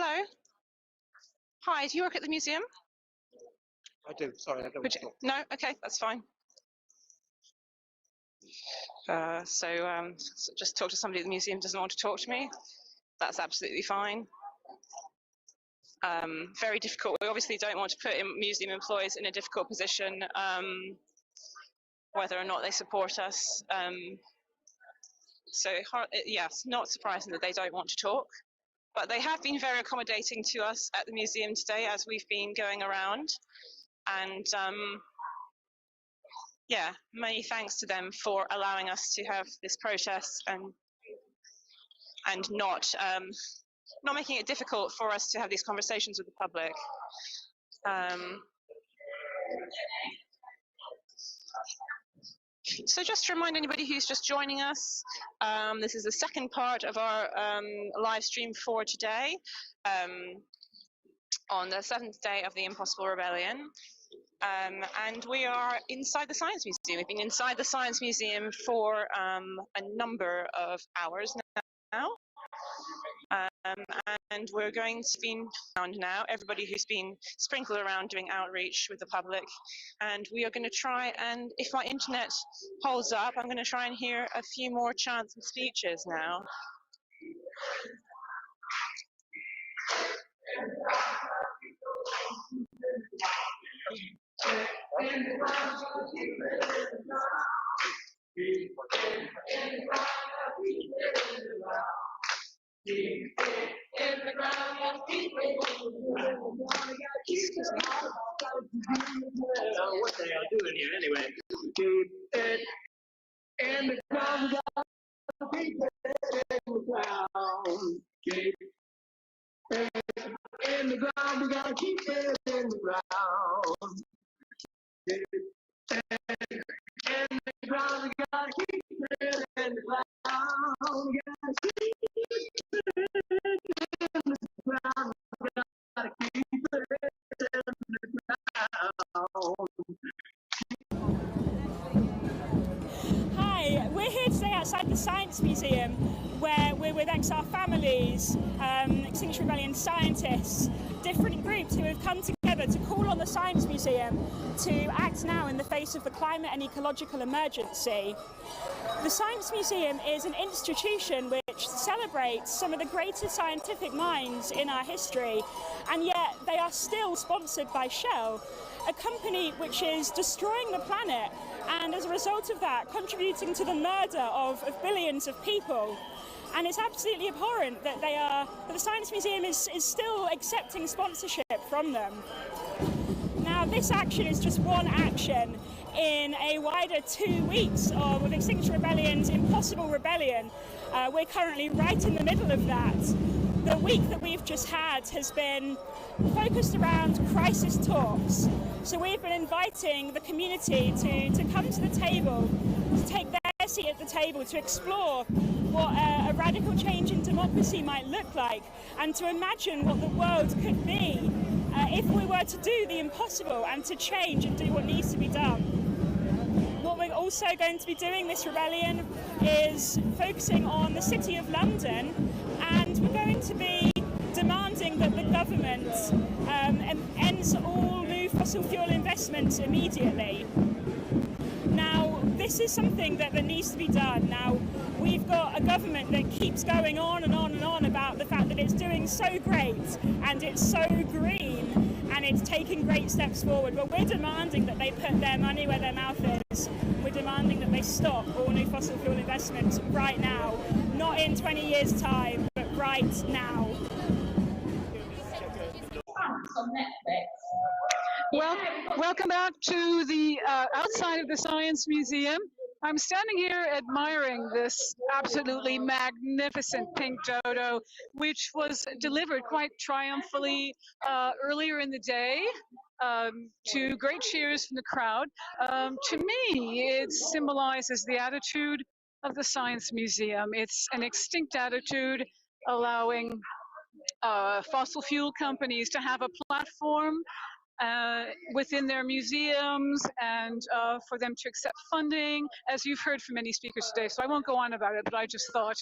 Hello. Hi, do you work at the museum? I do, sorry, I don't talk. No? Okay, that's fine. So just talk to somebody at the museum doesn't want to talk to me. That's absolutely fine. Very difficult. We obviously don't want to put museum employees in a difficult position, whether or not they support us. So yes, not surprising that they don't want to talk. But they have been very accommodating to us at the museum today as we've been going around. And yeah, many thanks to them for allowing us to have this protest and not making it difficult for us to have these conversations with the public. So just to remind anybody who's just joining us, this is the second part of our live stream for today, on the 7th day of the Impossible Rebellion. And we are inside the Science Museum. We've been inside the Science Museum for a number of hours now. And we're going to be around now, everybody who's been sprinkled around doing outreach with the public. And we are going to try, and if my internet holds up, I'm going to try and hear a few more chants and speeches now. What they are doing here anyway? Keep it in the ground, keep it in the ground. Keep it in the ground, we gotta keep it in the ground. Keep it in the ground, we gotta keep it in the ground. We gotta keep it in the ground, we gotta keep it in the ground. Hi, we're here today outside the Science Museum where we're with XR families, Extinction Rebellion scientists, different groups who have come together to call on the Science Museum to act now in the face of the climate and ecological emergency. The Science Museum is an institution which celebrates some of the greatest scientific minds in our history, and yet they are still sponsored by Shell, a company which is destroying the planet and as a result of that contributing to the murder of billions of people. And it's absolutely abhorrent that the Science Museum is still accepting sponsorship from them. Now, this action is just one action in a wider 2 weeks of Extinction Rebellion's Impossible Rebellion. We're currently right in the middle of that. The week that we've just had has been focused around crisis talks. So we've been inviting the community to come to the table, to take their seat at the table, to explore what a radical change in democracy might look like, and to imagine what the world could be if we were to do the impossible and to change and do what needs to be done. What we're also going to be doing this rebellion is focusing on the City of London, and we're going to be demanding that the government ends all new fossil fuel investments immediately. Now, this is something that needs to be done. Now, we've got a government that keeps going on and on and on about the fact that it's doing so great and it's so green and it's taking great steps forward. But we're demanding that they put their money where their mouth is. We're demanding that they stop all new fossil fuel investments right now, not in 20 years' time, but right now. Well, welcome back to the outside of the Science Museum. I'm standing here admiring this absolutely magnificent pink dodo, which was delivered quite triumphantly earlier in the day to great cheers from the crowd. To me, it symbolizes the attitude of the Science Museum. It's an extinct attitude, allowing fossil fuel companies to have a platform within their museums, and for them to accept funding, as you've heard from many speakers today. So I won't go on about it, but I just thought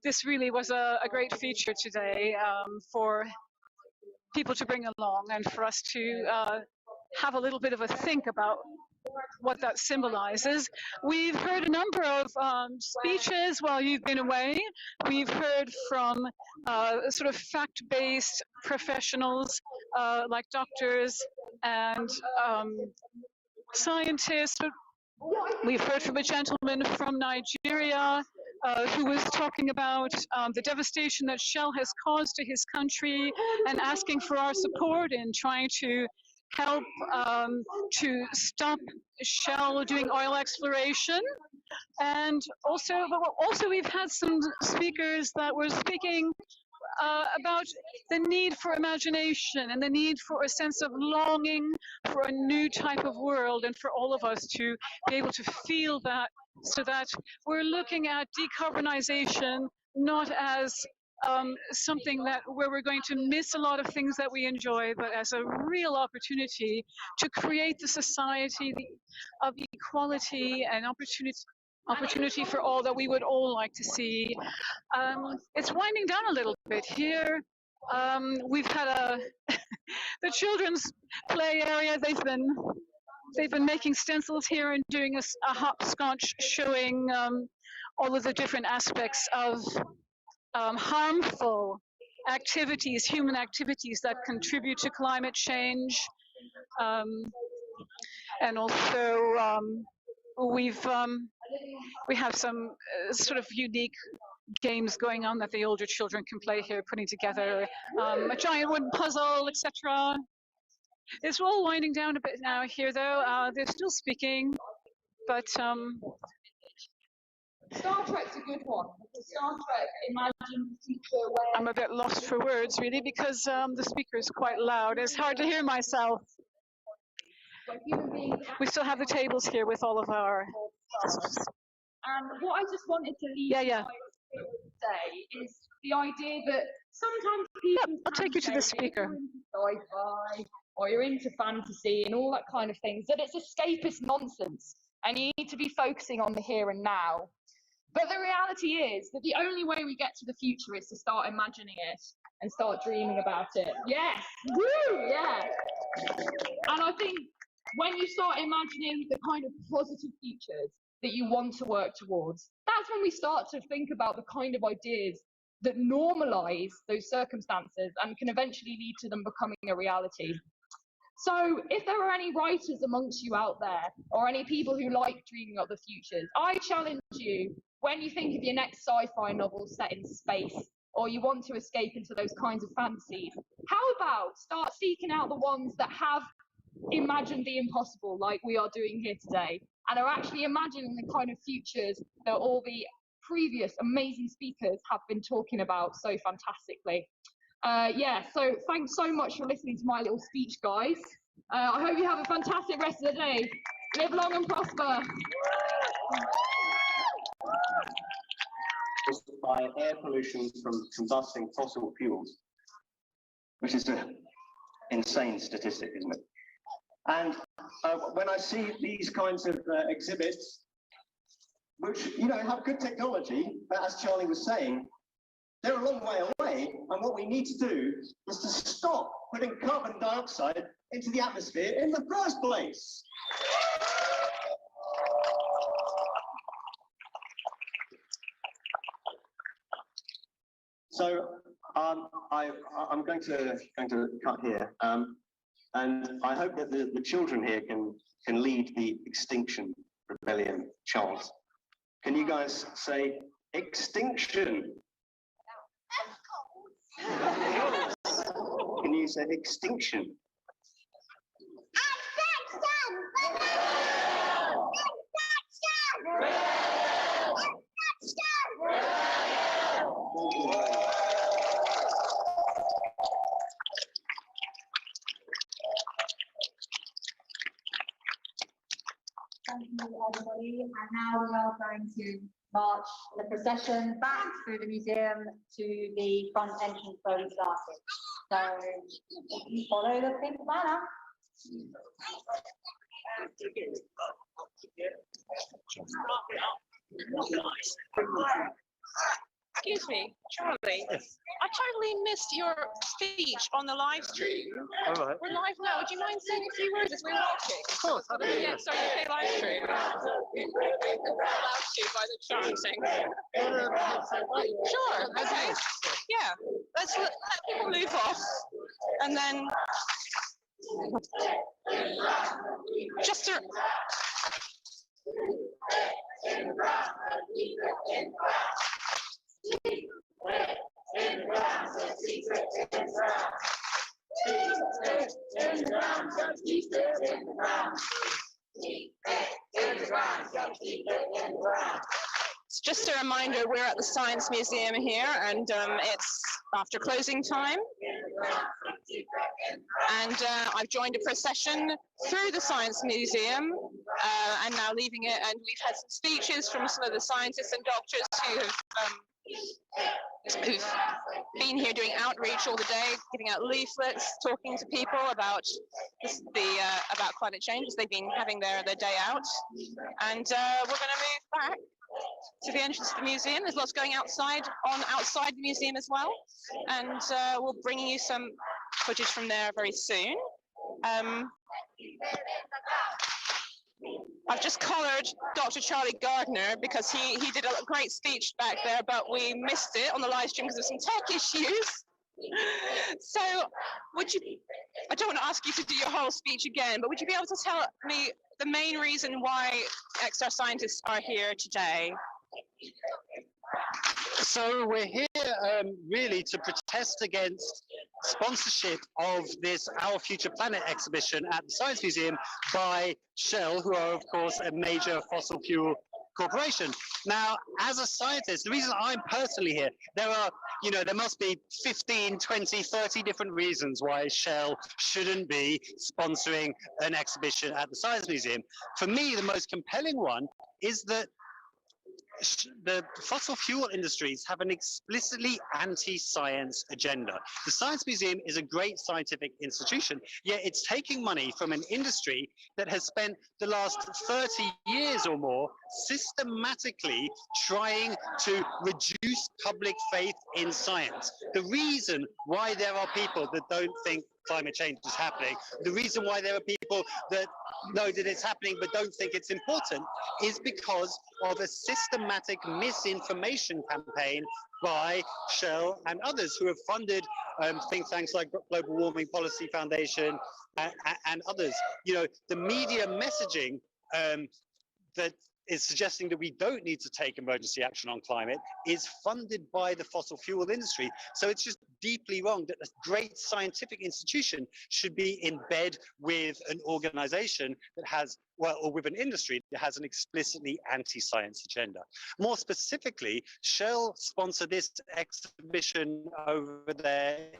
this really was a great feature today for people to bring along, and for us to have a little bit of a think about what that symbolizes. We've heard a number of speeches while you've been away. We've heard from sort of fact-based professionals like doctors and scientists. We've heard from a gentleman from Nigeria who was talking about the devastation that Shell has caused to his country, and asking for our support in trying to help to stop Shell doing oil exploration. And also we've had some speakers that were speaking about the need for imagination and the need for a sense of longing for a new type of world, and for all of us to be able to feel that, so that we're looking at decarbonization not as something where we're going to miss a lot of things that we enjoy, but as a real opportunity to create the society of equality and opportunity for all that we would all like to see. It's winding down a little bit here. We've had the children's play area. They've been making stencils here and doing a hopscotch showing all of the different aspects of harmful activities, human activities that contribute to climate change. And also we have some sort of unique games going on that the older children can play here, putting together a giant wooden puzzle, etc. It's all winding down a bit now here, though. They're still speaking, but Star Trek's a good one. Star Trek imagines the future where I'm a bit lost for words, really, because the speaker is quite loud. It's hard to hear myself. human beings. We still have the tables here with all of our. And what I just wanted to leave you guys with today is the idea that sometimes people. I'll take you to the speaker. You're into sci-fi, or you're into fantasy and all that kind of things, that it's escapist nonsense, and you need to be focusing on the here and now. But the reality is that the only way we get to the future is to start imagining it and start dreaming about it. Yes! Woo! Yeah! And I think when you start imagining the kind of positive futures that you want to work towards, that's when we start to think about the kind of ideas that normalize those circumstances and can eventually lead to them becoming a reality. So if there are any writers amongst you out there, or any people who like dreaming up the futures, I challenge you, when you think of your next sci-fi novel set in space, or you want to escape into those kinds of fantasies, how about start seeking out the ones that have imagined the impossible, like we are doing here today, and are actually imagining the kind of futures that all the previous amazing speakers have been talking about so fantastically. Yeah, so thanks so much for listening to my little speech, guys. I hope you have a fantastic rest of the day. Live long and prosper. By air pollution from combusting fossil fuels, which is an insane statistic, isn't it? And when I see these kinds of exhibits, which, you know, have good technology, but as Charlie was saying, they're a long way away, and what we need to do is to stop putting carbon dioxide into the atmosphere in the first place. So I'm going to cut here, and I hope that the children here can lead the Extinction Rebellion chant. Can you guys say extinction? Can you say extinction? Thank you, everybody. And now we are going to march the procession back through the museum to the front entrance where we started. So follow the pink banner. Excuse me, Charlie. Yes. I totally missed your speech on the live stream. All right. We're live now. Would you mind saying a few words as we're watching? Of course, absolutely. Yeah, sorry, UK live stream. Allowed to by the chanting. Sure. Okay. Yeah. Let's let people move off, and then just to. It's just a reminder, we're at the Science Museum here, and it's after closing time. And I've joined a procession through the Science Museum and now leaving it. And we've had some speeches from some of the scientists and doctors who've been here doing outreach all the day, giving out leaflets, talking to people about about climate change as they've been having their day out. And we're going to move back to the entrance of the museum. There's lots going outside the museum as well, and we'll bring you some footage from there very soon. I've just collared Dr. Charlie Gardner because he did a great speech back there, but we missed it on the live stream because of some tech issues. So I don't want to ask you to do your whole speech again, but would you be able to tell me the main reason why XR scientists are here today? So we're here really to protest against sponsorship of this Our Future Planet exhibition at the Science Museum by Shell, who are of course a major fossil fuel corporation. Now, as a scientist, the reason I'm personally here, there must be 15, 20, 30 different reasons why Shell shouldn't be sponsoring an exhibition at the Science Museum. For me, the most compelling one is that the fossil fuel industries have an explicitly anti-science agenda. The Science Museum is a great scientific institution, yet it's taking money from an industry that has spent the last 30 years or more systematically trying to reduce public faith in science. The reason why there are people that don't think climate change is happening, the reason why there are people that know that it's happening but don't think it's important, is because of a systematic misinformation campaign by Shell and others who have funded think tanks like Global Warming Policy Foundation and others. You know, the media messaging that is suggesting that we don't need to take emergency action on climate is funded by the fossil fuel industry. So it's just deeply wrong that a great scientific institution should be in bed with an organization that has, well, or with an industry that has an explicitly anti-science agenda. More specifically, Shell sponsored this exhibition over there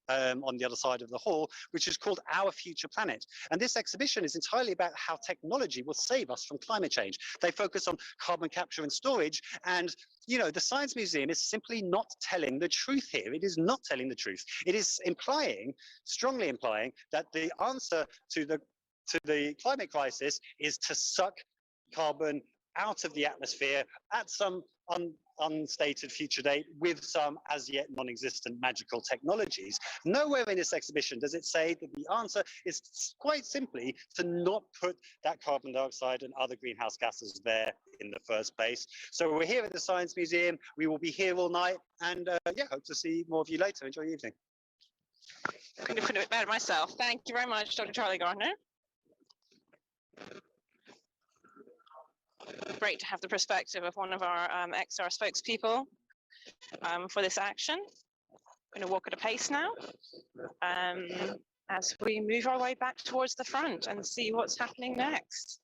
on the other side of the hall, which is called Our Future Planet. And this exhibition is entirely about how technology will save us from climate change. They focus on carbon capture and storage, and you know, the Science Museum is simply not telling the truth here. It is not telling the truth. It is implying, strongly implying, that the answer to the climate crisis is to suck carbon out of the atmosphere at some unstated future date with some as yet non-existent magical technologies. Nowhere in this exhibition does it say that the answer is quite simply to not put that carbon dioxide and other greenhouse gases there in the first place. So we're here at the Science Museum. We will be here all night, and yeah, hope to see more of you later. Enjoy your evening. Couldn't have put it better myself. Thank you very much, Dr. Charlie Gardner. Great to have the perspective of one of our XR spokespeople for this action. I'm going to walk at a pace now as we move our way back towards the front and see what's happening next.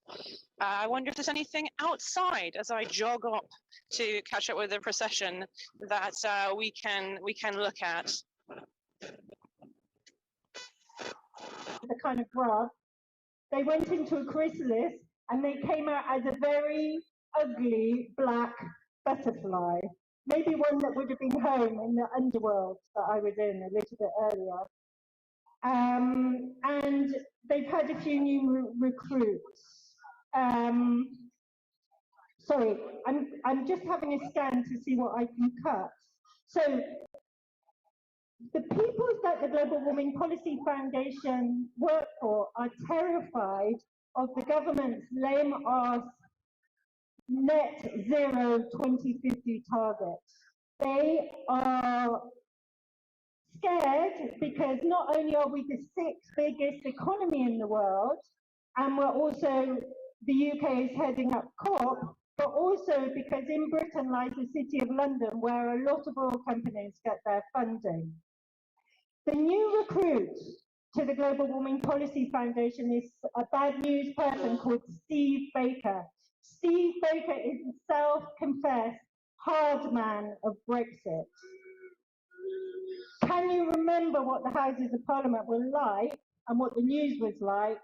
I wonder if there's anything outside as I jog up to catch up with the procession that we can look at. The kind of grub, they went into a chrysalis and they came out as a very ugly black butterfly. maybe one that would have been home in the underworld that I was in a little bit earlier. And they've had a few new recruits. Sorry, I'm just having a scan to see what I can cut. So the people that the Global Warming Policy Foundation work for are terrified of the government's lame-ass net zero 2050 target. They are scared because not only are we the 6th biggest economy in the world, and we're also, the UK is heading up COP, but also because in Britain lies the City of London, where a lot of oil companies get their funding. The new recruit to the Global Warming Policy Foundation is a bad news person called Steve Baker. Steve Baker is the self-confessed hard man of Brexit. Can you remember what the Houses of Parliament were like and what the news was like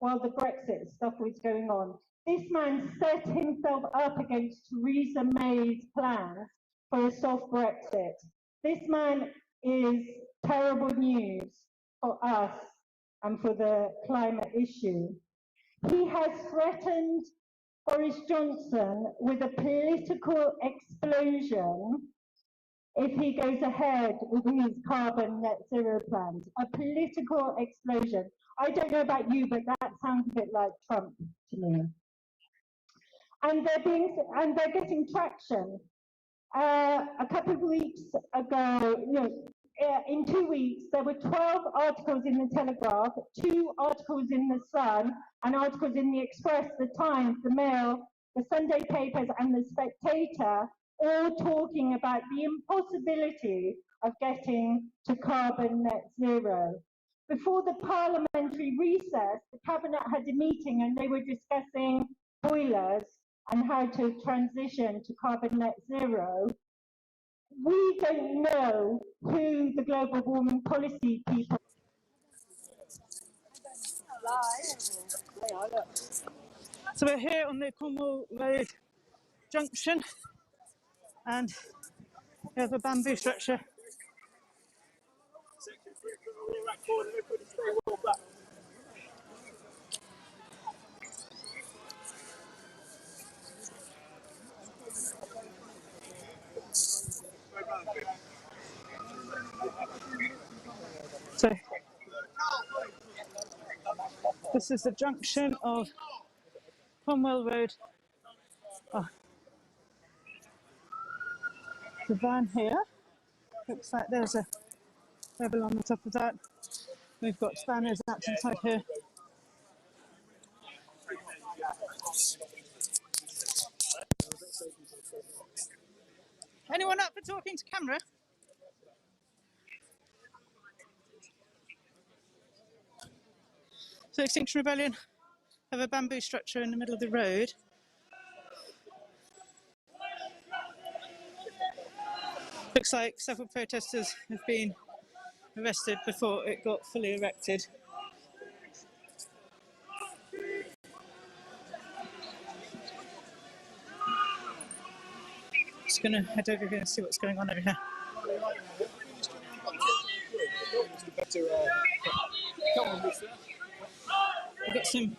while the Brexit stuff was going on? This man set himself up against Theresa May's plans for a soft Brexit. This man is terrible news for us and for the climate issue. He has threatened Boris Johnson with a political explosion if he goes ahead with his carbon net zero plans. A political explosion. I don't know about you, but that sounds a bit like Trump to me. And they're getting traction. A couple of weeks ago, in 2 weeks, there were 12 articles in the Telegraph, 2 articles in the Sun, and articles in the Express, the Times, the Mail, the Sunday papers, and the Spectator, all talking about the impossibility of getting to carbon net zero. Before the parliamentary recess, the Cabinet had a meeting and they were discussing boilers and how to transition to carbon net zero. We don't know who the global warming policy people. So we're here on the Cornwall Road junction and we have a bamboo structure. So this is the junction of Cornwall Road. Oh, the van here. Looks like there's a level on the top of that. We've got spanners out to the side here. Anyone up for talking to camera? So Extinction Rebellion have a bamboo structure in the middle of the road. Looks like several protesters have been arrested before it got fully erected. Just going to head over here and see what's going on over here. We've got some.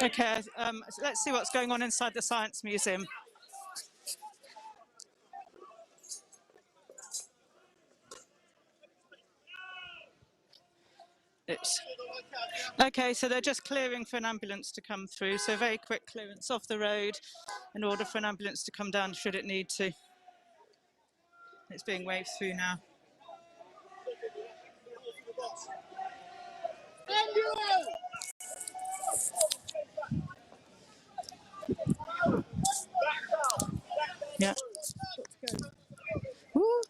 Okay, so let's see what's going on inside the Science Museum. Okay, so they're just clearing for an ambulance to come through, so very quick clearance off the road in order for an ambulance to come down should it need to. It's being waved through now. Yeah. Woo.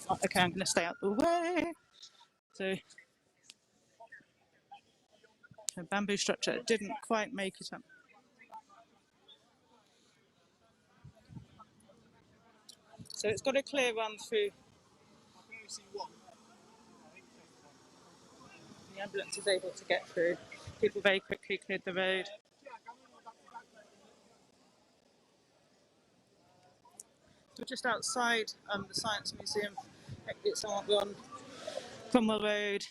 Oh, okay, I'm going to stay out the way. So A bamboo structure didn't quite make it up. So it's got a clear run through. The ambulance is able to get through. People very quickly cleared the road. We're just outside the Science Museum. It's on Cromwell Road,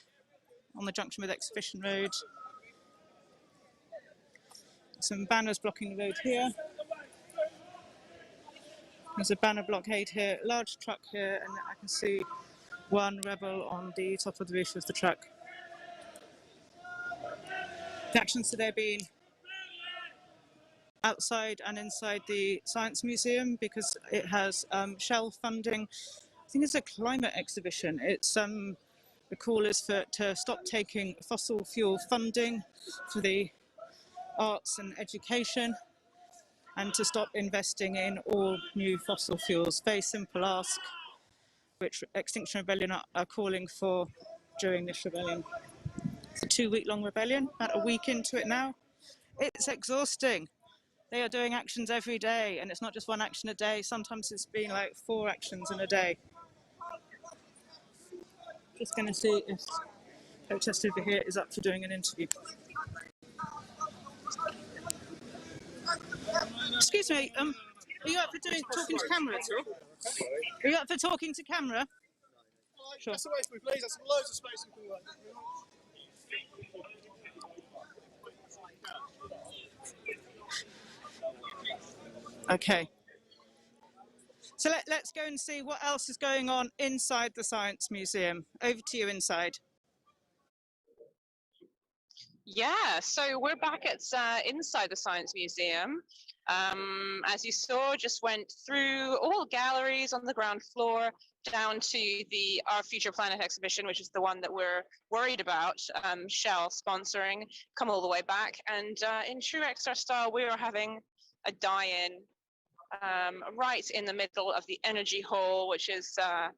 on the junction with Exhibition Road. Some banners blocking the road here. There's a banner blockade here, large truck here, and I can see one rebel on the top of the roof of the truck. The actions today have been outside and inside the Science Museum because it has Shell funding. I think it's a climate exhibition. It's the call is to stop taking fossil fuel funding for the arts and education, and to stop investing in all new fossil fuels. Very simple ask, which Extinction Rebellion are calling for during this rebellion. It's a 2-week-long rebellion, about a week into it now. It's exhausting. They are doing actions every day, and it's not just one action a day. Sometimes it's been like 4 actions in a day. Just going to see if protest over here is up for doing an interview. Excuse me, are you up for talking to camera at all? Are you up for talking to camera? Sure. That's away from me, please. That's loads of space you can work. Okay. So let's go and see what else is going on inside the Science Museum. Over to you inside. Yeah, so we're back at inside the Science Museum. As you saw, just went through all galleries on the ground floor down to the Our Future Planet exhibition, which is the one that we're worried about, Shell sponsoring, come all the way back. And in true XR style, we are having a die-in right in the middle of the energy hall, which is the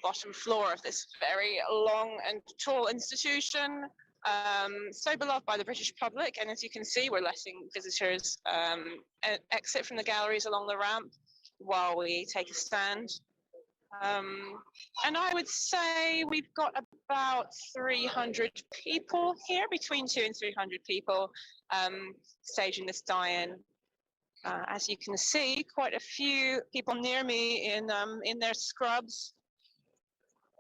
bottom floor of this very long and tall institution. So beloved by the British public, and as you can see, we're letting visitors exit from the galleries along the ramp while we take a stand. And I would say we've got about 300 people here, between 200 and 300 people staging this die-in. As you can see, quite a few people near me in their scrubs,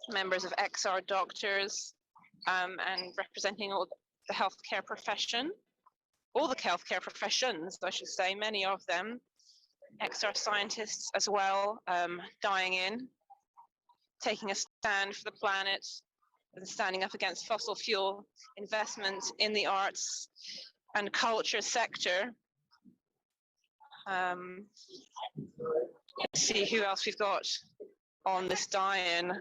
members of XR doctors, and representing all the healthcare profession, all the healthcare professions, I should say, many of them, XR scientists as well, dying in, taking a stand for the planet, and standing up against fossil fuel investment in the arts and culture sector. Let's see who else we've got on this die-in.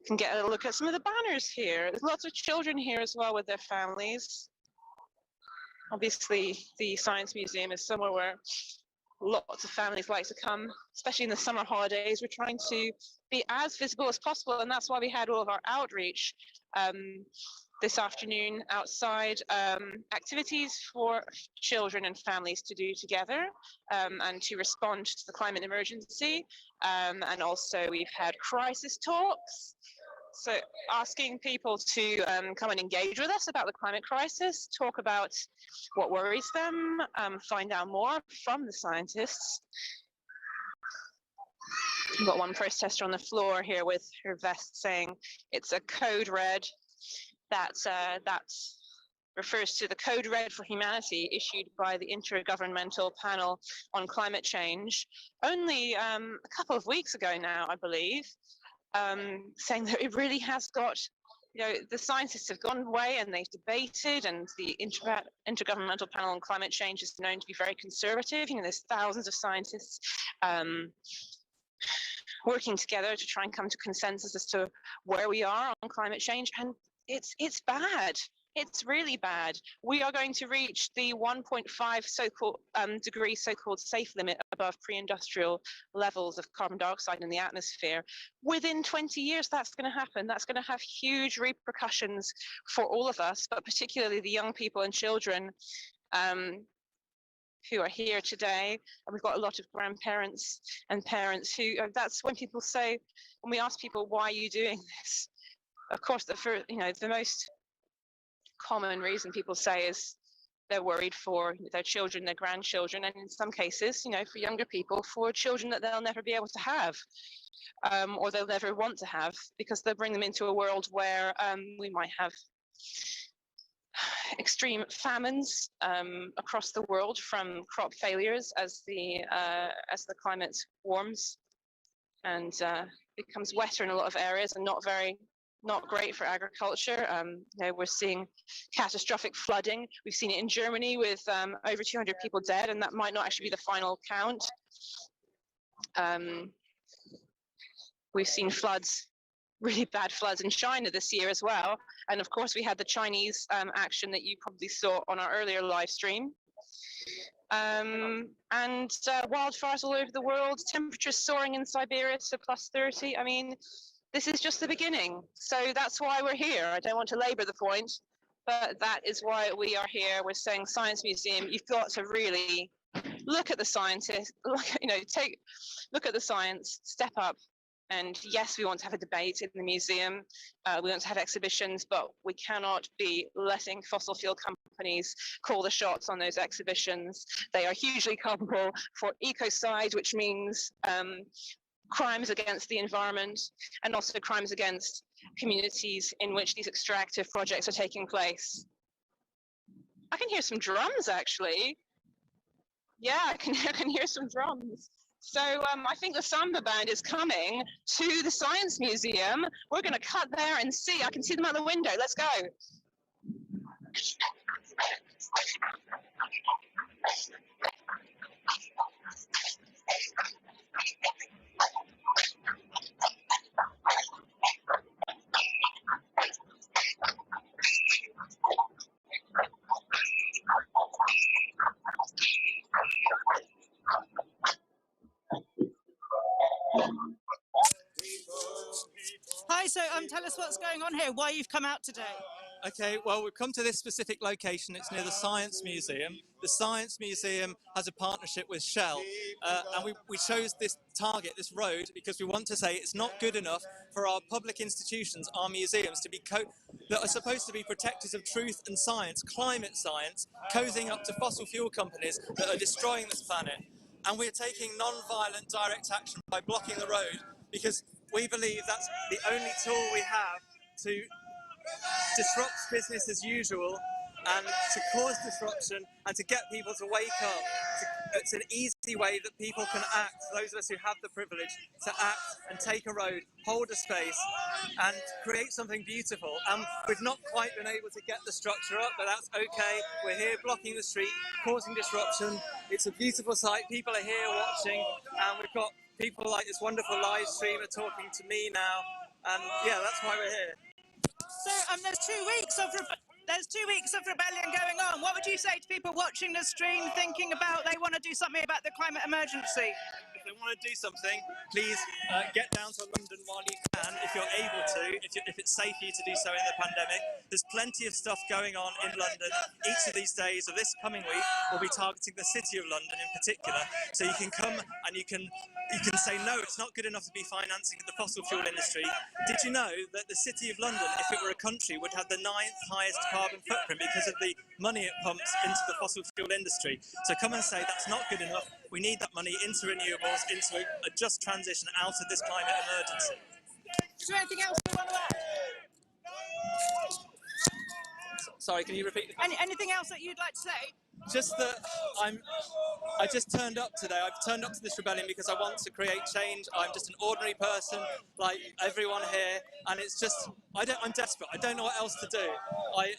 Can get a look at some of the banners here. There's lots of children here as well with their families. Obviously, the Science Museum is somewhere where lots of families like to come, especially in the summer holidays. We're trying to be as visible as possible, and that's why we had all of our outreach this afternoon outside, activities for children and families to do together and to respond to the climate emergency. And also we've had crisis talks. So asking people to come and engage with us about the climate crisis, talk about what worries them, find out more from the scientists. We've got one protester on the floor here with her vest saying it's a code red. That refers to the Code Red for Humanity issued by the Intergovernmental Panel on Climate Change only a couple of weeks ago now, I believe, saying that it really has got, you know, the scientists have gone away and they've debated, and the Intergovernmental Panel on Climate Change is known to be very conservative. You know, there's thousands of scientists working together to try and come to consensus as to where we are on climate change, and it's bad. It's really bad. We are going to reach the 1.5 degree so-called safe limit above pre-industrial levels of carbon dioxide in the atmosphere. Within 20 years, that's going to happen. That's going to have huge repercussions for all of us, but particularly the young people and children who are here today. And we've got a lot of grandparents and parents who, that's when people say, when we ask people, why are you doing this? Of course, the most common reason people say is they're worried for their children, their grandchildren, and in some cases, for younger people, for children that they'll never be able to have, or they'll never want to have, because they'll bring them into a world where we might have extreme famines across the world from crop failures as the climate warms and becomes wetter in a lot of areas and not great for agriculture. We're seeing catastrophic flooding. We've seen it in Germany with over 200 people dead, and that might not actually be the final count. We've seen floods, really bad floods in China this year as well. And of course, we had the Chinese action that you probably saw on our earlier live stream. And wildfires all over the world, temperatures soaring in Siberia to +30. I mean, this is just the beginning. So that's why we're here. I don't want to labor the point, but that is why we are here. We're saying Science Museum, you've got to really look at the scientists, look at the science, step up. And yes, we want to have a debate in the museum. We want to have exhibitions, but we cannot be letting fossil fuel companies call the shots on those exhibitions. They are hugely culpable for ecocide, which means crimes against the environment, and also crimes against communities in which these extractive projects are taking place. I can hear some drums, actually. Yeah, I can hear some drums. So I think the samba band is coming to the Science Museum. We're going to cut there and see. I can see them out the window. Let's go. Hi, so tell us what's going on here, why you've come out today. Okay, well, we've come to this specific location. It's near the Science Museum. The Science Museum has a partnership with Shell, and we chose this target, this road, because we want to say it's not good enough for our public institutions, our museums, to be that are supposed to be protectors of truth and science, climate science, cozying up to fossil fuel companies that are destroying this planet. And we're taking non-violent direct action by blocking the road, because we believe that's the only tool we have to disrupt business as usual and to cause disruption and to get people to wake up. It's an easy way that people can act, those of us who have the privilege to act and take a road, hold a space and create something beautiful. We've not quite been able to get the structure up, but that's okay. We're here blocking the street, causing disruption. It's a beautiful sight. People are here watching, and we've got people like this wonderful live streamer talking to me now. And yeah, that's why we're here. So there's 2 weeks of rebellion going on. What would you say to people watching the stream thinking about they want to do something about the climate emergency? If they want to do something, please get down to London while you can, if you're able to, if it's safe for you to do so in the pandemic. There's plenty of stuff going on in London. Each of these days of this coming week will be targeting the City of London in particular. So you can come and you can say, no, it's not good enough to be financing the fossil fuel industry. Did you know that the City of London, if it were a country, would have the 9th highest carbon footprint because of the money it pumps into the fossil fuel industry? So come and say that's not good enough. We need that money into renewables, into a just transition out of this climate emergency. Is there anything else you want to add? Sorry, can you repeat? Anything else that you'd like to say? Just that I just turned up today. I've turned up to this rebellion because I want to create change. I'm just an ordinary person like everyone here, and it's just I'm desperate. I don't know what else to do. I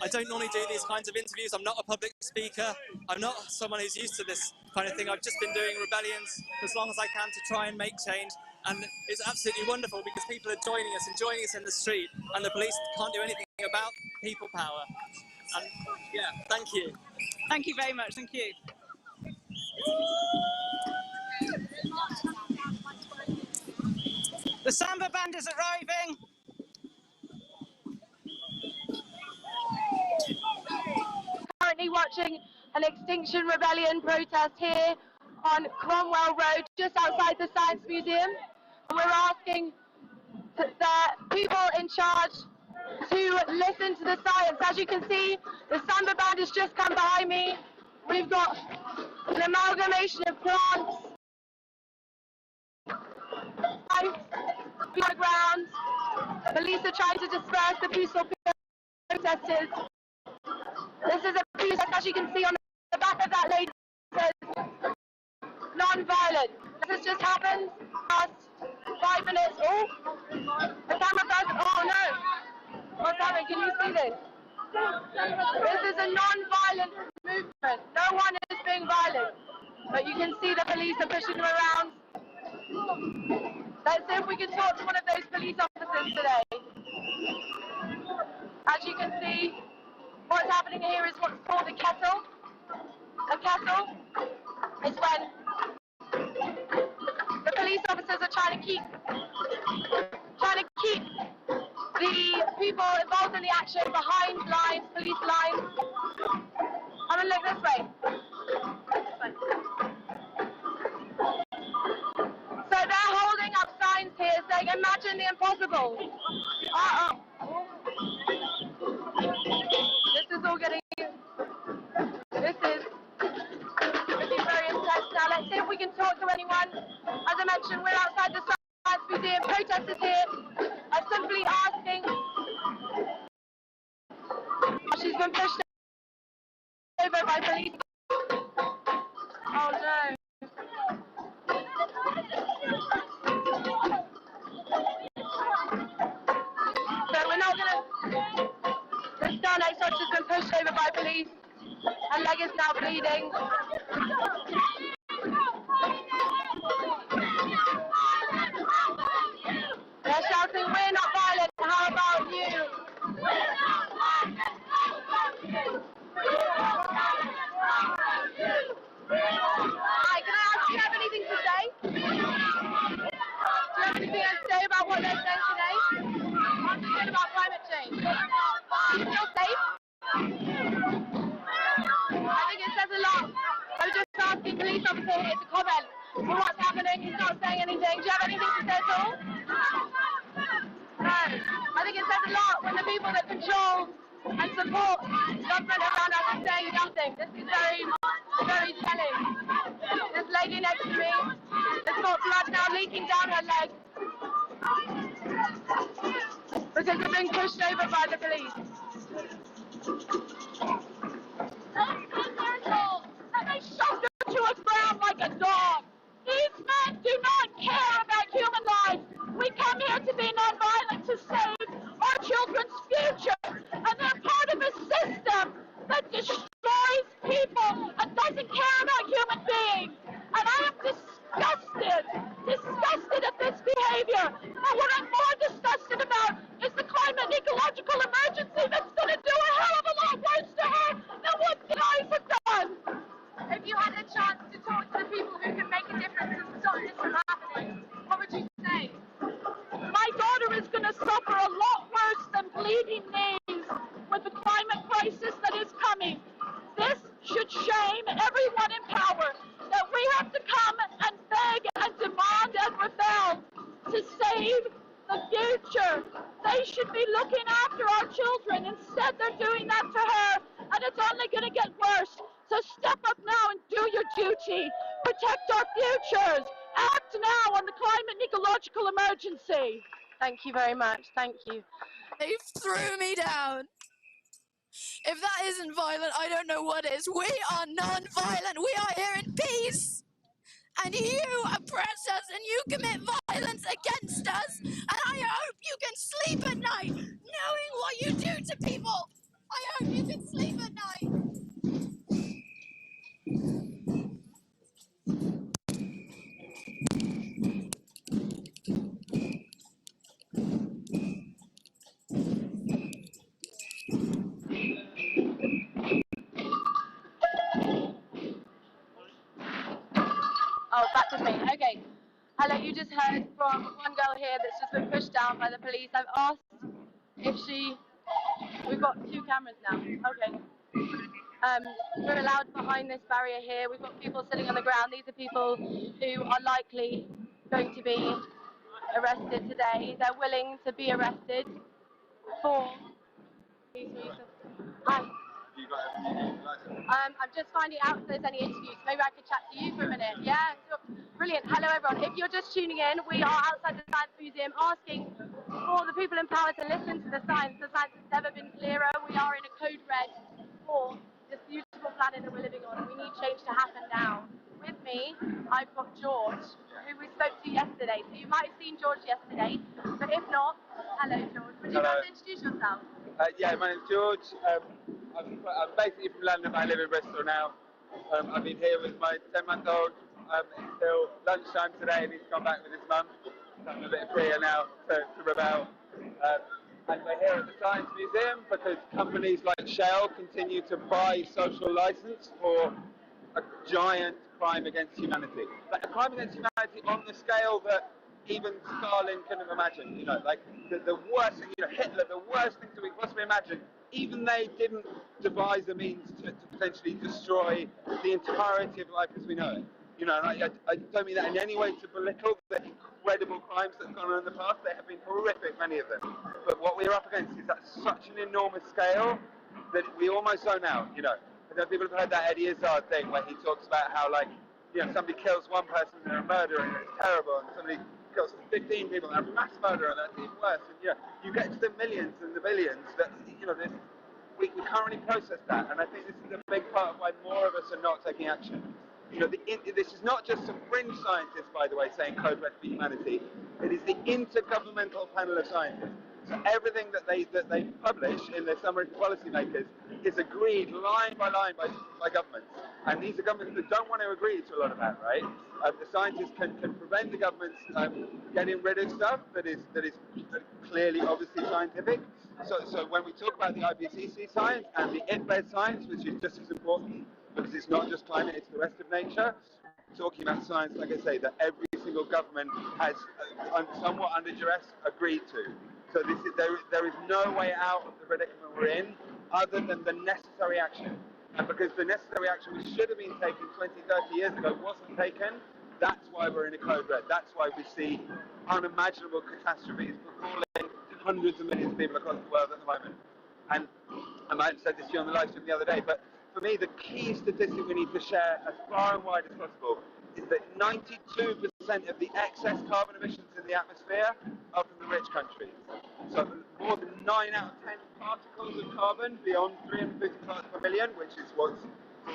don't normally do these kinds of interviews. I'm not a public speaker. I'm not someone who's used to this kind of thing. I've just been doing rebellions for as long as I can to try and make change. And it's absolutely wonderful because people are joining us in the street, and the police can't do anything about people power. And yeah, thank you. Thank you very much. Thank you. The Samba band is arriving. Currently watching an Extinction Rebellion protest here on Cromwell Road, just outside the Science Museum. And we're asking the people in charge to listen to the science. As you can see, the Samba band has just come behind me. We've got an amalgamation of plants, on the ground. Police are trying to disperse the peaceful protesters. This is a piece, as you can see on the back of that lady, says non-violent. This has just happened last 5 minutes. Oh, the camera goes, oh no. What's happening? Can you see this? This is a non-violent movement. No one is being violent. But you can see the police are pushing them around. Let's see if we can talk to one of those police officers today. As you can see, what's happening here is what's called a kettle. A kettle is when the police officers are trying to keep the people involved in the action behind lines, police lines. I'm gonna look this way. So they're holding up signs here saying, imagine the impossible. This is all getting, this is very intense. Now let's see if we can talk to anyone. As I mentioned, we're outside the Science Museum. Protesters here are simply asking. She's been pushed over by police. Oh no. So we're not gonna. The star next watch has been pushed over by police. Her leg is now bleeding. They're shouting, we're not violent, how about you? Hi, can I ask, do you have anything to say? Do you have anything to say about what they're saying today? What's it about climate change? Do you feel safe? I think it says a lot. I was just asking police officer here to comment on what's happening. He's not saying anything. Do you have anything to say at all? No. I think it says a lot when the people that control and support government around us are saying nothing. This is very, very telling. This lady next to me has got blood now leaking down her leg because they're being pushed over by the police. And they shoved her to a ground like a dog. These men do not care about human lives. We come here to be non-violent to save our children's future. And they're part of a system that destroys people and doesn't care about human beings. And I am disgusted at this behavior. And what I'm more disgusted about is the climate ecological emergency that's going to do a hell of a lot worse to her than what the guys have done. If you had a chance to talk to the people who can make a difference and stop this from happening, what would you say? My daughter is going to suffer a lot worse than bleeding knees with the climate crisis that is coming. This should shame everyone in power that we have to come and beg and demand and rebel to save the future. They should be looking after our children. Instead, they're doing that to her, and it's only going to get worse. So step up now and do your duty. Protect our futures. Act now on the climate and ecological emergency. Thank you very much. Thank you. They threw me down. If that isn't violent, I don't know what is. We are non-violent. We are here in peace. And you oppress us and you commit violence against us. And I hope you can sleep at night knowing what you do to people. I hope you can sleep at night. Okay. Hello, you just heard from one girl here that's just been pushed down by the police. I've asked if she... We've got 2 cameras now. Okay. We're allowed behind this barrier here. We've got people sitting on the ground. These are people who are likely going to be arrested today. They're willing to be arrested for... Hi. I'm just finding out if there's any interviews. Maybe I could chat to you for a minute. Yeah? Brilliant. Hello, everyone. If you're just tuning in, we are outside the Science Museum asking for the people in power to listen to the science. The science has never been clearer. We are in a code red for this beautiful planet that we're living on. We need change to happen now. With me, I've got George, who we spoke to yesterday. So you might have seen George yesterday, but if not, hello, George. Would you like to introduce yourself? Yeah, my name's George. I'm basically from London, but I live in Bristol now. I've been here with my 10-month-old until lunchtime today, and he's gone back with his mum. So I'm a bit freer now to rebel. And we're here at the Science Museum because companies like Shell continue to buy social license for a giant crime against humanity. Like a crime against humanity on the scale that even Stalin couldn't have imagined. You know, like the worst thing, you know, Hitler, the worst thing that we possibly imagine. Even they didn't devise a means to potentially destroy the entirety of life as we know it. You know, and I don't mean that in any way to belittle the incredible crimes that have gone on in the past. They have been horrific, many of them. But what we're up against is at such an enormous scale that we almost zone out, you know. I know people have heard that Eddie Izzard thing where he talks about how, like, you know, somebody kills one person and they're a murderer and it's terrible, and somebody kills 15 people and they're a mass murderer and that's even worse. And, you know, you get to the millions and the billions that, you know, we can't really process that. And I think this is a big part of why more of us are not taking action. You know, this is not just some fringe scientists, by the way, saying code red for humanity. It is the intergovernmental panel of scientists. So everything that they publish in their summary for policymakers is agreed line by line by governments. And these are governments that don't want to agree to a lot of that, right? The scientists can prevent the governments getting rid of stuff that is clearly, obviously scientific. So when we talk about the IPCC science and the IPBES science, which is just as important, because it's not just climate, it's the rest of nature, talking about science, like I say, that every single government has, somewhat under duress, agreed to. So there is no way out of the predicament we're in other than the necessary action. And because the necessary action we should have been taking 20, 30 years ago wasn't taken, that's why we're in a code red. That's why we see unimaginable catastrophes befalling hundreds of millions of people across the world at the moment. And I might have said this to you on the live stream the other day, but for me, the key statistic we need to share as far and wide as possible is that 92% of the excess carbon emissions in the atmosphere are from the rich countries. So more than 9 out of 10 particles of carbon beyond 350 parts per million, which is what's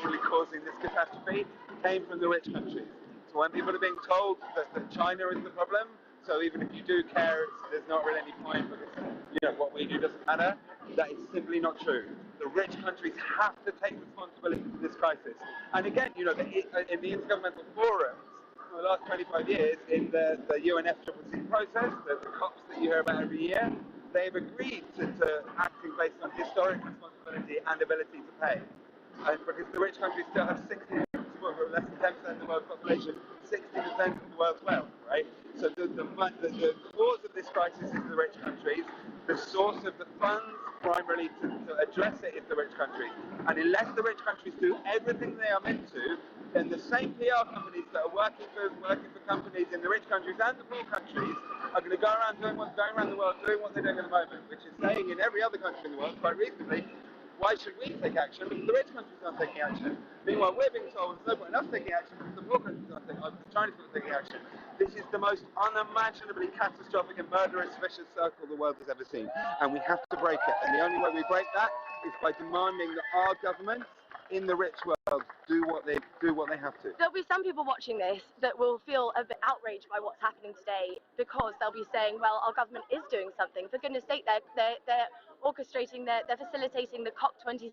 really causing this catastrophe, came from the rich countries. So when people are being told that China is the problem, so even if you do care, there's not really any point because, you know, what we do doesn't matter, that is simply not true. The rich countries have to take responsibility for this crisis. And again, you know, in the intergovernmental forums for the last 25 years, in the UNFCCC process, the COPs that you hear about every year, they've agreed to acting based on historic responsibility and ability to pay. And because the rich countries still have 60%, less than 10% of the world's population, 60% of the world's wealth, right? So the cause of this crisis is the rich countries. The source of the funds primarily to address it is the rich countries. And unless the rich countries do everything they are meant to, then the same PR companies that are working for companies in the rich countries and the poor countries are going to go around going around the world doing what they're doing at the moment, which is saying in every other country in the world, quite reasonably, why should we take action? Because the rich countries aren't taking action. Meanwhile, we're being told there's no point in us taking action because the poor countries aren't taking action. China's not taking action. This is the most unimaginably catastrophic and murderous vicious circle the world has ever seen. And we have to break it. And the only way we break that is by demanding that our governments in the rich world do what they have to. There'll be some people watching this that will feel a bit outraged by what's happening today because they'll be saying, well, our government is doing something. For goodness sake, they're orchestrating, they're facilitating the COP26,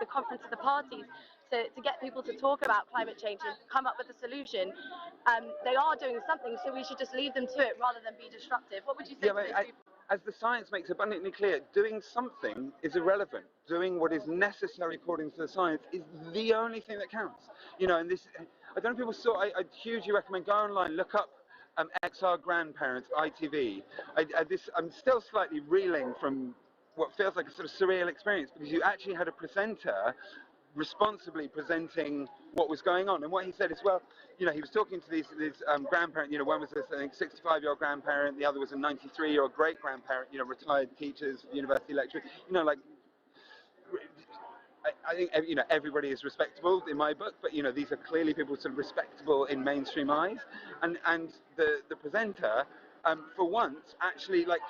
the conference of the parties, to get people to talk about climate change and come up with a solution. They are doing something, so we should just leave them to it rather than be disruptive. What would you say to those people? As the science makes abundantly clear, doing something is irrelevant. Doing what is necessary according to the science is the only thing that counts. You know, and this, I don't know if people saw. I'd hugely recommend go online, look up XR Grandparents ITV. I'm still slightly reeling from what feels like a sort of surreal experience, because you actually had a presenter responsibly presenting what was going on. And what he said is, well, you know, he was talking to these grandparents, you know, one was this, I think, 65-year-old grandparent, the other was a 93-year-old great-grandparent, you know, retired teachers, university lecturer, you know, like, I think, you know, everybody is respectable in my book, but, you know, these are clearly people sort of respectable in mainstream eyes. And the presenter, for once, actually, like,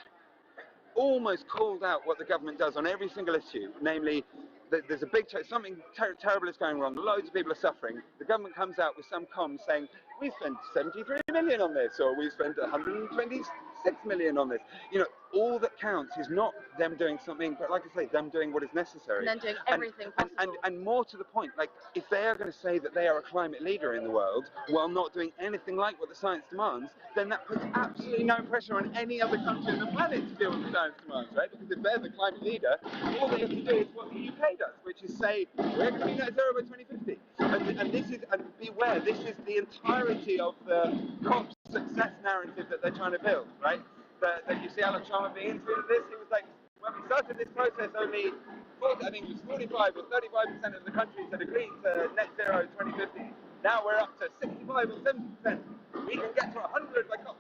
almost called out what the government does on every single issue, namely that there's a big something terrible is going wrong, loads of people are suffering. The government comes out with some comms saying, we spent 73 million on this, or we spent 126 million on this. You know, all that counts is not them doing something, but like I say, them doing what is necessary. And then doing everything possible. And more to the point, like, if they are going to say that they are a climate leader in the world while not doing anything like what the science demands, then that puts absolutely no pressure on any other country on the planet to deal with the science demands, right? Because if they're the climate leader, all they have to do is what the UK does, which is say, we're going to be net zero by 2050. And this is, and beware, this is the entirety of the COP success narrative that they're trying to build, right? That you see Alan Sharma being interviewed this, he was like, when we started this process, only 40, I think it was 45 or 35% of the countries had agreed to net zero 2050. Now we're up to 65 or 70%. We can get to 100 by COP.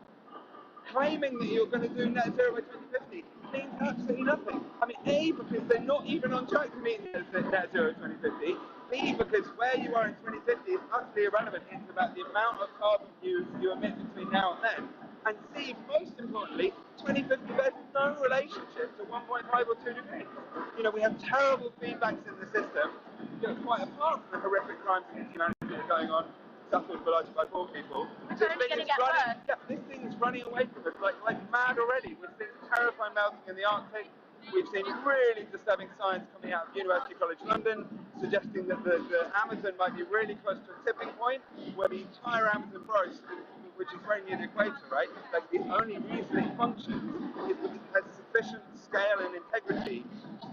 Claiming that you're going to do net zero by 2050 means absolutely nothing. I mean, A, because they're not even on track to meet net zero 2050. B, because where you are in 2050 is utterly irrelevant. It's about the amount of carbon you emit between now and then. And C, most importantly, 2050 bears no relationship to 1.5 or 2 degrees. You know, we have terrible feedbacks in the system, you know, quite apart from the horrific crimes against humanity that are going on, suffered largely by poor people. This thing is running away from us like mad already. We've seen terrifying melting in the Arctic. We've seen really disturbing science coming out of University College London, suggesting that the Amazon might be really close to a tipping point, where the entire Amazon forest, which is very near the equator, right? Like, the only reason it functions is because it has sufficient scale and integrity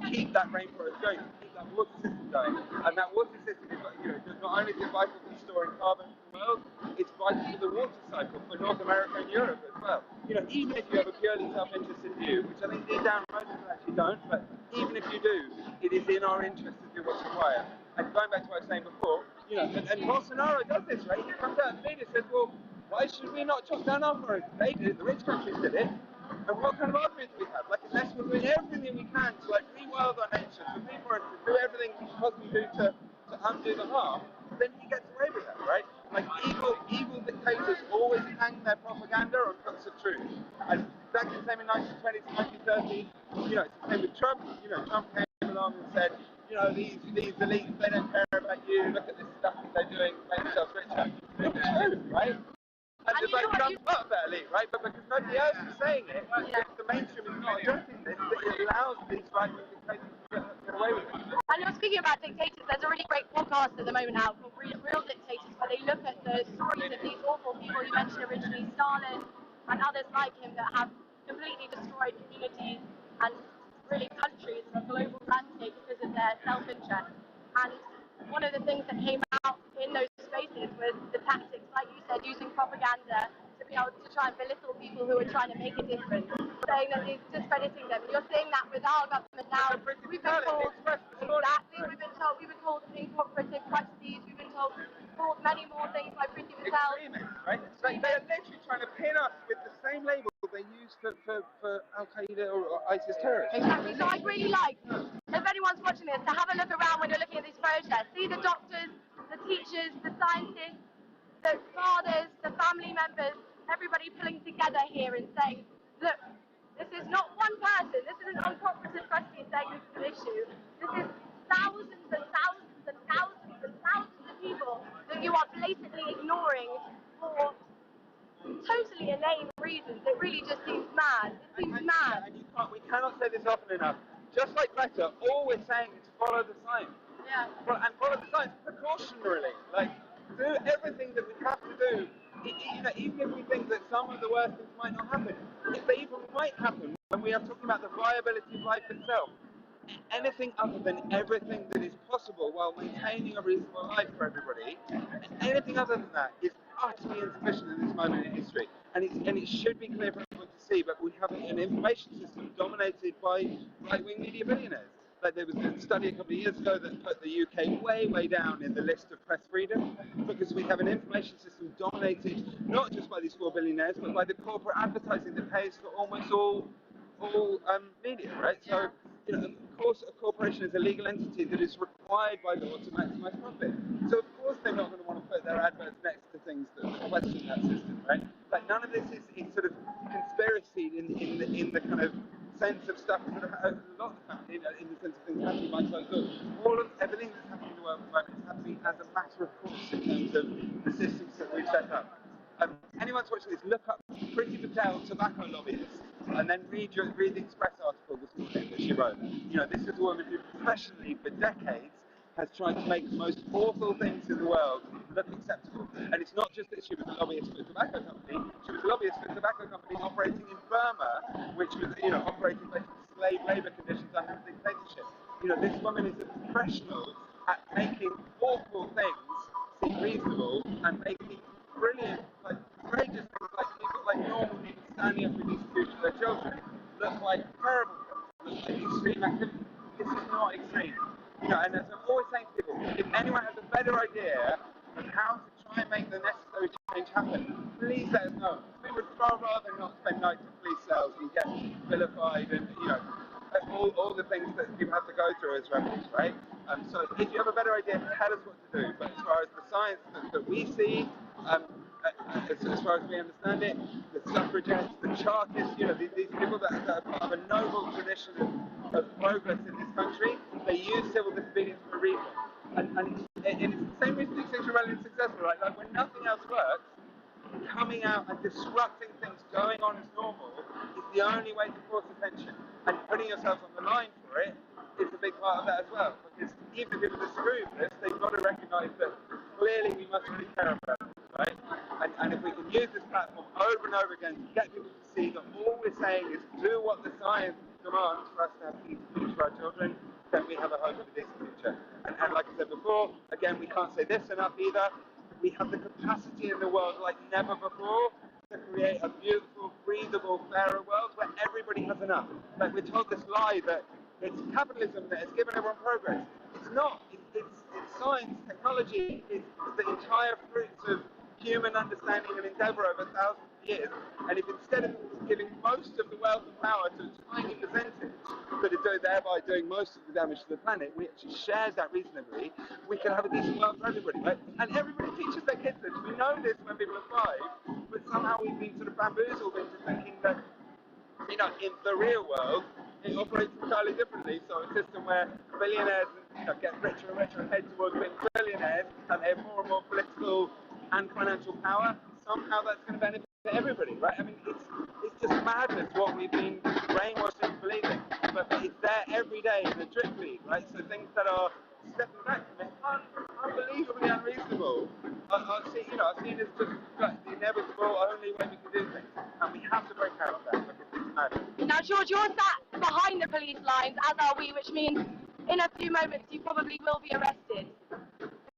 to keep that rainforest going, to keep that water system going. And that water system is, you know, not only is it vital for storing carbon in the world, it's vital for the water cycle for North America and Europe as well. You know, even if you have a purely self-interested view, which I think deep down most people actually don't, but even if you do, it is in our interest to do what's required. And going back to what I was saying before, you know, and Bolsonaro does this, right? He comes out in the media and says, well, why should we not chop down our forests? They did it, the rich countries did it. And what kind of argument do we have? Like, unless we're doing everything we can to, like, rewild our nature, to reforest, to do everything we can possibly do to undo the harm, then he gets away with that, right? Like, evil dictators always hang their propaganda on hooks of truth. And exactly the same in 1920s and 1930s. You know, it's the same with Trump. You know, Trump came along and said, you know, these elites, they don't care about you. Look at this stuff that they're doing, make themselves richer. It's true, right? And it's like Trump's part of that elite, right? But because nobody else is saying it, if the mainstream is not addressing this, it allows these right-wing dictators to get away with it. And you're speaking about dictators, there's a really great podcast at the moment out called Real Dictators, where they look at the stories of these awful people you mentioned originally, Stalin and others like him, that have completely destroyed communities and really countries and a global landscape because of their self-interest. And one of the things that came out in those spaces was the tactics, like you said, using propaganda to be able to try and belittle people who are trying to make a difference, saying that it's discrediting them. You're seeing that with our government now. We've been told, we've been told incooperative trustees, we've been told many more things by Priti Patel. Extremists, right? Like, they're literally trying to pin us with the same label they use for Al-Qaeda or ISIS terrorists. Exactly, so I'd really like, if anyone's watching this, to have a look around when you're looking at these protests. See the doctors, the teachers, the scientists, the fathers, the family members, everybody pulling together here and saying, look, this is not one person, this isn't uncooperative trustees saying this is an issue. This is thousands and thousands and thousands and thousands of people that you are blatantly ignoring for totally inane reasons. It really just seems mad. It seems mad. And we cannot say this often enough. Just like Greta, all we're saying is follow the science. Yeah. And follow the science precautionarily. Like, do everything that we have to do. You know, even if we think that some of the worst things might not happen, if they even might happen, when we are talking about the viability of life itself, anything other than everything that is possible while maintaining a reasonable life for everybody, anything other than that is utterly insufficient in this moment in history. And it should be clear for everyone to see, but we have an information system dominated by right-wing media billionaires. Like there was a study a couple of years ago that put the UK way, way down in the list of press freedom, because we have an information system dominated not just by these 4 billionaires, but by the corporate advertising that pays for almost all media, right? So, you know, of course, a corporation is a legal entity that is required by law to maximise profit. So, of course, they're not going to want to put their adverts next to things that question that system, right? Like, none of this is sort of conspiracy in the kind of sense of stuff sort of a lot of the time, you know, in the sense of things happening by closed doors. Everything that's happening in the world at the moment is happening as a matter of course in terms of the systems that we've set up. Anyone who's watching this, look up Priti Patel, tobacco lobbyist, and then read the Express article this morning that she wrote. You know, this is a woman who professionally, for decades, has tried to make the most awful things in the world look acceptable. And it's not just that she was a lobbyist for a tobacco company, she was a lobbyist for a tobacco company operating in Burma, which was, you know, operating basically slave labour conditions under a dictatorship. You know, this woman is a professional at making awful things seem reasonable and making brilliant, like courageous things, like people, like normal people standing up for these future for their children, look like terrible things, look like extreme activity. This is not extreme. You know, and as I'm always saying to people, if anyone has a better idea of how to try and make the necessary change happen, please let us know. We would far rather not spend nights in police cells and get vilified and, you know, all the things that people have to go through as rebels, right? So if you have a better idea, tell us what to do. But as far as the science that we see, as far as we understand it, the suffragettes, the Chartists, you know, these people that are part of a noble tradition of progress in this country, they use civil disobedience for a reason. And it's the same reason Extinction Rebellion is successful, right? Like when nothing else works, coming out and disrupting things going on as normal is the only way to force attention. And putting yourself on the line for it is a big part of that as well. Because even if people disagree with this, they've got to recognise that clearly we must really care about it, right? And if we can use this platform over and over again to get people to see that all we're saying is do what the science demands for us to have peace for our children, then we have a hope of a decent future. And like I said before, again, we can't say this enough either. We have the capacity in the world like never before to create a beautiful, breathable, fairer world where everybody has enough. Like we're told this lie that it's capitalism that has given everyone progress. It's not. It's science, technology, it's the entire fruits of human understanding and endeavour over thousands of years. And if instead of giving most of the wealth and power to a tiny percentage that are thereby doing most of the damage to the planet, we actually shared that reasonably, we can have a decent world for everybody, right? And everybody teaches their kids this. We know this when people are 5, but somehow we've been sort of bamboozled into thinking that, you know, in the real world, it operates entirely differently. So a system where billionaires, you know, get richer and richer and head towards being billionaires, and they have more and more political and financial power, somehow that's going to benefit everybody, right? I mean, it's just madness what we've been brainwashed into believing. But it's there every day in the drip feed, right? So things that are stepping back from it, unbelievably unreasonable, are seen as just like the inevitable only way we can do things. And we have to break out of that because it's madness. Now, George, you're sat behind the police lines, as are we, which means in a few moments you probably will be arrested.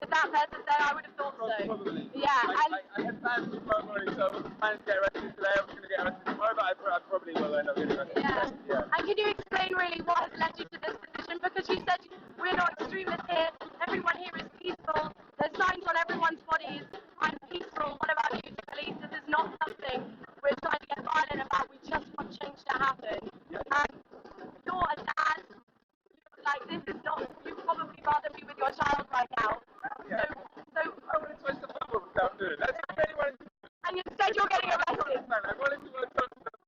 Is that fair to say? I would have thought so. Probably. Yeah. I had plans for tomorrow morning, so I wasn't planning to get arrested today. I was going to get arrested tomorrow, but I probably will end up getting arrested today. Yeah. And can you explain really what has led you to this position? Because you said we're not extremists here, everyone here is peaceful, there's signs on everyone's bodies, I'm peaceful. What about you, police? This is not something we're trying to get violent about, we just want change to happen. You're a dad, like this is not, you'd probably rather be with your child right now. So I want to touch the football without doing it. That's what anyone. And instead you're getting arrested. I wanted to touch the football.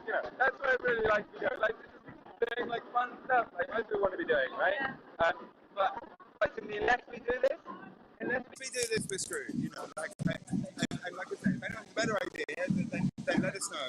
You know, that's what I really like to do. I like to just doing like fun stuff like most people want to be doing, right? Yeah. But unless we do this, we're screwed. You know, like and like I said, if anyone has a better idea, then let us know.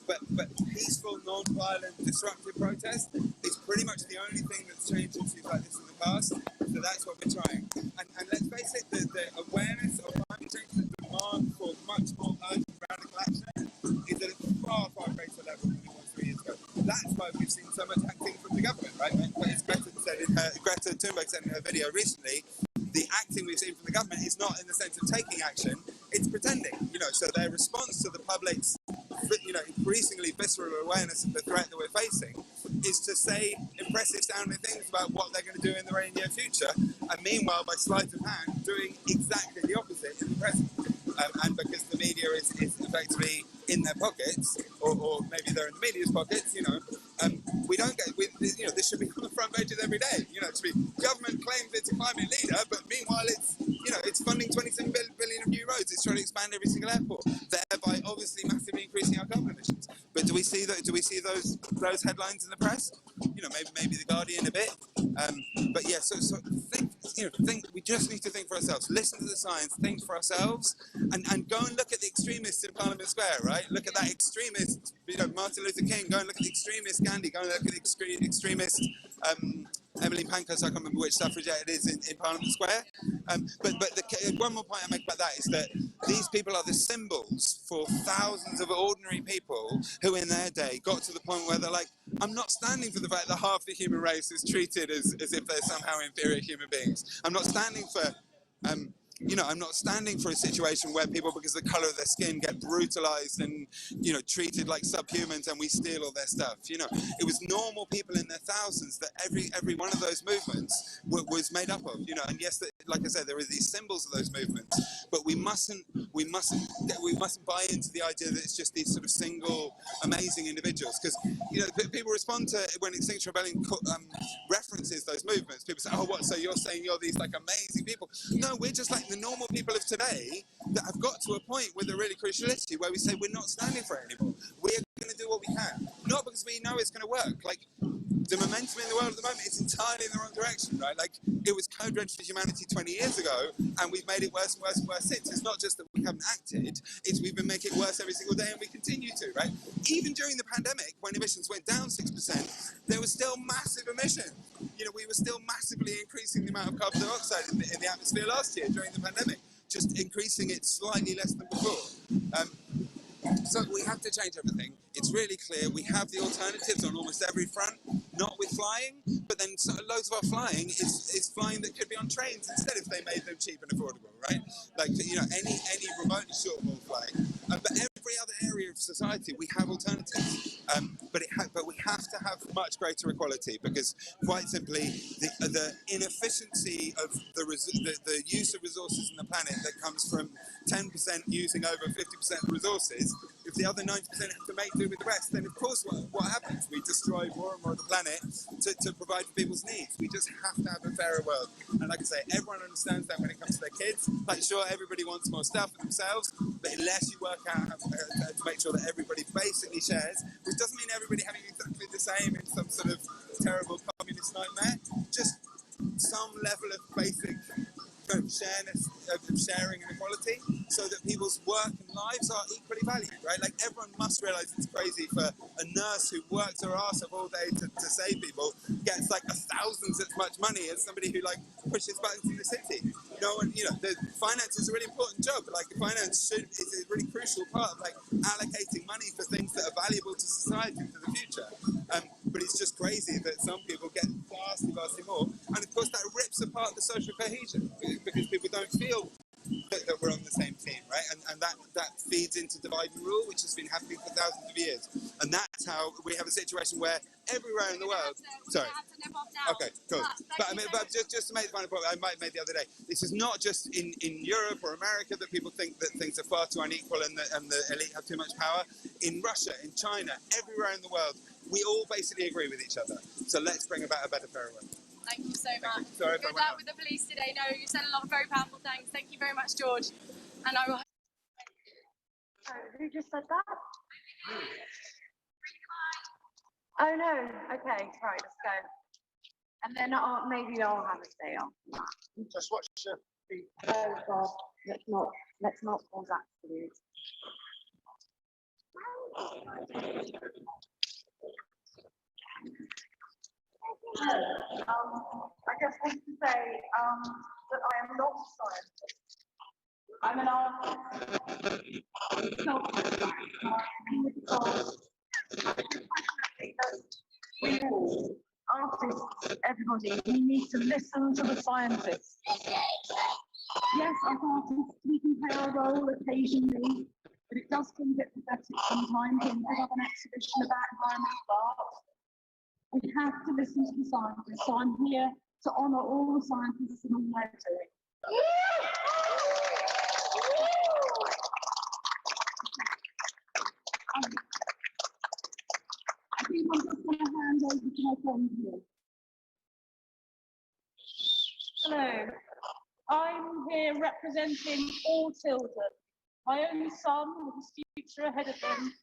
But peaceful, non-violent, disruptive protest is pretty much the only thing that's changed issues like this in the past. So that's what we're trying. And let's face it, the awareness of climate change, the demand for much more urgent radical action is at a far, far greater level than it was 3 years ago. That's why we've seen so much acting from the government, right? As Greta Thunberg said in her video recently, the acting we've seen from the government is not in the sense of taking action, it's pretending, you know, so their response to the public's, you know, increasingly visceral awareness of the threat that we're facing is to say impressive sounding things about what they're going to do in the very near future, and meanwhile, by sleight of hand, doing exactly the opposite in the present. And because the media is effectively in their pockets, or maybe they're in the media's pockets, you know, we don't get, you know, this should be on the front pages every day. You know, it should be government claims it's a climate leader, but meanwhile it's, you know, it's funding 27 billion of new roads. It's trying to expand every single airport, thereby obviously massively increasing our carbon emissions. But do we see that? Do we see those headlines in the press? You know, maybe the Guardian a bit. But yeah, so think. You know, we just need to think for ourselves. Listen to the science, think for ourselves, and go and look at the extremists in Parliament Square, right? Look at that extremist, you know, Martin Luther King. Go and look at the extremist Gandhi. Go and look at the extremist Emily Pankhurst. I can't remember which suffragette it is in Parliament Square. But one more point I make about that is that these people are the symbols for thousands of ordinary people who in their day got to the point where they're like, I'm not standing for the fact that half the human race is treated as if they're somehow inferior human beings. I'm not standing for, you know, I'm not standing for a situation where people, because of the colour of their skin, get brutalised and, you know, treated like subhumans and we steal all their stuff. You know, it was normal people in their thousands that every one of those movements was made up of. You know, and yes, like I said, there are these symbols of those movements, but we mustn't buy into the idea that it's just these sort of single amazing individuals, because, you know, people respond to when Extinction Rebellion references those movements. People say, oh, what, so you're saying you're these like amazing people? No, we're just like the normal people of today that have got to a point with a really crucial issue where we say we're not standing for it anymore. We're going to do what we can, not because we know it's going to work. Like, the momentum in the world at the moment is entirely in the wrong direction, right? Like, it was code red for humanity 20 years ago, and we've made it worse and worse and worse since. It's not just that we haven't acted, it's we've been making it worse every single day, and we continue to, right? Even during the pandemic, when emissions went down 6%, there was still massive emissions. You know, we were still massively increasing the amount of carbon dioxide in the atmosphere last year during the pandemic, just increasing it slightly less than before. So we have to change everything. It's really clear. We have the alternatives on almost every front, not with flying, but then loads of our flying is flying that could be on trains instead if they made them cheap and affordable, right? Like, you know, any remotely short-haul flight. But every other area of society, we have alternatives. But we have to have much greater equality, because quite simply, the inefficiency of the use of resources on the planet that comes from 10% using over 50% of resources, if the other 90% have to make do with the rest, then of course what happens? We destroy more and more of the planet to provide for people's needs. We just have to have a fairer world. And like I say, everyone understands that when it comes to their kids. Like, sure, everybody wants more stuff for themselves, but unless you work out how to make sure that everybody basically shares, which doesn't mean everybody having exactly the same in some sort of terrible communist nightmare, just some level of basic sharing and equality, so that people's work and lives are equally valued, right? Like, everyone must realise it's crazy for a nurse who works her ass off all day to save people gets like 1,000th as much money as somebody who like pushes buttons in the city. No one, you know, the finance is a really important job. Like, finance is a really crucial part of like allocating money for things that are valuable to society for the future. But it's just crazy that some people get vastly more, and of course that rips apart the social cohesion, because people don't feel that we're on the same team, right? And that feeds into divide and rule, which has been happening for thousands of years. And that's how we have a situation where everywhere in the world... Sorry. Okay, cool. But just to make the final point I might make the other day, this is not just in Europe or America that people think that things are far too unequal and the elite have too much power. In Russia, in China, everywhere in the world, we all basically agree with each other. So let's bring about a better, fairer world. Thank you so much. Good luck with the police today. No, you said a lot of very powerful things. Thank you very much, George. And I will... Who just said that? Oh no, okay, right, let's go. And then maybe I'll have a say on that. Just watch your feet. Oh God, let's not cause accidents. I just want to say that I am not a scientist. I'm an artist. I everybody, we need to listen to the scientists. Yes, as artists, we can play our role occasionally, but it does seem a bit pathetic sometimes when we have an exhibition about environmental art. We have to listen to the scientists, so I'm here to honour all the scientists and all they're doing. I think I'm just going to hand over to my friend here. Hello, I'm here representing all children. My own son with his future ahead of him,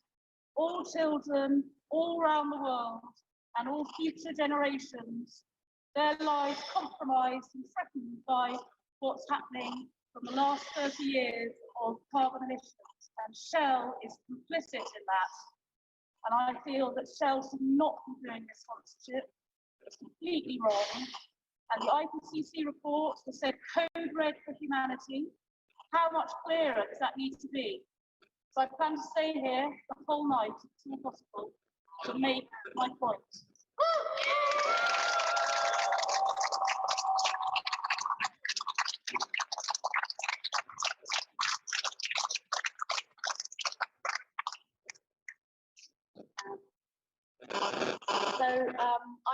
all children all around the world, and all future generations, their lives compromised and threatened by what's happening from the last 30 years of carbon emissions. And Shell is complicit in that. And I feel that Shell should not be doing this sponsorship. It's completely wrong. And the IPCC report has said code red for humanity. How much clearer does that need to be? So I plan to stay here the whole night, if it's all possible, to make my point. So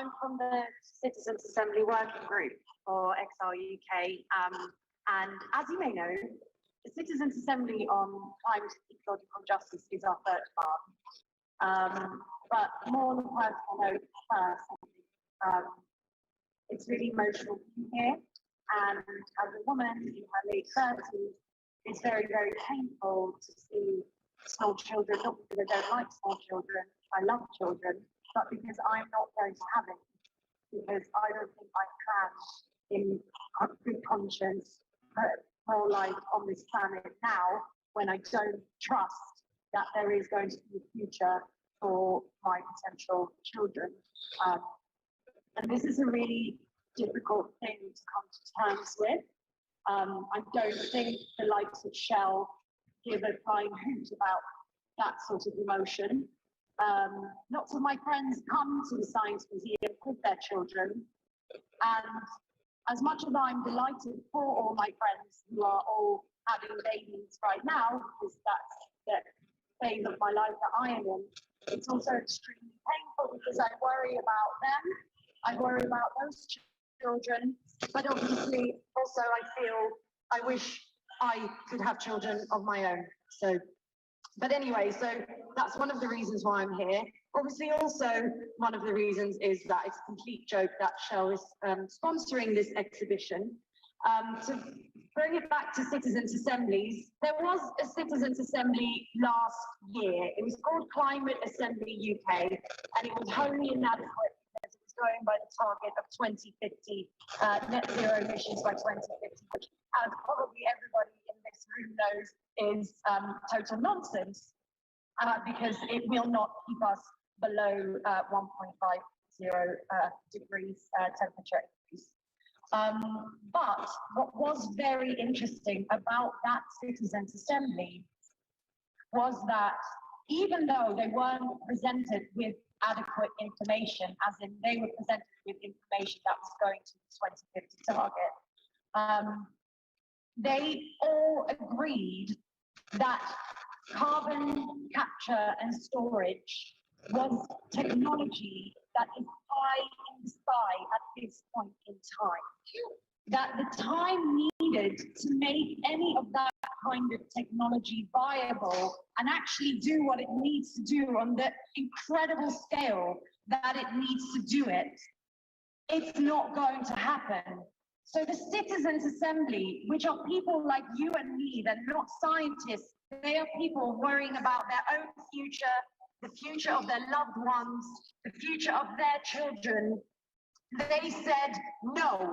I'm from the Citizens Assembly Working Group for XR UK, and as you may know, the Citizens Assembly on Climate and Ecological Justice is our third part. But more on the personal note first, it's really emotional being here, and as a woman in her late 30s, it's very, very painful to see small children, not because I don't like small children, I love children, but because I'm not going to have it, because I don't think I can, in good conscience, put more life on this planet now when I don't trust that there is going to be a future for my potential children. And this is a really difficult thing to come to terms with. I don't think the likes of Shell give a flying hoot about that sort of emotion. Lots of my friends come to the Science Museum with their children, and as much as I'm delighted for all my friends who are all having babies right now, because that's the phase of my life that I am in, it's also extremely painful because I worry about them, I worry about those children, but obviously also I wish I could have children of my own. But anyway, so that's one of the reasons why I'm here. Obviously, also, one of the reasons is that it's a complete joke that Shell is sponsoring this exhibition. To bring it back to citizens' assemblies, there was a citizens' assembly last year. It was called Climate Assembly UK, and it was wholly inadequate because it was going by the target of 2050, net zero emissions by 2050, which, as probably everybody in this room knows, is total nonsense, because it will not keep us below 1.50 degrees temperature increase. But what was very interesting about that citizens' assembly was that even though they weren't presented with adequate information, as in they were presented with information that was going to the 2050 target, they all agreed that carbon capture and storage was technology that is high in the sky at this point in time. That the time needed to make any of that kind of technology viable and actually do what it needs to do on the incredible scale that it needs to do it, it's not going to happen. So the Citizens Assembly, which are people like you and me, they're not scientists, they are people worrying about their own future, the future of their loved ones, the future of their children. They said, no,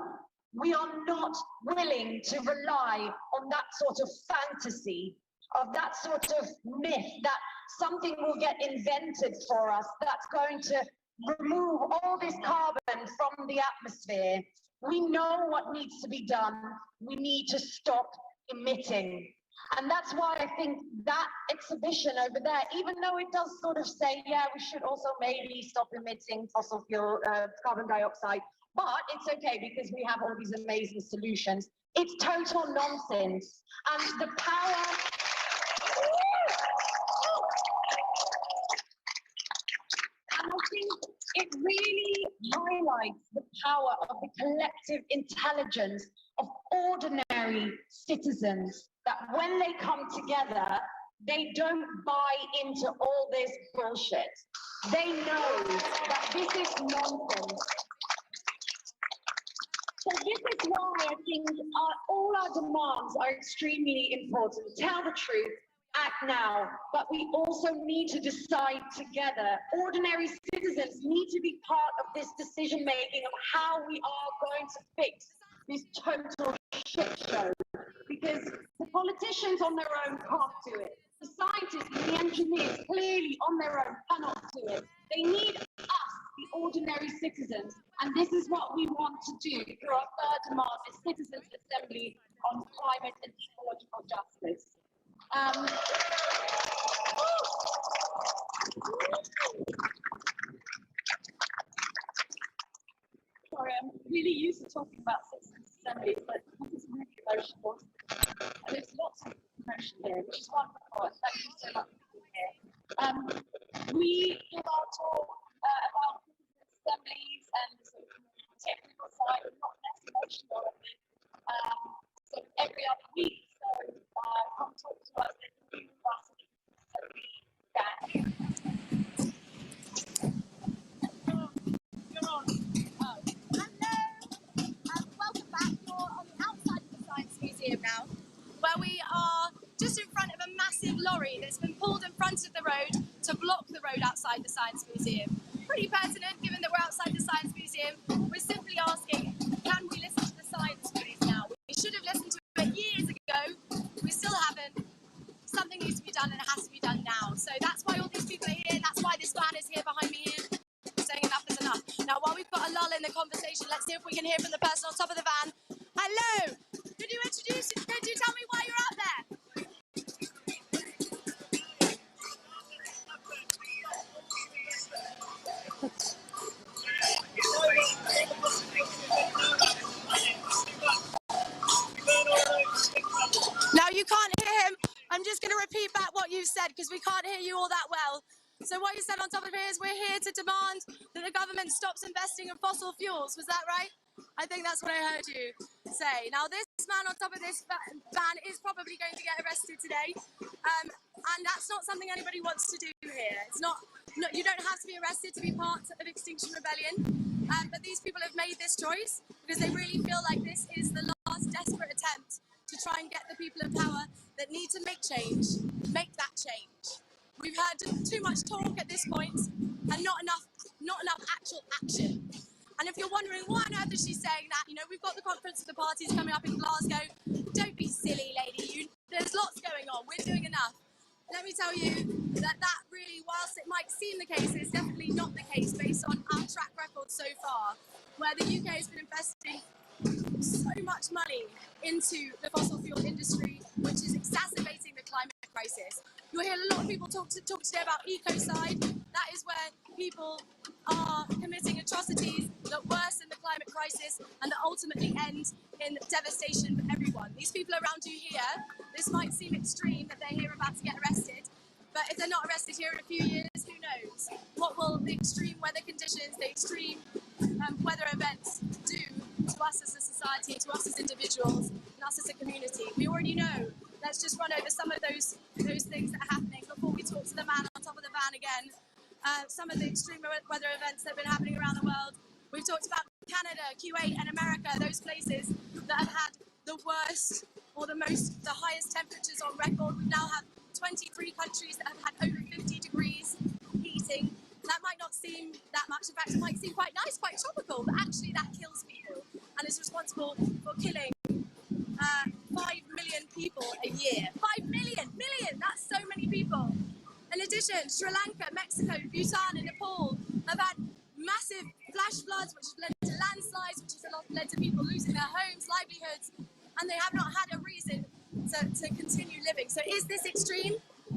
we are not willing to rely on that sort of fantasy, of that sort of myth that something will get invented for us that's going to remove all this carbon from the atmosphere. We know what needs to be done. We need to stop emitting. And that's why I think that exhibition over there, even though it does sort of say, yeah, we should also maybe stop emitting fossil fuel carbon dioxide, But it's okay because we have all these amazing solutions. It's total nonsense. And the power... And I think it really highlights the power of the collective intelligence of ordinary citizens, that when they come together, they don't buy into all this bullshit. They know that this is nonsense. So this is why I think all our demands are extremely important. Tell the truth, act now, but we also need to decide together. Ordinary citizens need to be part of this decision making of how we are going to fix this total shit show. Because the politicians on their own can't do it. The scientists and the engineers clearly on their own cannot do it. They need us, the ordinary citizens, and this is what we want to do through our third demand, the Citizens' Assembly on Climate and Ecological Justice. Sorry, I'm really used to talking about Citizens' Assemblies, but this is really emotional. And there's lots of emotion here, which is wonderful. Thank you so much for being here. We give our talk about citizens' assemblies and the sort of technical side, not less emotional. So every other week, so come talk to us and we will ask you so we can. Welcome back. You're on the outside of the Science Museum now, where we are just in front of a massive lorry that's been pulled in front of the road to block the road outside the Science Museum. Pretty pertinent, given that we're outside the Science Museum. We're simply asking, can we listen to the science please now? We should have listened to it years ago. We still haven't. Something needs to be done, and it has to be done now. So that's why all these people are here. That's why this van is here behind me here, saying enough is enough. Now, while we've got a lull in the conversation, let's see if we can hear from the person on top of the van. Hello! Could you tell me why you're out there? Now, you can't hear him. I'm just going to repeat back what you said because we can't hear you all that well. So what you said on top of it is we're here to demand that the government stops investing in fossil fuels. Was that right? I think that's what I heard you say. Now, this man on top of this van is probably going to get arrested today. And that's not something anybody wants to do here. It's not, you don't have to be arrested to be part of Extinction Rebellion. But these people have made this choice because they really feel like this is the last desperate attempt to try and get the people in power that need to make change, make that change. We've heard too much talk at this point and not enough actual action. And if you're wondering why on earth is she saying that, you know, we've got the Conference of the Parties coming up in Glasgow. Don't be silly, lady. There's lots going on. We're doing enough. Let me tell you that really, whilst it might seem the case, it's definitely not the case based on our track record so far, where the UK has been investing so much money into the fossil fuel industry, which is exacerbating the climate crisis. You'll hear a lot of people talk today about ecocide. That is where people are committing atrocities that worsen the climate crisis and that ultimately end in devastation for everyone. These people around you here, this might seem extreme that they're here about to get arrested, but if they're not arrested here in a few years, who knows? What will the extreme weather conditions, the extreme weather events do to us as a society, to us as individuals, and us as a community? We already know. Let's just run over some of those things that are happening before we talk to the man on top of the van again. Some of the extreme weather events that have been happening around the world. We've talked about Canada, Kuwait, and America, those places that have had the worst or the highest temperatures on record. We now have 23 countries that have had over 50 degrees heating. That might not seem that much. In fact, it might seem quite nice, quite tropical, but actually that kills people and is responsible for killing 5 million people a year. 5 million! That's so many people. In addition, Sri Lanka, Mexico, Bhutan and Nepal have had massive flash floods, which have led to landslides, which has led to people losing their homes, livelihoods, and they have not had a reason to continue living. So is this extreme?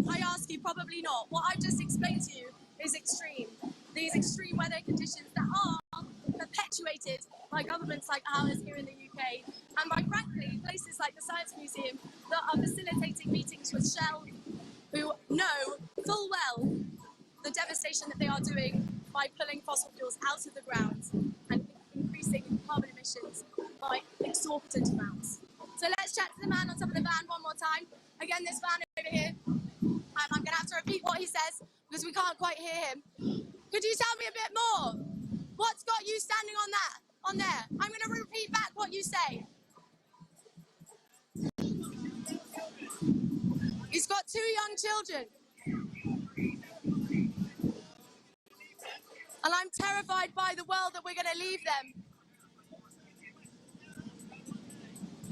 I ask you, probably not. What I've just explained to you is extreme. These extreme weather conditions that are perpetuating frustrated by governments like ours here in the UK, and by, frankly, places like the Science Museum that are facilitating meetings with Shell, who know full well the devastation that they are doing by pulling fossil fuels out of the ground and increasing carbon emissions by exorbitant amounts. So let's chat to the man on top of the van one more time. Again, this van over here. I'm going to have to repeat what he says because we can't quite hear him. Could you tell me a bit more? What's got you standing on there? I'm going to repeat back what you say. He's got 2 young children. And I'm terrified by the world that we're going to leave them.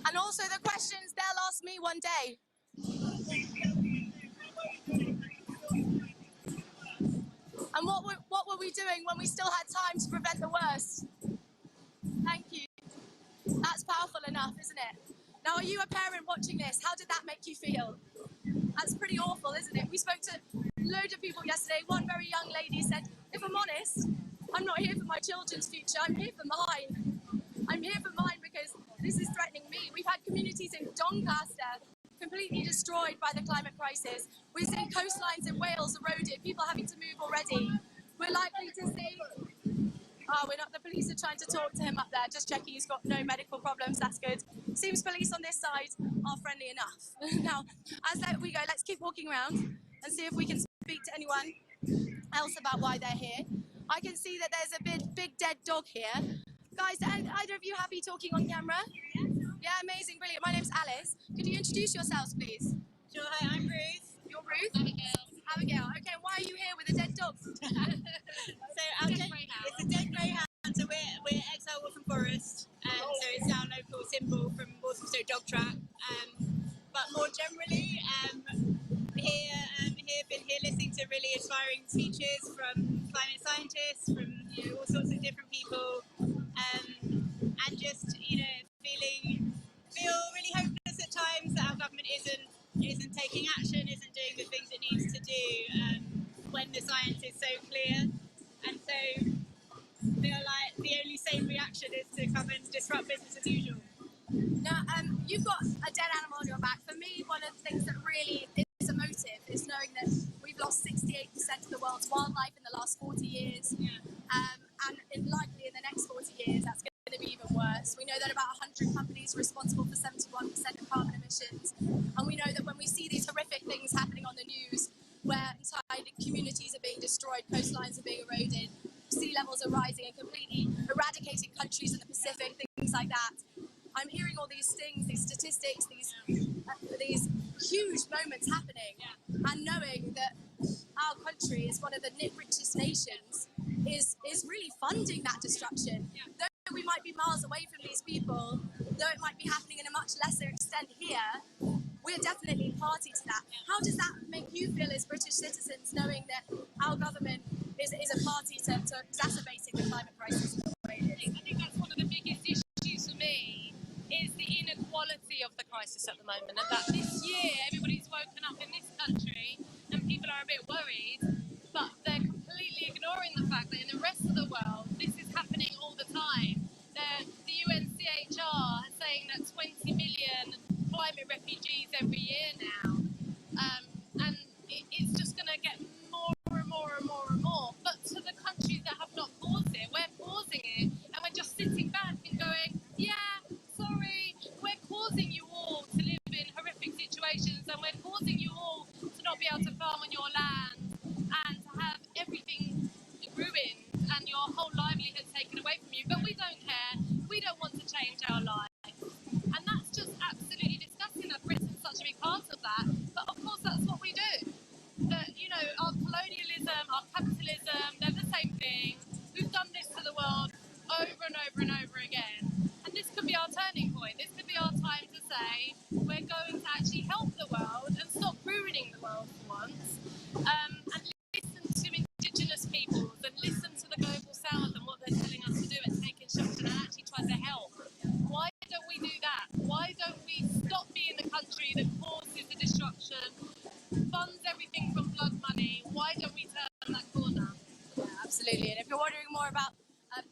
And also the questions they'll ask me one day. And what were we doing when we still had time to prevent the worst? Thank you. That's powerful enough, isn't it? Now, are you a parent watching this? How did that make you feel? That's pretty awful, isn't it? We spoke to loads of people yesterday. One very young lady said, if I'm honest, I'm not here for my children's future, I'm here for mine. I'm here for mine because this is threatening me. We've had communities in Doncaster completely destroyed by the climate crisis. We're seeing coastlines in Wales eroded, people having to move already. We're likely to see... Oh, we're not. The police are trying to talk to him up there, just checking he's got no medical problems. That's good. Seems police on this side are friendly enough. Now, as we go, let's keep walking around and see if we can speak to anyone else about why they're here. I can see that there's a big dead dog here. Guys, are either of you happy talking on camera? Yeah, amazing, brilliant. My name's Alice. Could you introduce yourselves, please? Sure. Hi, I'm Ruth. You're Ruth? Abigail. Okay, why are you here with a dead dog? So it's a dead greyhound. So we're Exile Waltham Forest, so it's our local symbol from Walthamstow Dog Track. But more generally, been here listening to really inspiring speeches from climate scientists, from all sorts of different people, and just feel really hopeless at times that our government isn't taking action, isn't doing the things it needs to do when the science is so clear, and so feel like the only safe reaction is to come and disrupt business as usual. Now, you've got a dead animal on your back. For me, one of the things that really is emotive is knowing that we've lost 68% of the world's wildlife in the last 40 years, and likely in the next 40 years that's going to be even worse. We know that about 100 companies are responsible for 71% of carbon emissions, and we know that when we see these horrific things happening on the news, where entire communities are being destroyed, coastlines are being eroded, sea levels are rising and completely eradicating countries in the Pacific, things like that. I'm hearing all these things, these statistics, these huge moments happening, and knowing that our country is one of the richest nations is really funding that destruction. Though we might be miles away from these people, though it might be happening in a much lesser extent here, we're definitely party to that. How does that make you feel as British citizens, knowing that our government is a party to exacerbating the climate crisis in the way it is? I think that's one of the biggest issues for me, is the inequality of the crisis at the moment, and that this year everybody's woken up in this country and people are a bit worried, but they're completely ignoring the fact that in the rest of the world this is happening all the time. The UNCHR is saying that 20 million climate refugees every year now, and it's just going to get more and more and more and more. But to the countries that have not caused it, we're causing it, and we're just sitting back and going, yeah, sorry, we're causing you all to live in horrific situations, and we're causing you all to not be able to farm on your land and to have everything ruined and your whole livelihood taken away from you. But we don't care. We don't want to change our lives. And that's just absolutely disgusting that Britain's such a big part of that. But of course, that's what we do. But, our colonialism, our capitalism, they're the same thing. We've done this to the world over and over and over again. And this could be our turning point. This could be our time to say we're going to actually help the world and stop ruining the world for once. And listen to Indigenous peoples and listen to the global south and what they're telling us to do and take instruction and actually try to help. Why don't we do that? Why don't we stop being the country that causes the destruction, funds everything from blood money? Why don't we turn that corner? Yeah, absolutely. And if you're wondering more about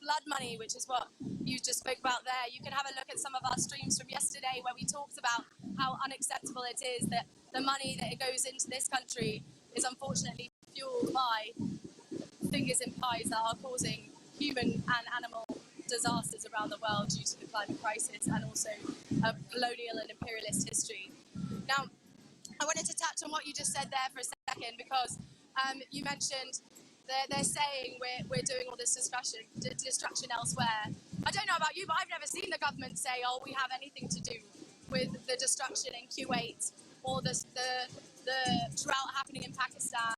blood money, which is what you just spoke about there. You can have a look at some of our streams from yesterday where we talked about how unacceptable it is that the money that goes into this country is unfortunately fueled by fingers in pies that are causing human and animal disasters around the world due to the climate crisis and also a colonial and imperialist history. Now, I wanted to touch on what you just said there for a second because you mentioned that they're saying we're doing all this destruction elsewhere. I don't know about you, but I've never seen the government say, oh, we have anything to do with the destruction in Kuwait or the drought happening in Pakistan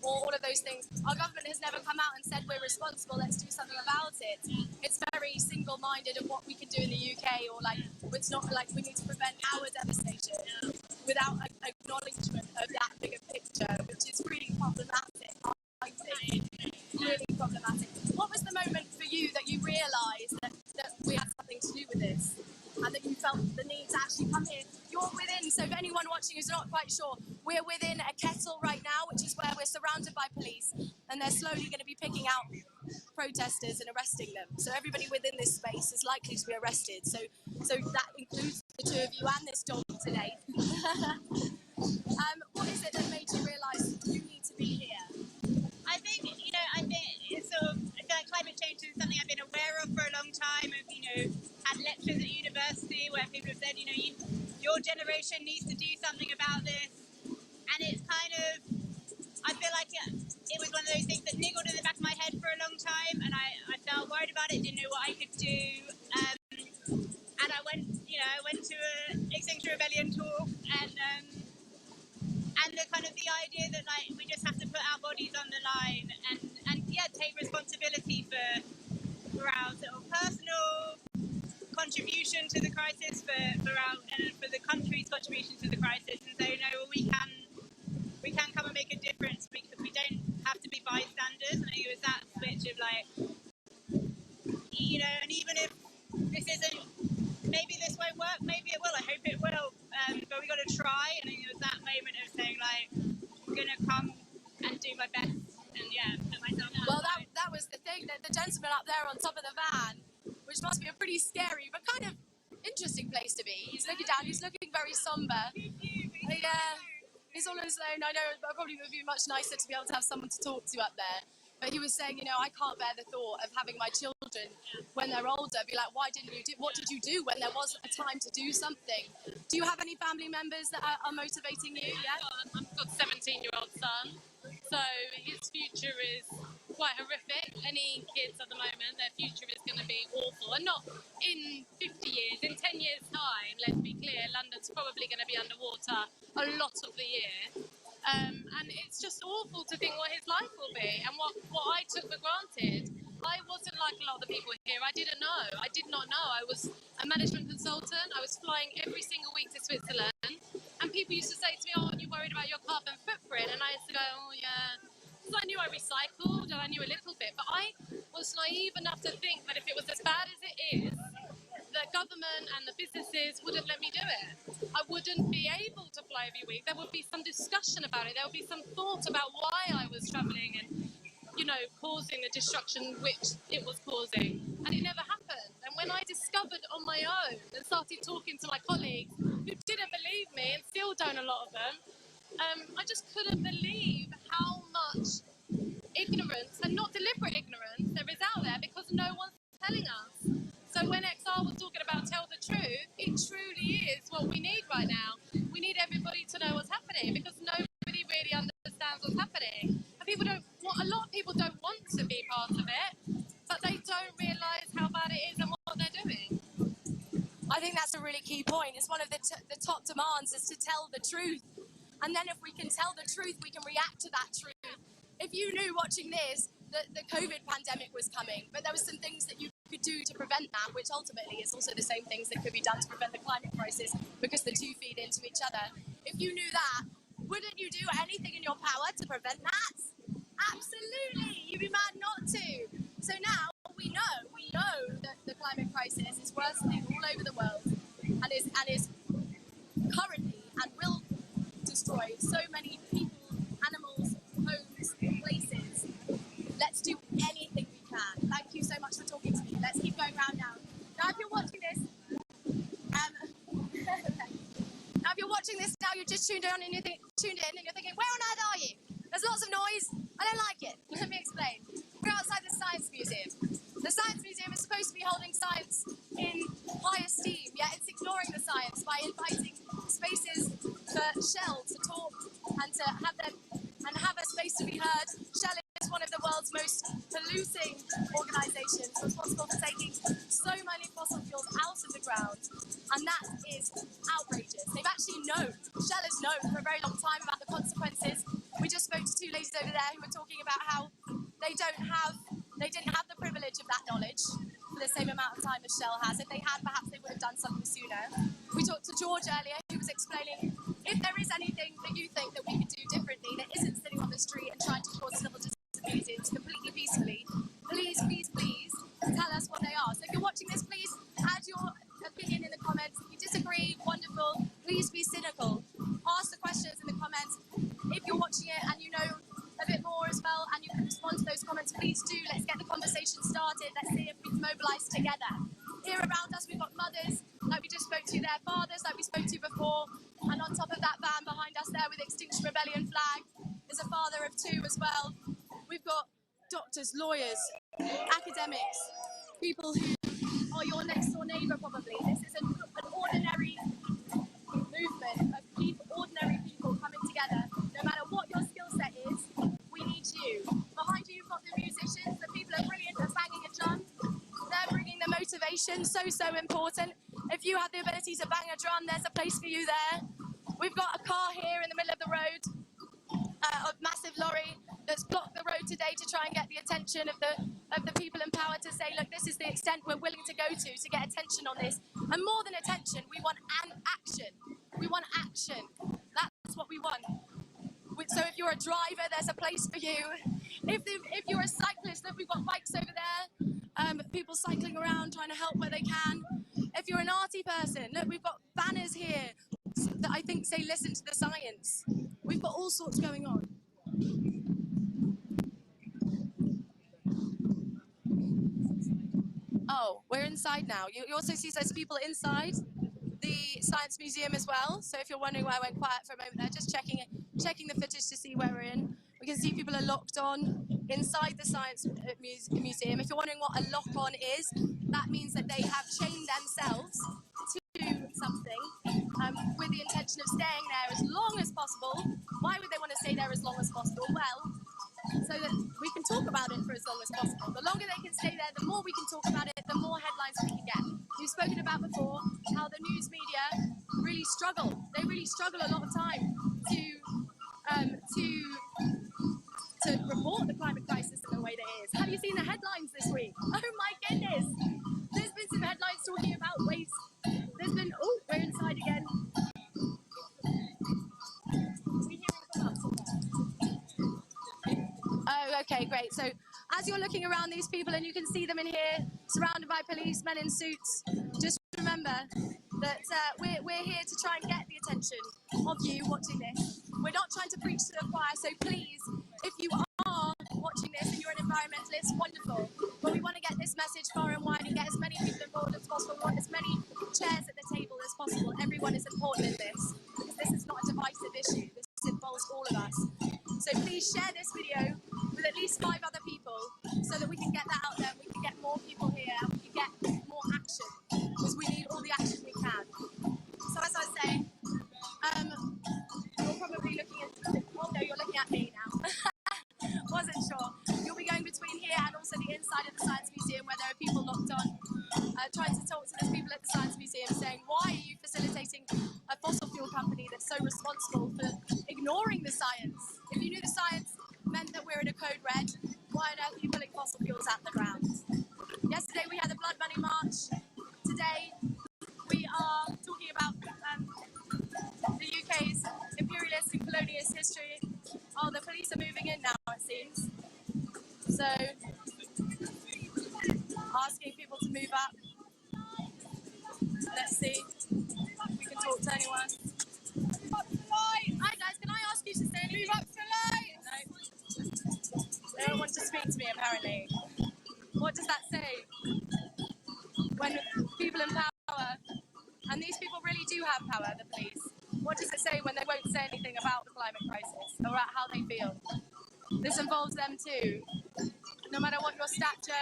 or all of those things. Our government has never come out and said we're responsible, let's do something about it. It's very single-minded of what we can do in the UK, or like it's not like we need to prevent our devastation without acknowledgement of that bigger picture, which is really problematic. I think really problematic. What was the moment for you that you realised that we had something to do with this and that you felt the need to actually come here? You're within, so for anyone watching who's not quite sure, we're within a kettle right now, which is where we're surrounded by police, and they're slowly going to be picking out protesters and arresting them. So everybody within this space is likely to be arrested. So that includes the two of you and this dog today. What is it that made you realise you need to be here? I think it's sort of, I feel like climate change is something I've been aware of for a long time. I've, had lectures at university where people have said, your generation needs to do something about this. And it's kind of, I feel like it was one of those things that niggled in the back of my head for a long time, and I felt worried about it, didn't know what I could do. And I went to an Extinction Rebellion talk, and the kind of the idea that we just have to put our bodies on the line and take responsibility for our sort of personal contribution to the crisis, for the country's contribution to the crisis, and so we can come and make a difference. We don't have to be bystanders. And I think it was that switch of and even if this isn't, maybe this won't work, maybe it will. I hope it will. But we got to try. And I think it was that moment of saying I'm gonna come and do my best and put myself out. Well, that was the thing. That the gentleman up there on top of the van, which must be a pretty scary but kind of interesting place to be. He's looking down. He's looking very somber. He's all on his own. I know it probably would be much nicer to be able to have someone to talk to up there. But he was saying, I can't bear the thought of having my children, when they're older, be like, what did you do when there was a time to do something? Do you have any family members that are motivating you? Yeah? I've got a 17-year-old son, so his future is quite horrific. Any kids at the moment, their future is going to be awful. And not in 50 years, in 10 years' time, let's be clear, London's probably going to be underwater a lot of the year. And it's just awful to think what his life will be and what I took for granted. I wasn't like a lot of the people here. I did not know. I was a management consultant. I was flying every single week to Switzerland, and people used to say to me, oh, aren't you worried about your carbon footprint? And I used to go, oh yeah, because I knew I recycled and I knew a little bit, but I was naive enough to think that if it was as bad as it is, the government and the businesses wouldn't let me do it. I wouldn't be able to fly every week. There would be some discussion about it. There would be some thought about why I was travelling and, causing the destruction which it was causing. And it never happened. And when I discovered on my own and started talking to my colleagues who didn't believe me, and still don't, a lot of them, I just couldn't believe how much ignorance, and not deliberate ignorance, there is out there because no one's telling us. So when XR was talking about tell the truth, it truly is what we need right now. We need everybody to know what's happening because nobody really understands what's happening. And a lot of people don't want to be part of it, but they don't realise how bad it is and what they're doing. I think that's a really key point. It's one of the top demands is to tell the truth. And then if we can tell the truth, we can react to that truth. If you knew watching this that the COVID pandemic was coming, but there were some things that you could do to prevent that, which ultimately is also the same things that could be done to prevent the climate crisis because the two feed into each other. If you knew that, wouldn't you do anything in your power to prevent that? Absolutely, you'd be mad not to. So now we know that the climate crisis is worsening all over the world and is currently and will destroy so many people, animals, homes, places. Let's do anything we can. Thank you so much for tuned in and you're thinking, where on earth are you? There's lots of noise. I don't like it. Let me explain. We're outside the Science Museum. The Science Museum is supposed to be holding science in high esteem, yet it's ignoring the science by inviting spaces for Shell to talk and to have a space to be heard. Shell is one of the world's most polluting organisations, responsible for taking so many fossil fuels out of the ground, and that is outrageous. They've actually known, Shell has known for a very long time about the consequences. We just spoke to two ladies over there who were talking about how they didn't have the privilege of that knowledge for the same amount of time as Shell has. If they had, perhaps they would have done something sooner. We talked to George earlier, who was explaining if there is anything that you think that we could do differently that isn't sitting on the street and trying to cause civil disobedience completely peacefully, please, please, please tell us what they are. So if you're watching this, please add your opinion in the comments. If you disagree, wonderful. Please be cynical. Ask the questions in the comments. If you're watching it and you know a bit more as well and you can respond to those comments, please do. Let's get the conversation started. Let's see if we can mobilise together. Here around us we've got mothers like we just spoke to, their fathers like we spoke to before, and on top of that van behind us there with the Extinction Rebellion flag is a father of two as well. We've got doctors, lawyers, academics, people who are your next door neighbour probably. This is an ordinary movement of people, ordinary people coming together. No matter what your skill set is, we need you. Behind you, you've got the musicians. The people are brilliant at banging a drum. They're bringing the motivation, so important. If you have the ability to bang a drum, there's a place for you there. We've got a car here in the middle of the road, a massive lorry that's blocked the road today to try and get the attention of the people in power to say, look, this is the extent we're willing to go to get attention on this. And more than attention, we want action. We want action. That's what we want. So if you're a driver, there's a place for you. If you're a cyclist, look, we've got bikes over there, people cycling around trying to help where they can. If you're an arty person, look, we've got banners here that I think say listen to the science. We've got all sorts going on. Oh, we're inside now. You also see those people inside the Science Museum as well. So if you're wondering why I went quiet for a moment there, just checking the footage to see where we're in. We can see people are locked on inside the Science Museum. If you're wondering what a lock-on is, that means that they have chained themselves to something with the intention of staying there as long as possible. Why would they want to stay there as long as possible? Well, so that we can talk about it for as long as possible. The longer they can stay there, the more we can talk about it, the more headlines we can get. We've spoken about before how the news media really struggle. They really struggle a lot of time to report the climate crisis in the way that it is. Have you seen the headlines this week? Oh my goodness! There's been some headlines talking about waste. There's been, oh, we're inside again. Oh, okay, great. So as you're looking around these people and you can see them in here, surrounded by policemen in suits, just remember that we're here to try and get the attention of you watching this. We're not trying to preach to the choir, so please, if you are watching this and you're an environmentalist, wonderful. But we want to get this message far and wide and get as many people involved as possible. We want as many chairs at the table as possible. Everyone is important in this, because this is not a divisive issue. This involves all of us. So please share this video with at least 5 other people so that we can get that out there, we can get more people here, and we can get more action, because we need all the action we can. So as I was saying, you're probably looking at, oh no, you're looking at me now. Wasn't sure. You'll be going between here and also the inside of the Science Museum where there are people locked on, trying to talk to those people at the Science Museum saying, why are you facilitating a fossil fuel company that's so responsible for ignoring the science? If you knew the science meant that we're in a code red, why on earth are you pulling fossil fuels out the ground? Yesterday we had the Blood Money March. Today we are talking about the UK's imperialist and colonialist history. Oh, the police are moving in now, it seems. So, asking people to move up. Let's see if we can talk to anyone. Hi guys, can I ask you to say move up to the light? No. They don't want to speak to me apparently. What does that say? When people in power, and these people really do have power, the police, What does it say when they won't say anything about the climate crisis or about how they feel? This involves them too. No matter what your stature.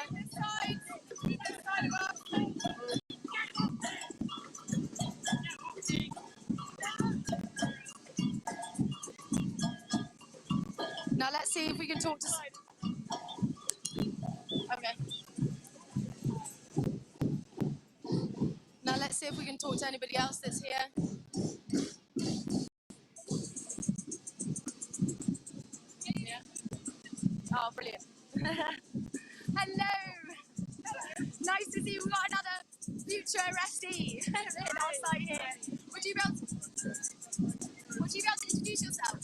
Now let's see if we can talk to. Okay. Now let's see if we can talk to anybody else that's here. Yeah. Oh, brilliant. Hello. Nice to see you. We've got another future arrestee in our site here. Would you be able to introduce yourself?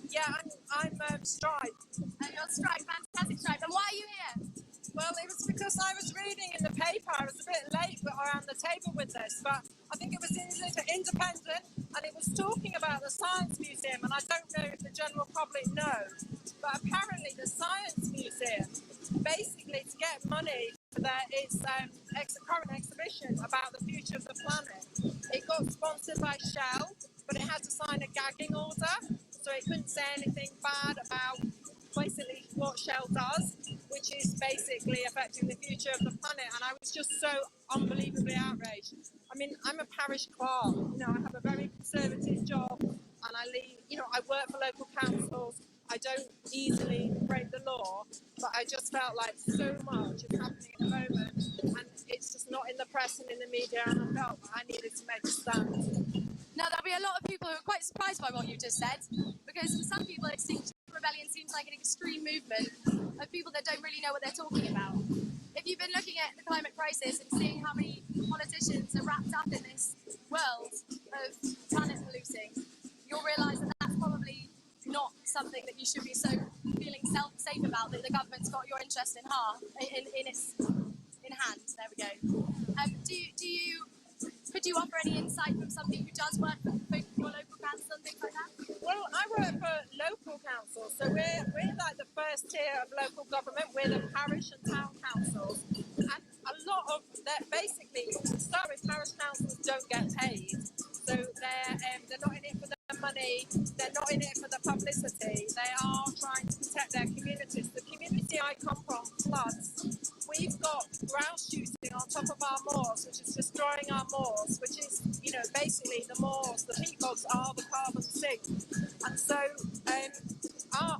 Yeah, I'm Stripe. And you're Stripe, fantastic Stripe. And why are you here? Well, it was because I was reading in the paper. I was a bit late around the table with this, but I think it was independent, and it was talking about the Science Museum, and I don't know if the general public knows, but apparently the Science Museum, basically to get money for its current exhibition about the future of the planet, it got sponsored by Shell, but it had to sign a gagging order, so it couldn't say anything bad about basically what Shell does, which is basically affecting the future of the planet. And I was just so unbelievably outraged. I mean, I'm a parish clerk, I have a very conservative job, and I work for local councils. I don't easily break the law, but I just felt like so much is happening at the moment, and it's just not in the press and in the media, and I felt I needed to make a stand. Now, there'll be a lot of people who are quite surprised by what you just said, because for some people, Extinction Rebellion seems like an extreme movement of people that don't really know what they're talking about. If you've been looking at the climate crisis and seeing how many politicians are wrapped up in this world of planet polluting, you'll realise that that's probably not something that you should be so feeling safe about, that the government's got your interest in hand. There we go. Could you offer any insight from somebody who does work for your local council and things like that? Well, I work for local councils, so we're like the first tier of local government. We're the parish and town councils, and a lot of that, basically, to start with, parish councils don't get paid, so they're not in it for the money, they're not in it for the publicity. They are trying to protect their communities. The community I come from floods. We've got grouse shooting on top of our moors, which is destroying our moors, which is, basically the moors, the peat bogs are the carbon sink. And so our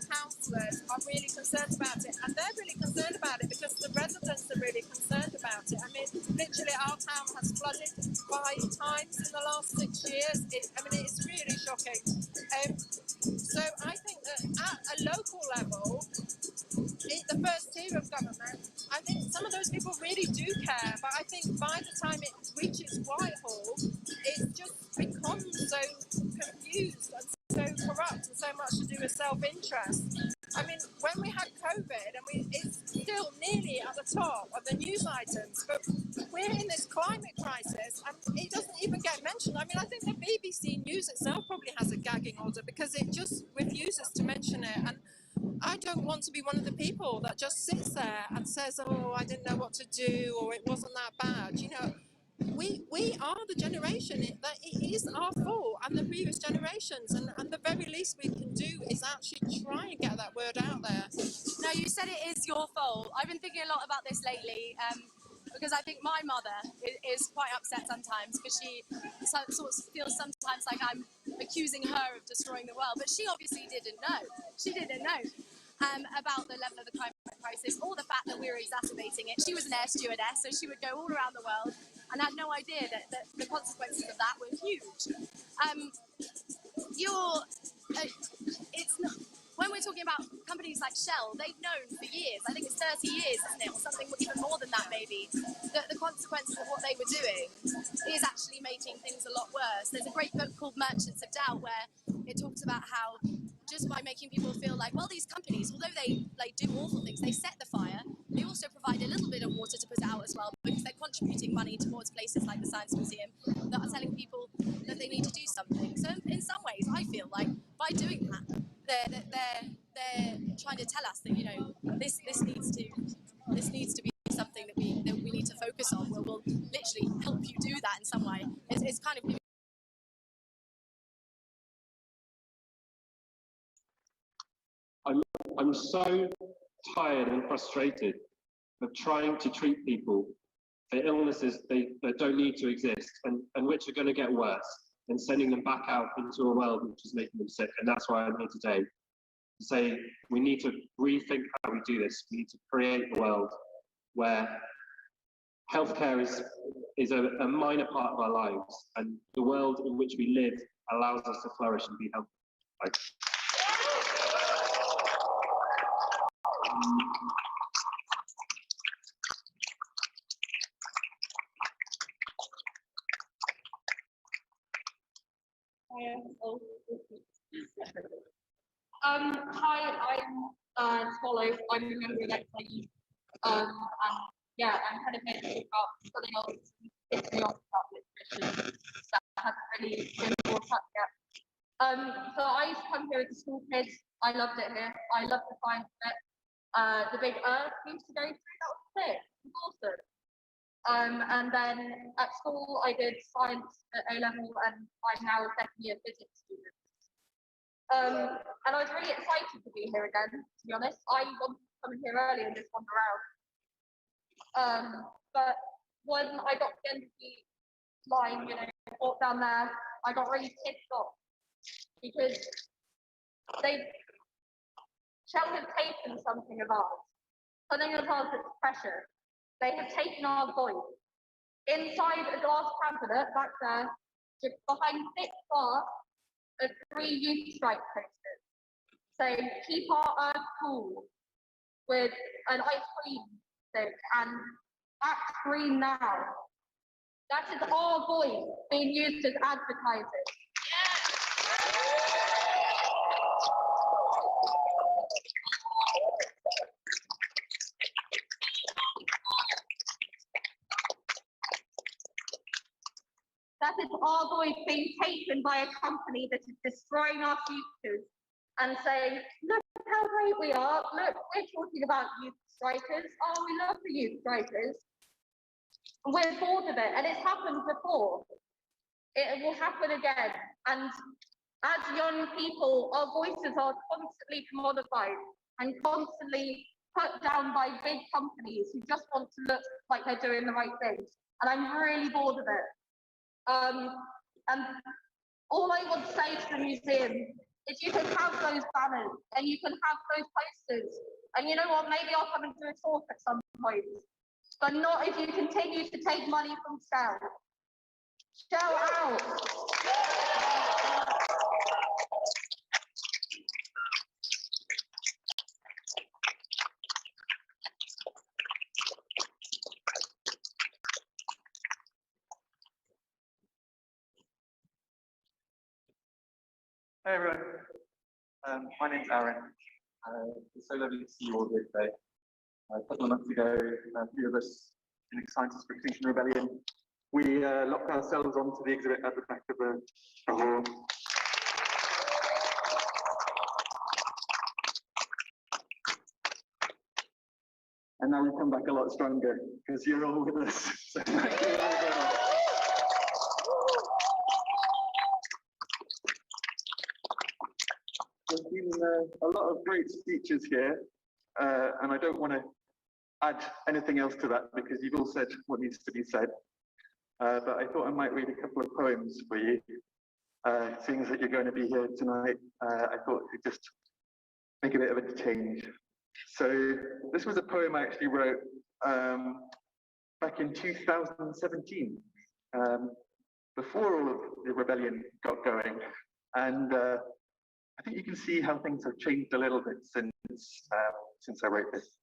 councillors are really concerned about it, and they're really concerned about it because the residents are really concerned about it. I mean, literally our town has flooded 5 times in the last 6 years. It's really shocking. So I think that at a local level, the first tier of government, I think some of those people really do care, but I think by the time it reaches Whitehall, it just becomes so confused and so corrupt and so much to do with self-interest. I mean, when we had COVID, and it's still nearly at the top of the news items, but we're in this climate crisis, and it doesn't even get mentioned. I mean, I think the BBC News itself probably has a gagging order because it just refuses to mention it. And I don't want to be one of the people that just sits there and says, oh, I didn't know what to do, or it wasn't that bad. We are the generation that it is our fault, and the previous generations, and the very least we can do is actually try and get that word out there. No, you said it is your fault. I've been thinking a lot about this lately, because I think my mother is quite upset sometimes, because she sort of feels sometimes like I'm accusing her of destroying the world, but she obviously didn't know. She didn't know about the level of the climate crisis, or the fact that we were exacerbating it. She was an air stewardess, so she would go all around the world and had no idea that the consequences of that were huge. It's not. When we're talking about companies like Shell, they've known for years, I think it's 30 years, isn't it, or something even more than that maybe, that the consequences of what they were doing is actually making things a lot worse. There's a great book called Merchants of Doubt where it talks about how just by making people feel like, well, these companies, although they do awful things, they set the fire, they also provide a little bit of water to put out as well, because they're contributing money towards places like the Science Museum that are telling people that they need to do something. So in some ways, I feel like by doing that, they're trying to tell us that, this needs to be something that we need to focus on. We'll literally help you do that in some way. It's kind of I'm so tired and frustrated of trying to treat people for illnesses that don't need to exist and which are going to get worse, and sending them back out into a world which is making them sick. And that's why I'm here today to say we need to rethink how we do this. We need to create a world where healthcare is a minor part of our lives, and the world in which we live allows us to flourish and be healthy. Thanks. Hi, I'm Swallow. I'm a member of XIE. And yeah, I'm kind of here to talk about something else that's me off about this mission that hasn't really been brought up yet. So I used to come here as a school kid. I loved it here. I loved the science bit. The big Earth we used to go through, that was sick. It was awesome. And then at school I did science at A-level, and I'm now a second year physics student. And I was really excited to be here again, to be honest. I wanted to come in here early and just wander around. But when I got to the end of the line, you know, walked down there, I got really pissed off because Shell have taken something of ours, that's pressure. They have taken our voice. Inside a glass cabinet back there, just behind thick glass, are 3 youth strike posters saying keep our earth cool with an ice cream stick and act green now. That is our voice being used as advertising. That is our voice being taken by a company that is destroying our futures and saying, look how great we are. Look, we're talking about youth strikers. Oh, we love the youth strikers. We're bored of it, and it's happened before. It will happen again. And as young people, our voices are constantly commodified and constantly put down by big companies who just want to look like they're doing the right thing. And I'm really bored of it. And all I would say to the museum is you can have those banners and you can have those posters. And you know what, maybe I'll come and do a talk at some point. But not if you continue to take money from Shell. Shell out. Hey everyone, my name's Aaron. It's so lovely to see you all here today. A couple of months ago, a few of us in Scientists for Extinction Rebellion, we locked ourselves onto the exhibit at the back of the hall. And now we've come back a lot stronger because you're all with us. So thank you very much. There's been a lot of great speeches here, and I don't want to add anything else to that because you've all said what needs to be said. But I thought I might read a couple of poems for you. Seeing as that you're going to be here tonight, I thought it'd just make a bit of a change. So this was a poem I actually wrote back in 2017, before all of the rebellion got going. And I think you can see how things have changed a little bit since I wrote this.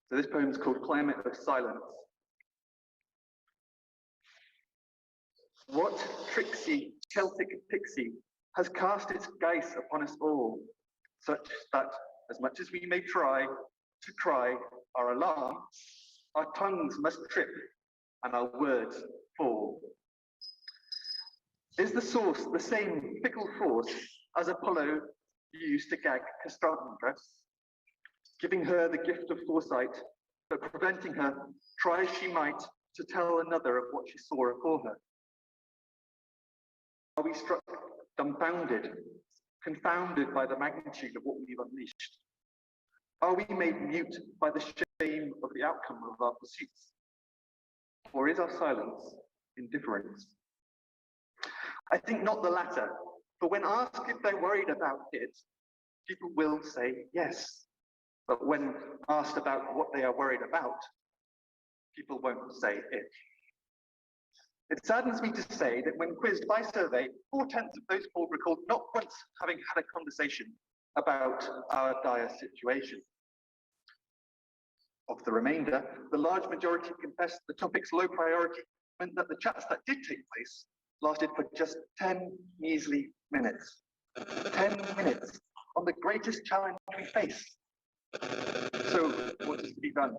So this poem is called Climate of Silence. What tricksy Celtic pixie has cast its guise upon us all, such that as much as we may try to cry our alarm, our tongues must trip and our words fall. Is the source the same fickle force as Apollo used to gag Cassandra, giving her the gift of foresight, but preventing her, try as she might, to tell another of what she saw afore her? Are we struck dumbfounded confounded by the magnitude of what we've unleashed? Are we made mute by the shame of the outcome of our pursuits? Or is our silence indifference? I think not the latter, for when asked if they're worried about it, people will say yes. But when asked about what they are worried about, people won't say it. It saddens me to say that when quizzed by survey, 4/10 of those polled recalled not once having had a conversation about our dire situation. Of the remainder, the large majority confessed the topic's low priority meant that the chats that did take place lasted for just 10 measly minutes. 10 minutes on the greatest challenge we face. So, what is to be done?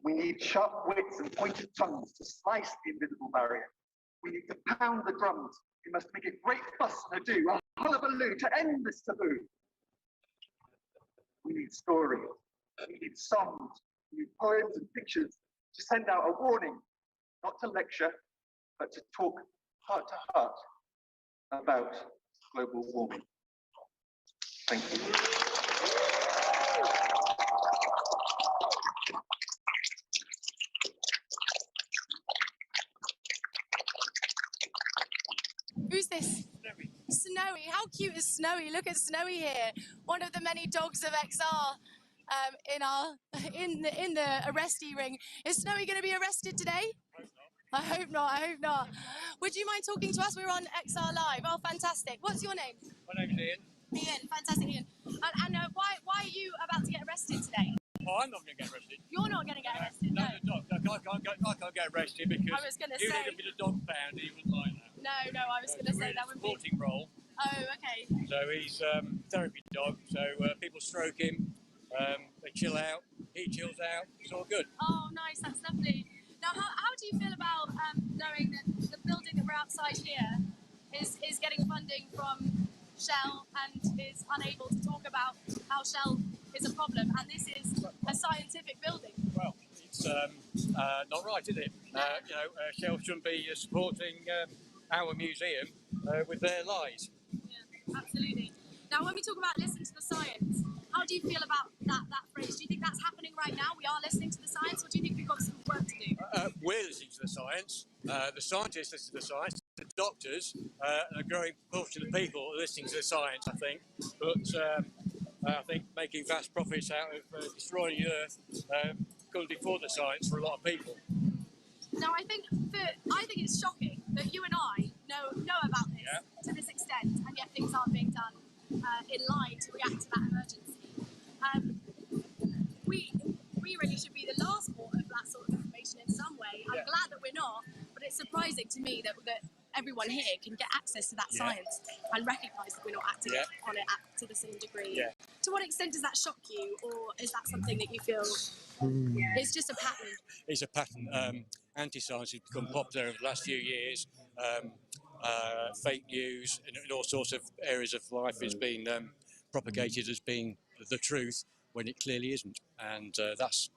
We need sharp wits and pointed tongues to slice the invisible barrier. We need to pound the drums. We must make a great fuss and ado, a hullabaloo to end this taboo. We need stories. We need songs. We need poems and pictures to send out a warning, not to lecture, but to talk heart to heart about global warming. Thank you. Who's this? Snowy. How cute is Snowy? Look at Snowy here. One of the many dogs of XR in the arrestee ring. Is Snowy going to be arrested today? I hope not. I hope not. Would you mind talking to us? We're on XR Live. Oh, fantastic. What's your name? My name's Ian. Ian. Fantastic, Ian. And why are you about to get arrested today? Oh, I'm not going to get arrested. You're not going to get arrested. No. I can't get arrested because I was gonna you say- need a bit of dog pound. He wouldn't like that. No, I was going to say that would be. Supporting role. Oh, okay. So he's therapy dog. So people stroke him. They chill out. He chills out. It's all good. Oh, nice. That's lovely. Now, how do you feel about knowing that the building that we're outside here is getting funding from Shell and is unable to talk about how Shell is a problem, and this is a scientific building? Well, it's not right, is it? Shell shouldn't be supporting our museum with their lies. Yeah, absolutely. Now, when we talk about listen to the science, how do you feel about that phrase? Do you think that's happening right now? We are listening to the science, or do you think we've got some work to do? We're listening to the science. The scientists listen to the science. The doctors, a growing proportion of people are listening to the science, I think. But I think making vast profits out of destroying the earth couldn't afford the science for a lot of people. Now, I think it's shocking that you and I know about this to this extent, and yet things aren't being done in line to react to that emergency. We really should be the last port of that sort of information in some way. I'm glad that we're not, but it's surprising to me that everyone here can get access to that science and recognise that we're not acting on it to the same degree. Yeah. To what extent does that shock you, or is that something that you feel is just a pattern? It's a pattern. Anti-science has become popular over the last few years. Fake news in all sorts of areas of life is being propagated as being the truth when it clearly isn't. And that's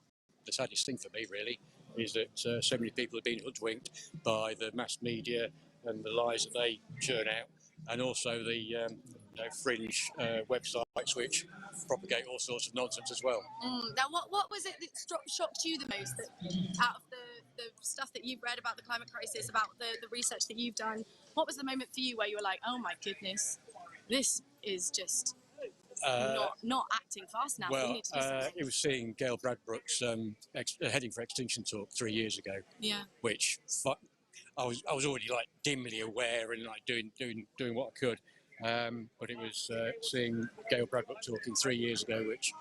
the saddest thing for me, really, is that so many people have been hoodwinked by the mass media and the lies that they churn out, and also the fringe websites which propagate all sorts of nonsense as well. Now, what was it that shocked you the most out of the stuff that you've read about the climate crisis, about the research that you've done? What was the moment for you where you were like, oh my goodness, this is just not acting fast enough? We need to do something. It was seeing Gail Bradbrook's heading for Extinction talk 3 years ago. Yeah. Which I was already like dimly aware and like doing what I could. But it was seeing Gail Bradbrook talking 3 years ago which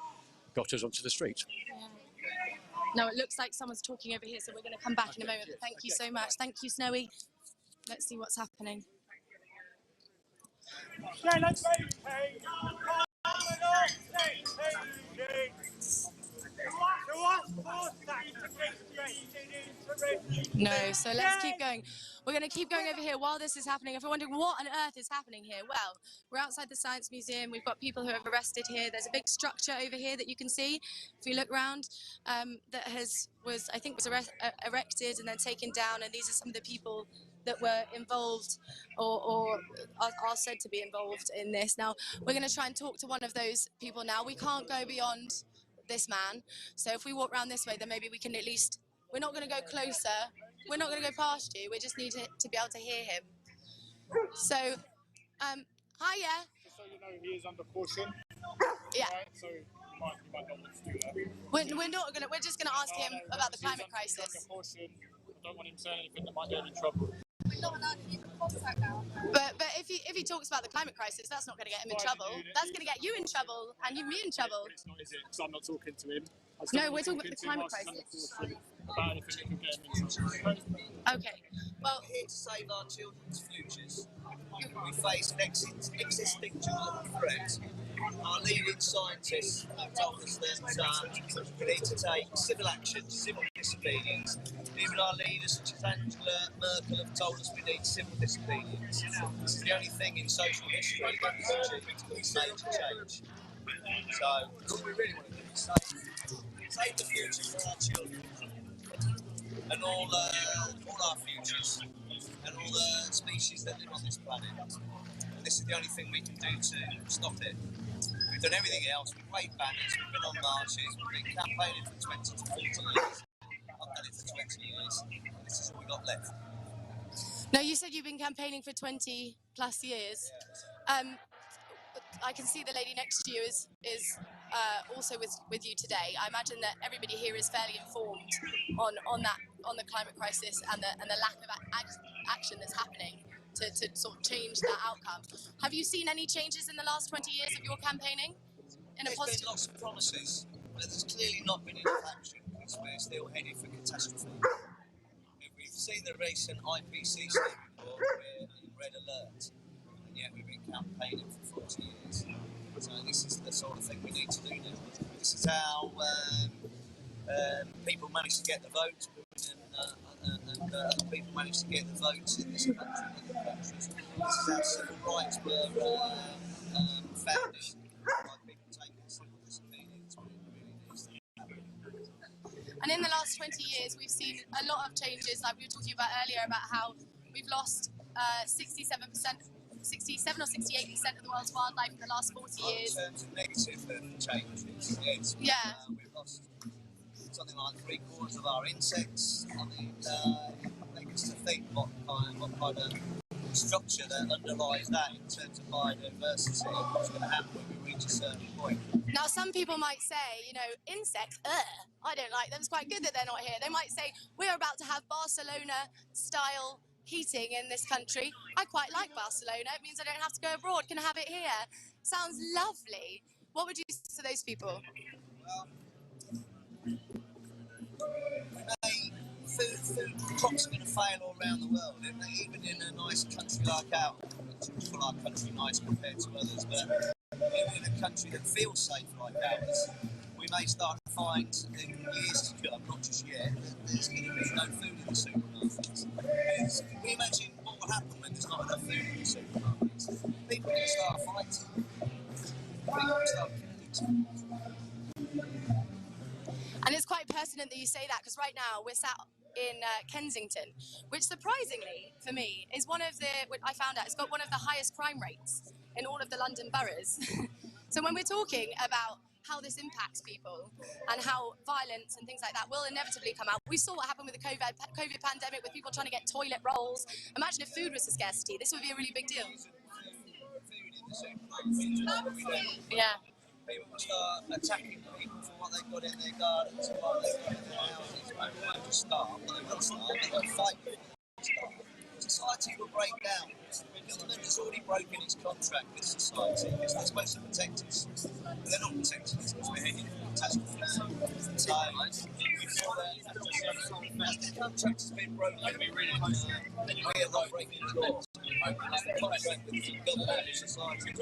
got us onto the streets. Yeah. No, it looks like someone's talking over here, so we're going to come back in a moment. But thank you so much. Thank you, Snowy. Let's see what's happening. No, so let's keep going. We're going to keep going over here while this is happening. If you're wondering what on earth is happening here, well, we're outside the Science Museum. We've got people who have arrested here. There's a big structure over here that you can see if you look around that was erected and then taken down. And these are some of the people that were involved or are said to be involved in this. Now, we're going to try and talk to one of those people now. We can't go beyond this man. So if we walk around this way, then maybe we can at least, we're not going to go closer. We're not going to go past you. We just need to be able to hear him. So, hiya. Just so you know, he is under caution. Yeah. Right? So you might not want to do that. We're just gonna ask him about the climate crisis. He's under caution. I don't want him saying anything that might get him in trouble. We're not allowed to keep in contact now. But if he talks about the climate crisis, that's not going to get him in trouble. That's going to get you in trouble and me in trouble. It's not, is it? Because I'm not talking to him. No, we're talking about the climate crisis. About anything that can get him in trouble. Okay. Well, we're here to save our children's futures. We face an existential threat. Our leading scientists have told us that we need to take civil action, civil disobedience. Even our leaders such as Angela Merkel have told us we need civil disobedience. This is the only thing in social history that has achieved major change. So, all we really want to do is save the future for our children and all our futures and all the species that live on this planet. And this is the only thing we can do to stop it. We've done everything else. We've waved banners, we've been on marches, we've been campaigning for 20 to 40 years. I've done it for 20 years, and this is all we've got left. No, you said you've been campaigning for 20 plus years. I can see the lady next to you is also with you today. I imagine that everybody here is fairly informed on the climate crisis and the lack of action that's happening to sort of change that outcome. Have you seen any changes in the last 20 years of your campaigning? There's been lots of promises, but there's clearly not been enough action because we're still headed for catastrophe. We've seen the recent IPCC report, we're in red alert, and yet we've been campaigning for 40 years. So this is the sort of thing we need to do now. This is how people manage to get the vote, and people managed to get the votes in this country and other countries. This is how civil rights were founded by people taking civil disobedience when it really needs to happen. And in the last 20 years, we've seen a lot of changes, like we were talking about earlier, about how we've lost 67% or 68% of the world's wildlife in the last 40 years. In terms of negative changes, yes. Yeah. We've lost something like 3/4 of our insects. I mean, it makes us think what kind of structure that underlies that in terms of biodiversity and what's going to happen when we reach a certain point. Now, some people might say, you know, insects, I don't like them. It's quite good that they're not here. They might say, we're about to have Barcelona-style heating in this country. I quite like Barcelona. It means I don't have to go abroad. Can I have it here? Sounds lovely. What would you say to those people? Food crops are going to fail all around the world, even in a nice country like ours. It's our country nice compared to others, but even in a country that feels safe like ours, we may start to find in years to come, not just yet, that there's going to be no food in the supermarkets. Can we imagine what will happen when there's not enough food in the supermarkets? People will start fighting. People will start killing each other. And it's quite pertinent that you say that, because right now we're sat in Kensington, which surprisingly for me is I found out it's got one of the highest crime rates in all of the London boroughs. So when we're talking about how this impacts people and how violence and things like that will inevitably come out. We saw what happened with the COVID pandemic with people trying to get toilet rolls. Imagine if food was a scarcity. This would be a really big deal. Yeah. People will start attacking people for what they've got in their gardens and what they've got in their houses. They won't just starve, but they will starve, they will fight for it. Society will break down. The government has already broken its contract with society because they're supposed to protect us. But they're not protecting us because we're heading for catastrophe. So, we feel that as the contract has been broken, we are not breaking the law. As the contract with the government and society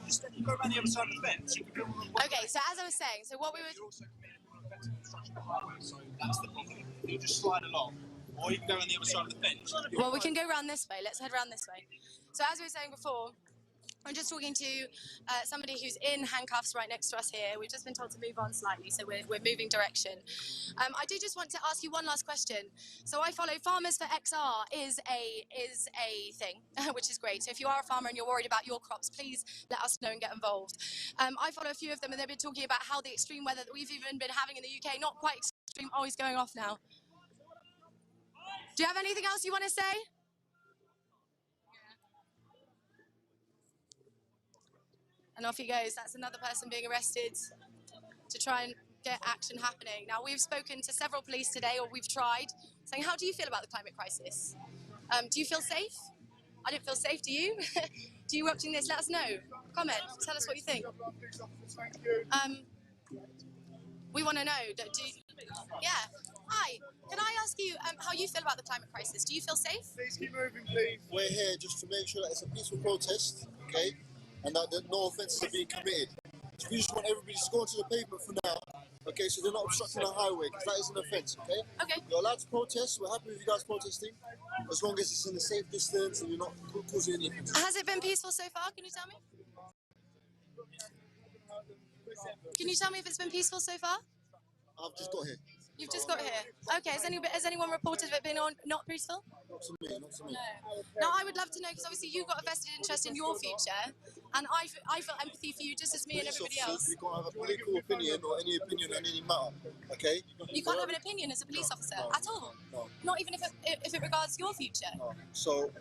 just go around the other side of the fence. Okay, so as I was saying, so what we were... You're also committed to construction of the highway, so that's the problem. You'll just slide along. or you can go on the other side of the fence. Well, we can go round this way. Let's head round this way. So as we were saying before, I'm just talking to somebody who's in handcuffs right next to us here. We've just been told to move on slightly, so we're moving direction. I do just want to ask you one last question. So I follow Farmers for XR is a thing, which is great. So if you are a farmer and you're worried about your crops, please let us know and get involved. I follow a few of them, and they've been talking about how the extreme weather that we've even been having in the UK, not quite extreme, oh, he's going off now. Do you have anything else you want to say? And off he goes. That's another person being arrested to try and get action happening. Now, we've spoken to several police today, or we've tried, saying, how do you feel about the climate crisis? Do you feel safe? I don't feel safe, do you? Do you watching this? Let us know. Comment, tell us what you think. We want to know, yeah. Hi, can I ask you how you feel about the climate crisis? Do you feel safe? Please keep moving, please. We're here just to make sure that it's a peaceful protest, okay? And that no offences are being committed. So we just want everybody to go onto the pavement for now, okay? So they're not obstructing the highway, because that is an offence, okay? Okay. You're allowed to protest. We're happy with you guys protesting, as long as it's in a safe distance and you're not causing any offences. Has it been peaceful so far? Can you tell me? Can you tell me if it's been peaceful so far? I've just got here. You've just got here. Okay, has anyone reported it being not peaceful? Not to me, not to me. No. Now, I would love to know, because obviously you've got a vested interest in your future, and I feel empathy for you just as me and everybody else. You can't have a political opinion or any opinion on any matter, okay? You can't have an opinion as a police officer at all? No. Not even if it regards your future? No. So,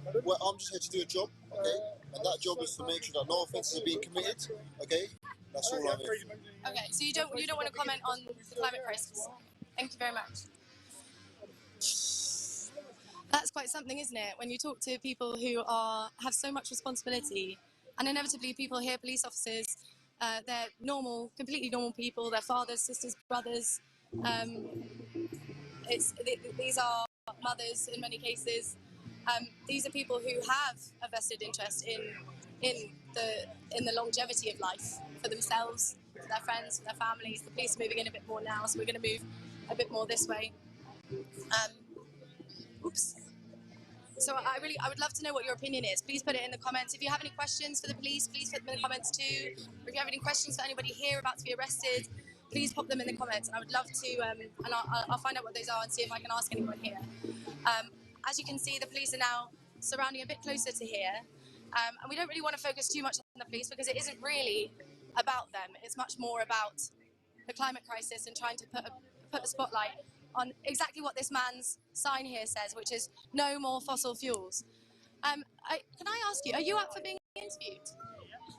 I'm just here to do a job, okay? And that job is to make sure that no offences are being committed, okay? That's all I'm here for. Okay, so you don't want to comment on the climate crisis? Thank you very much. That's quite something, isn't it? When you talk to people who have so much responsibility, and inevitably people here, police officers, they're normal, completely normal people, they're fathers, sisters, brothers. These are mothers in many cases. These are people who have a vested interest in the longevity of life for themselves, for their friends, for their families. The police are moving in a bit more now, so we're going to move a bit more this way. Oops. So I would love to know what your opinion is. Please put it in the comments. If you have any questions for the police, please put them in the comments too. Or if you have any questions for anybody here about to be arrested, please pop them in the comments. And I would love to, and I'll find out what those are and see if I can ask anyone here. As you can see, the police are now surrounding a bit closer to here. And we don't really want to focus too much on the police because it isn't really about them. It's much more about the climate crisis and trying to put a spotlight on exactly what this man's sign here says, which is no more fossil fuels. Can I ask you, are you up for being interviewed?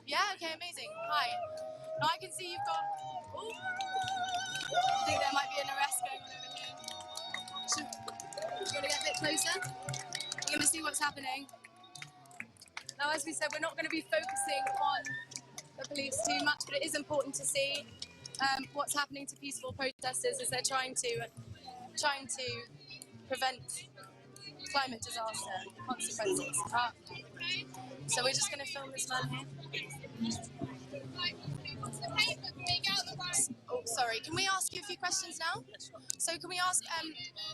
Yeah, okay, amazing. Hi. Now I can see you've got, I think there might be an arrest going on over here. Should we get a bit closer? We're going to see what's happening. Now, as we said, we're not going to be focusing on the police too much, but it is important to see what's happening to peaceful protesters as they're trying to prevent climate disaster consequences. So we're just going to film this man here. Oh, sorry. Can we ask you a few questions now? So can we ask,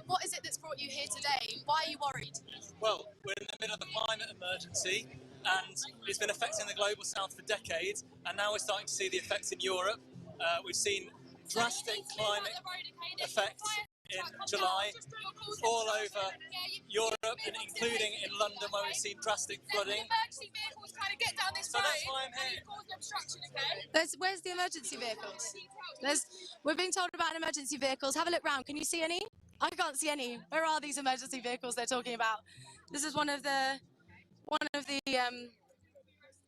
what is it that's brought you here today? Why are you worried? Well, we're in the middle of a climate emergency, and it's been affecting the global south for decades, and now we're starting to see the effects in Europe. We've seen drastic climate effects in July all over Europe, and including in London, where we've seen drastic flooding. So that's why I'm here. Where's the emergency vehicles? We're being told about emergency vehicles. Have a look round. Can you see any? I can't see any. Where are these emergency vehicles they're talking about? This is one of the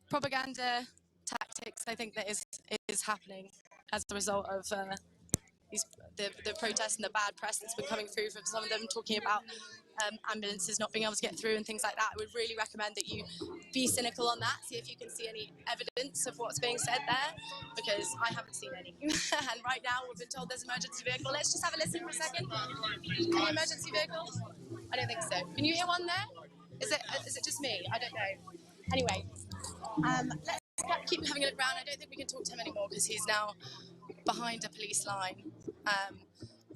propaganda tactics I think that is happening as a result of the protests and the bad press that's been coming through from some of them talking about ambulances not being able to get through and things like that. I would really recommend that you be cynical on that, see if you can see any evidence of what's being said there, because I haven't seen any. And right now we've been told there's an emergency vehicle. Let's just have a listen for a second. Any emergency vehicles? I don't think so. Can you hear one there? Is it just me? I don't know. Anyway, let's keep having a look around. I don't think we can talk to him anymore because he's now behind a police line,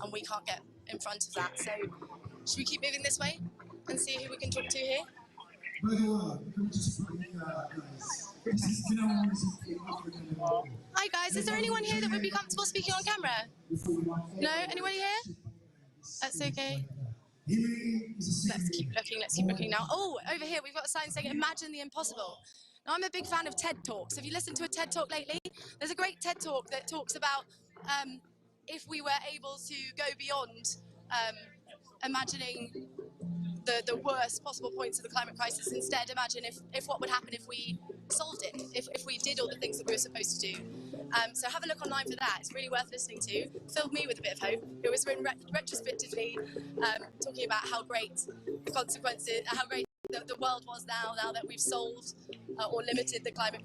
and we can't get in front of that. So Should we keep moving this way and see who we can talk to here? Hi guys, is there anyone here that would be comfortable speaking on camera? No? Anybody here? That's okay. Let's keep looking now. Oh, over here we've got a sign saying imagine the impossible. Now I'm a big fan of TED Talks. Have you listened to a TED Talk lately? There's a great TED Talk that talks about if we were able to go beyond imagining the worst possible points of the climate crisis. Instead, imagine if what would happen if we solved it, if we did all the things that we were supposed to do. So have a look online for that. It's really worth listening to. Filled me with a bit of hope. It was written retrospectively, talking about how great the consequences, how great the world was now that we've solved or limited the climate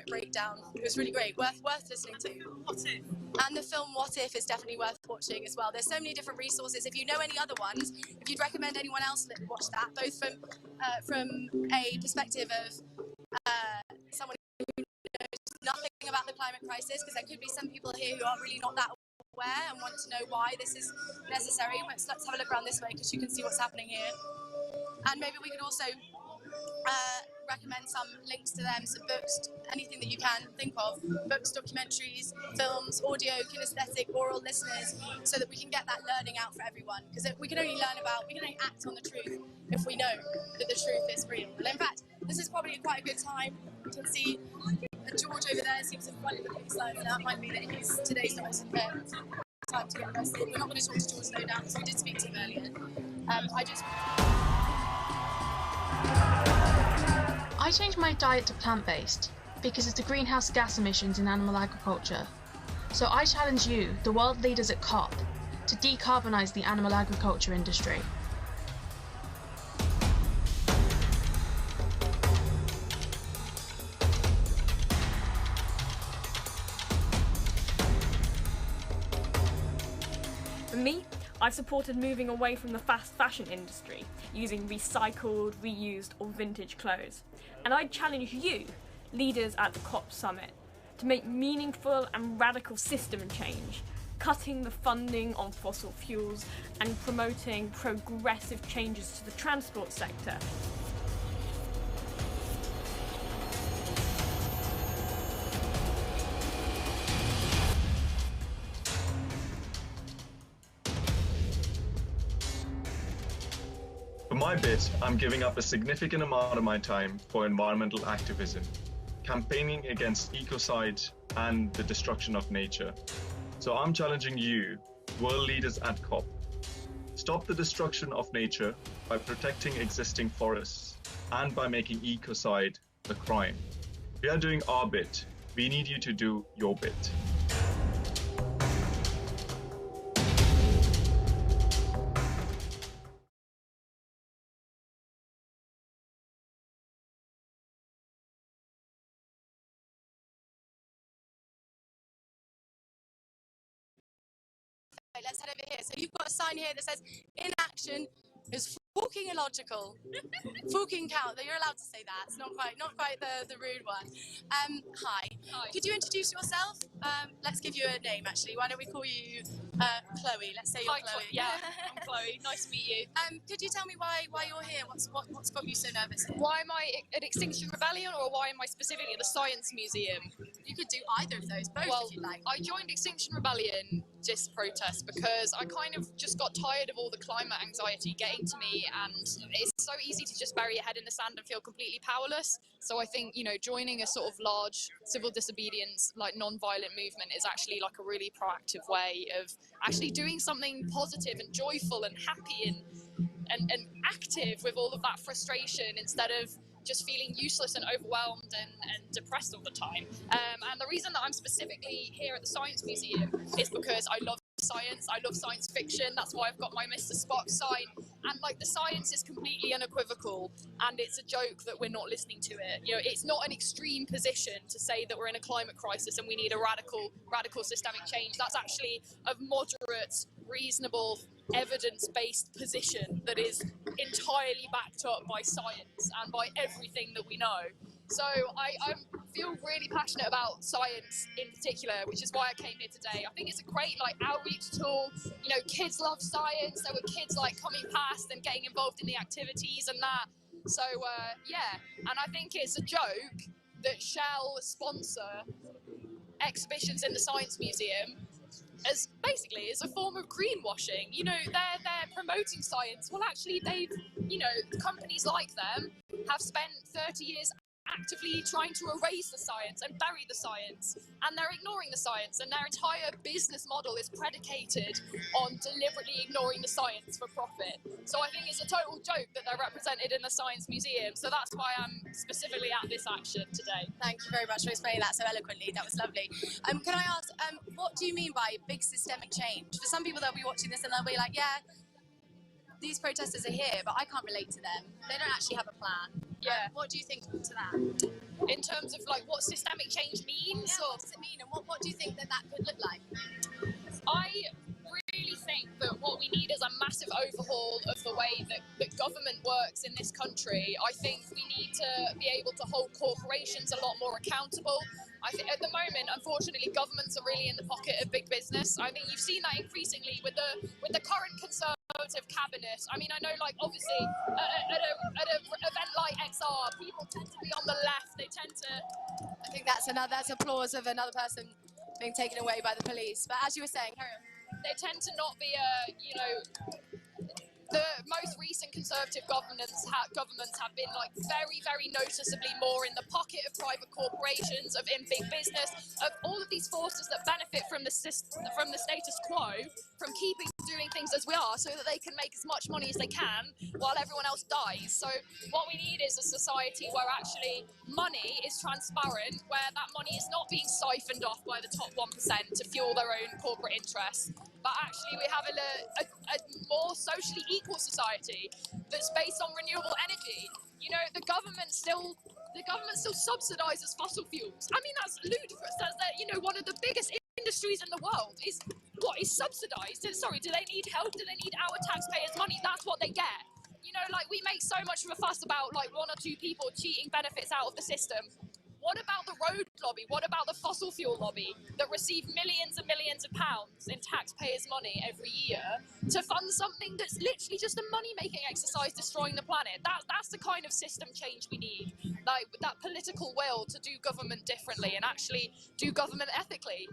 breakdown. It was really great, worth listening to. What if? And the film What If is definitely worth watching as well. There's so many different resources. If you know any other ones, if you'd recommend anyone else watch that, both from a perspective of someone who knows nothing about the climate crisis, because there could be some people here who are really not that aware and want to know why this is necessary. Let's have a look around this way because you can see what's happening here. And maybe we could also recommend some links to them, some books, anything that you can think of, books, documentaries, films, audio, kinesthetic, oral listeners, so that we can get that learning out for everyone. Because we can only act on the truth if we know that the truth is real. And in fact, this is probably quite a good time. You can see George over there seems in front of the police line, and that might be that today's not his time to get arrested. We're not going to talk to George, no doubt, because we did speak to him earlier. I changed my diet to plant-based because of the greenhouse gas emissions in animal agriculture. So I challenge you, the world leaders at COP, to decarbonise the animal agriculture industry. For me, I've supported moving away from the fast fashion industry, using recycled, reused or vintage clothes. And I challenge you, leaders at the COP summit, to make meaningful and radical system change, cutting the funding on fossil fuels and promoting progressive changes to the transport sector. For my bit, I'm giving up a significant amount of my time for environmental activism, campaigning against ecocide and the destruction of nature. So I'm challenging you, world leaders at COP. Stop the destruction of nature by protecting existing forests and by making ecocide a crime. We are doing our bit. We need you to do your bit. Let's head over here. So you've got a sign here that says inaction is fucking illogical. Fucking count. You're allowed to say that. It's not quite the rude one. Hi. Could you introduce yourself? Let's give you a name actually. Why don't we call you Chloe? Let's say you're Chloe. Yeah, I'm Chloe. Nice to meet you. Could you tell me why you're here? What's got you so nervous here? Why am I at Extinction Rebellion, or why am I specifically at the Science Museum? You could do either of those, both if you like. I joined Extinction Rebellion this protest because I kind of just got tired of all the climate anxiety getting to me, and it's so easy to just bury your head in the sand and feel completely powerless. So I think, joining a sort of large civil disobedience, like non-violent movement is actually like a really proactive way of actually doing something positive and joyful and happy and active with all of that frustration, instead of just feeling useless and overwhelmed and depressed all the time. And the reason that I'm specifically here at the Science Museum is because I love science, I love science fiction. That's why I've got my Mr. Spock sign, and the science is completely unequivocal, and it's a joke that we're not listening to it. It's not an extreme position to say that we're in a climate crisis and we need a radical systemic change. That's actually a moderate, reasonable, evidence-based position that is entirely backed up by science and by everything that we know. So I'm feel really passionate about science in particular, which is why I came here today. I think it's a great like outreach tool. You know, kids love science. There were kids like coming past and getting involved in the activities and that. So yeah, and I think it's a joke that Shell sponsor exhibitions in the Science Museum as basically as a form of greenwashing. You know, they're promoting science. Well, actually, they've, you know, companies like them have spent 30 years actively trying to erase the science and bury the science, and they're ignoring the science, and their entire business model is predicated on deliberately ignoring the science for profit. So I think it's a total joke that they're represented in the Science Museum, so that's why I'm specifically at this action today. Thank you very much for explaining that so eloquently. That was lovely. Can I ask, what do you mean by big systemic change? For some people, they'll be watching this and they'll be like, yeah, these protesters are here, but I can't relate to them. They don't actually have a plan. Yeah. What do you think to that? In terms of like what systemic change means, Yeah, what does it mean, and what do you think that could look like? I really think that what we need is a massive overhaul of the way that government works in this country. I think we need to be able to hold corporations a lot more accountable. I think at the moment, unfortunately, governments are really in the pocket of big business. I think you've seen that increasingly with the current Conservative cabinet. I mean, I know, like, obviously, at an event like XR, people tend to be on the left. They tend to. I think that's applause of another person being taken away by the police. But as you were saying, carry on. They tend to not be, you know. The most recent Conservative governments have been like very, very noticeably more in the pocket of private corporations, of in big business, of all of these forces that benefit from the status quo, from keeping doing things as we are, so that they can make as much money as they can while everyone else dies. So what we need is a society where actually money is transparent, where that money is not being siphoned off by the top 1% to fuel their own corporate interests, but actually we have a more socially equal society that's based on renewable energy. You know, the government still subsidises fossil fuels. I mean, that's ludicrous. That's you know, one of the biggest industries in the world is subsidised. Sorry, do they need help? Do they need our taxpayers' money? That's what they get. You know, like, we make so much of a fuss about like one or two people cheating benefits out of the system. What about the road lobby? What about the fossil fuel lobby that receive millions and millions of pounds in taxpayers' money every year to fund something that's literally just a money-making exercise destroying the planet? That's the kind of system change we need. Like, that political will to do government differently and actually do government ethically.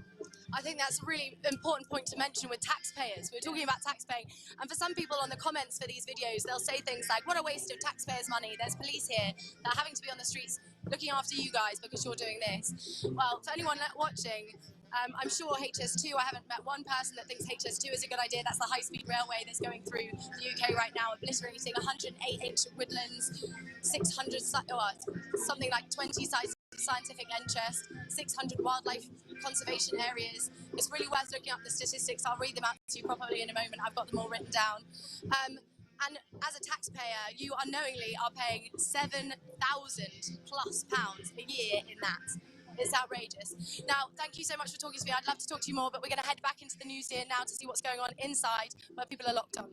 I think that's a really important point to mention with taxpayers. We're talking about taxpaying, and for some people on the comments for these videos, they'll say things like, what a waste of taxpayers' money. There's police here that are having to be on the streets looking after you guys because you're doing this. Well, for anyone watching, I'm sure HS2, I haven't met one person that thinks HS2 is a good idea. That's the high-speed railway that's going through the UK right now, obliterating 108 ancient woodlands, 600, something like 20 sites of scientific interest, 600 wildlife conservation areas. It's really worth looking up the statistics. I'll read them out to you properly in a moment. I've got them all written down. And as a taxpayer, you unknowingly are paying £7,000+ a year in that. It's outrageous. Now, thank you so much for talking to me. I'd love to talk to you more, but we're going to head back into the museum now to see what's going on inside, where people are locked on.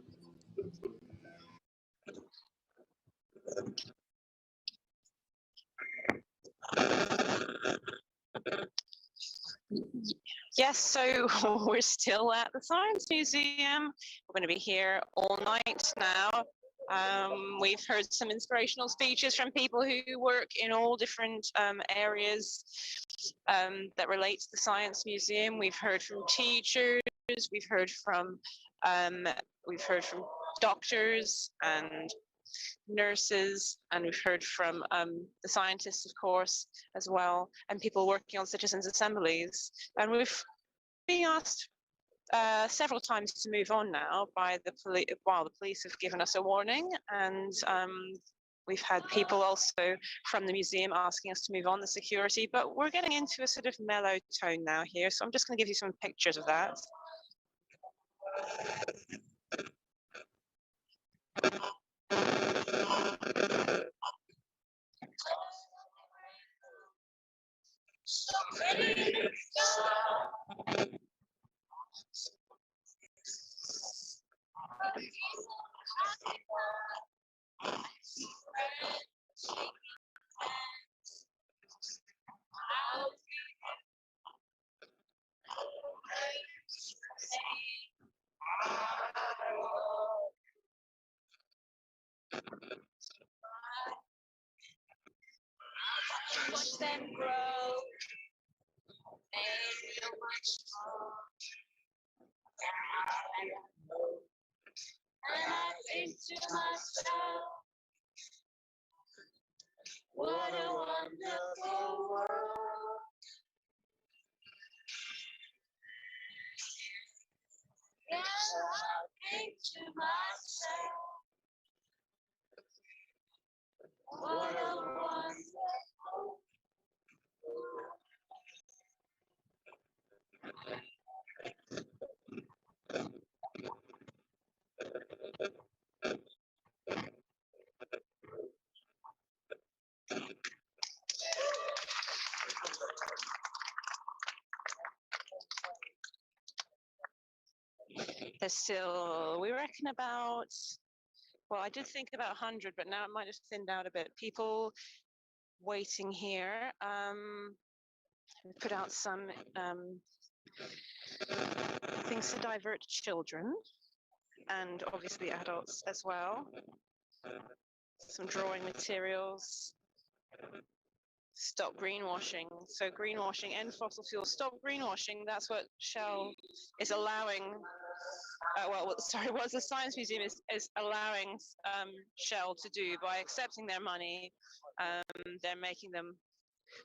Yes, so we're still at the Science Museum. We're going to be here all night now. We've heard some inspirational speeches from people who work in all different areas that relate to the Science Museum. We've heard from teachers, we've heard from doctors and nurses, and we've heard from the scientists, of course, as well, and people working on citizens' assemblies. And we've been asked several times to move on now by the police, while the police have given us a warning, and we've had people also from the museum asking us to move on, the security, but we're getting into a sort of mellow tone now here, so I'm just going to give you some pictures of that. and grow. Maybe much more than I know. And I think to myself, what a wonderful world. Yes, I think to myself, what a wonderful world. There's still, we reckon about, well, I did think about 100, but now it might have thinned out a bit. People waiting here. We put out some things to divert children and obviously adults as well. Some drawing materials. Stop greenwashing. So greenwashing and fossil fuels. Stop greenwashing. That's what Shell is allowing. What the Science Museum is allowing Shell to do by accepting their money. They're making them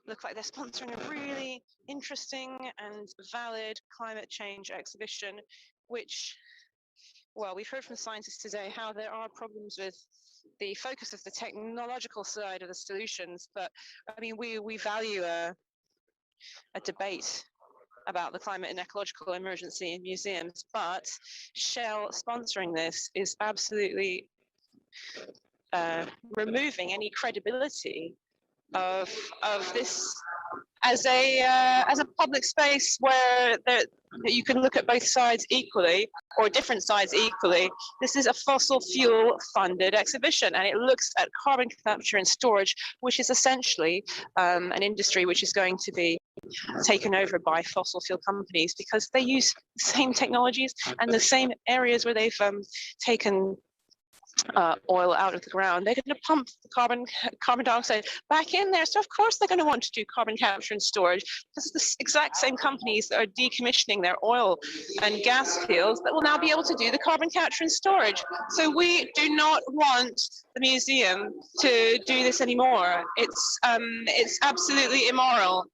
look like they're sponsoring a really interesting and valid climate change exhibition, which, well, we've heard from scientists today how there are problems with the focus of the technological side of the solutions, but I mean, we value a debate about the climate and ecological emergency in museums, but Shell sponsoring this is absolutely removing any credibility of this as a public space where you can look at both sides equally or different sides equally. This is a fossil fuel funded exhibition, and it looks at carbon capture and storage, which is essentially an industry which is going to be taken over by fossil fuel companies because they use the same technologies and the same areas where they've taken oil out of the ground. They're going to pump the carbon dioxide back in there. So of course they're going to want to do carbon capture and storage because it's the exact same companies that are decommissioning their oil and gas fields that will now be able to do the carbon capture and storage. So we do not want the museum to do this anymore. It's absolutely immoral.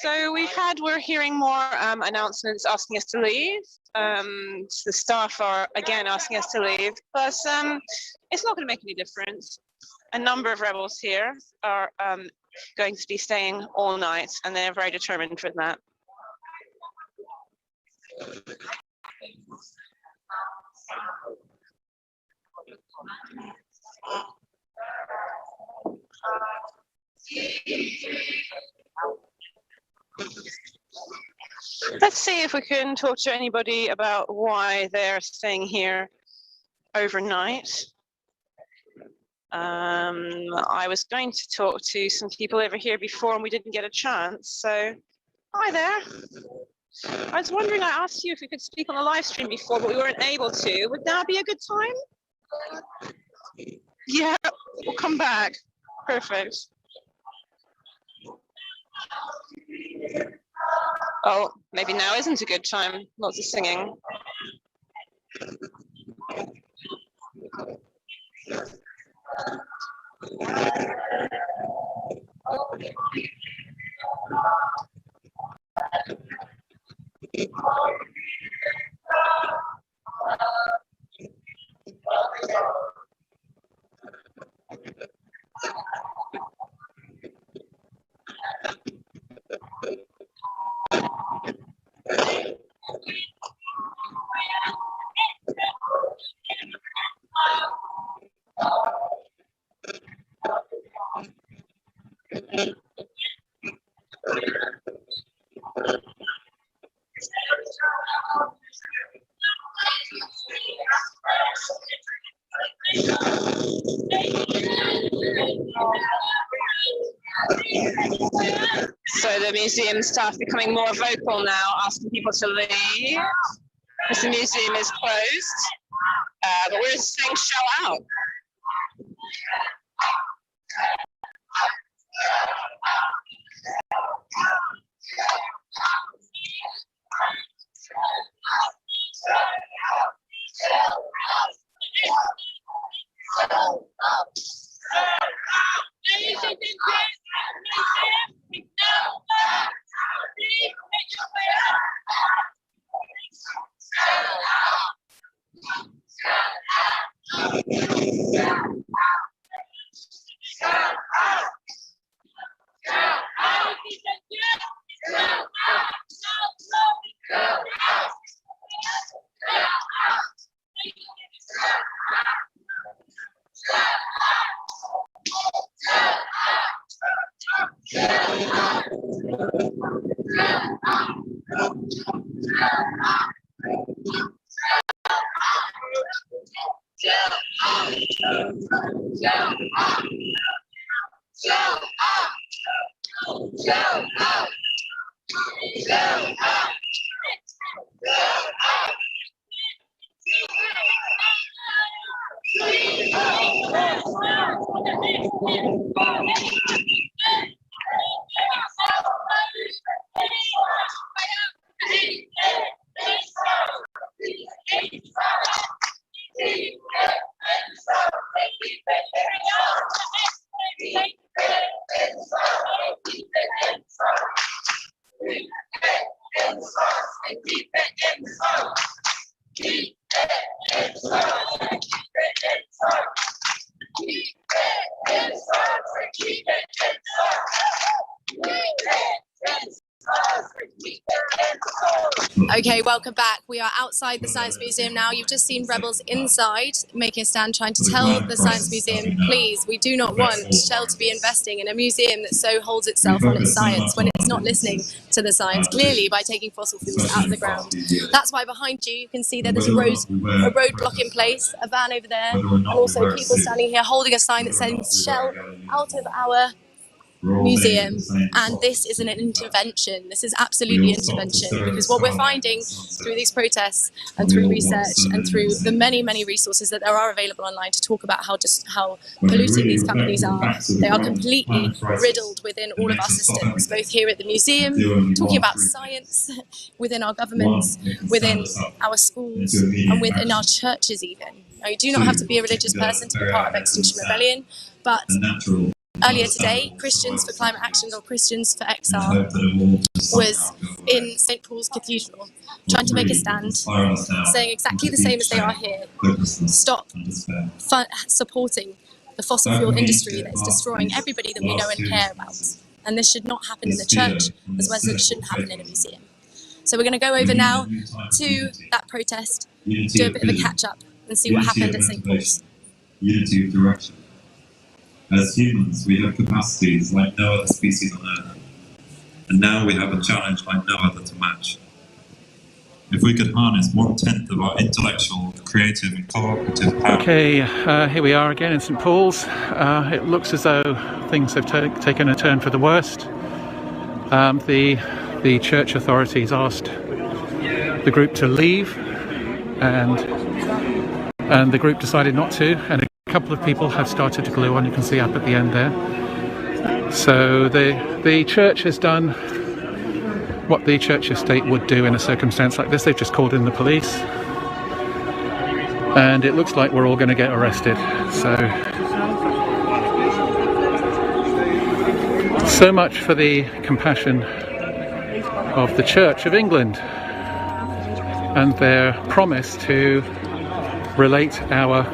So we're hearing more announcements asking us to leave. The staff are again asking us to leave, but it's not going to make any difference. A number of rebels here are going to be staying all night, and they're very determined for that. Let's see if we can talk to anybody about why they're staying here overnight. I was going to talk to some people over here before and we didn't get a chance, so hi there. I was wondering, I asked you if we could speak on the live stream before, but we weren't able to. Would now be a good time? Yeah, we'll come back. Perfect. Oh, maybe now isn't a good time. Lots of singing. So the museum staff becoming more vocal now, asking people to leave because the museum is closed, but we're saying show out. Okay, welcome back. We are outside the Science Museum now. You've just seen rebels inside making a stand trying to tell the Science Museum, please, we do not want Shell to be investing in a museum that so holds itself on its science when it's not listening to the science, clearly by taking fossil fuels out of the ground. That's why behind you can see that there's a roadblock in place, a van over there, and also people standing here holding a sign that says Shell out of our museum. And this is an intervention. This is absolutely intervention, because what we're finding through these protests and through research and through the many resources that there are available online to talk about how polluting these companies are, they are completely riddled within all of our systems, both here at the museum, talking about science, within our governments, within our schools, and within our churches even. Now, you do not have to be a religious person to be part of Extinction Rebellion, but earlier today, Christians for Climate Action, or Christians for Exile, was in St. Paul's Cathedral, trying to make a stand, saying exactly the same as they are here. Stop supporting the fossil fuel industry that is destroying everybody that we know and care about. And this should not happen in the church, as well as it shouldn't happen in a museum. So we're going to go over now to that protest, do a bit of a catch-up, and see what happened at St. Paul's. Unity of direction. As humans, we have capacities like no other species on Earth, and now we have a challenge like no other to match. If we could harness 1/10 of our intellectual, creative and cooperative power... Okay, here we are again in St. Paul's. It looks as though things have taken a turn for the worst. The church authorities asked the group to leave, and the group decided not to, and a couple of people have started to glue on. You can see up at the end there. So the church has done what the church estate would do in a circumstance like this. They've just called in the police, and it looks like we're all going to get arrested. So much for the compassion of the Church of England and their promise to relate our...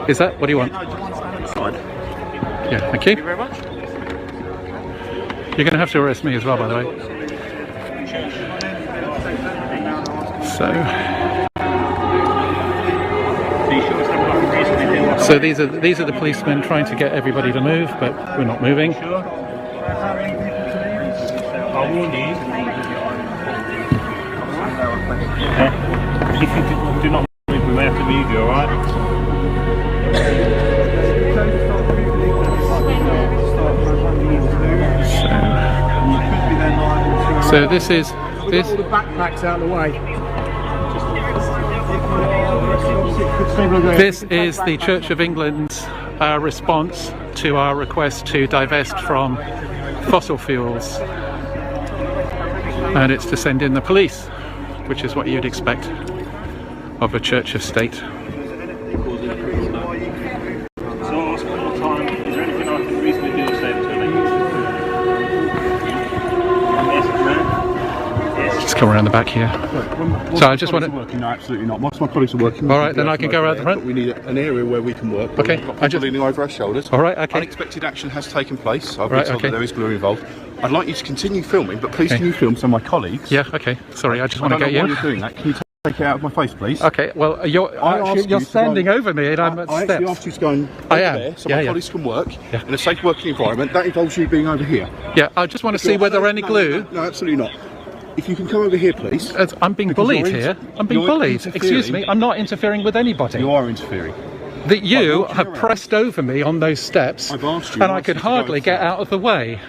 Is that? What do you want? Fine. Yeah, thank you. Thank you very much. You're going to have to arrest me as well, by the way. So these are the policemen trying to get everybody to move, but we're not moving. I warned you. If you do not move, we may have to leave you, alright? So this is all the backpacks out of the way. This is the Church of England's response to our request to divest from fossil fuels, and it's to send in the police, which is what you'd expect of a church of state. So I'll ask one more time, is there anything I can reasonably do to save it to me? Yes, no? Yes. Just come around the back here. So I just want to... Working? No, absolutely not. Most of my colleagues are working. All right, then I can go around the front. But we need an area where we can work. Okay. I'm just leaning over our shoulders. All right, okay. Unexpected action has taken place. I've Right, been told okay. that there is glue involved. I'd like you to continue filming, but please can you film some of my colleagues? Yeah, okay. Sorry, I just want to get I don't you. know why you're doing that. Can you take it out of my face, please? Okay, well, you're standing over me and I'm at I steps. actually asked you to go and I am. there so Yeah, my yeah. colleagues can work in a safe working environment. That involves you being over here. Yeah, I just want to see whether any glue... No, absolutely not. If you can come over here, please. I'm being bullied here. I'm being bullied. Excuse me, I'm not interfering with anybody. You are interfering. That you have pressed over me on those steps, I've asked you, and I could hardly get out of the way.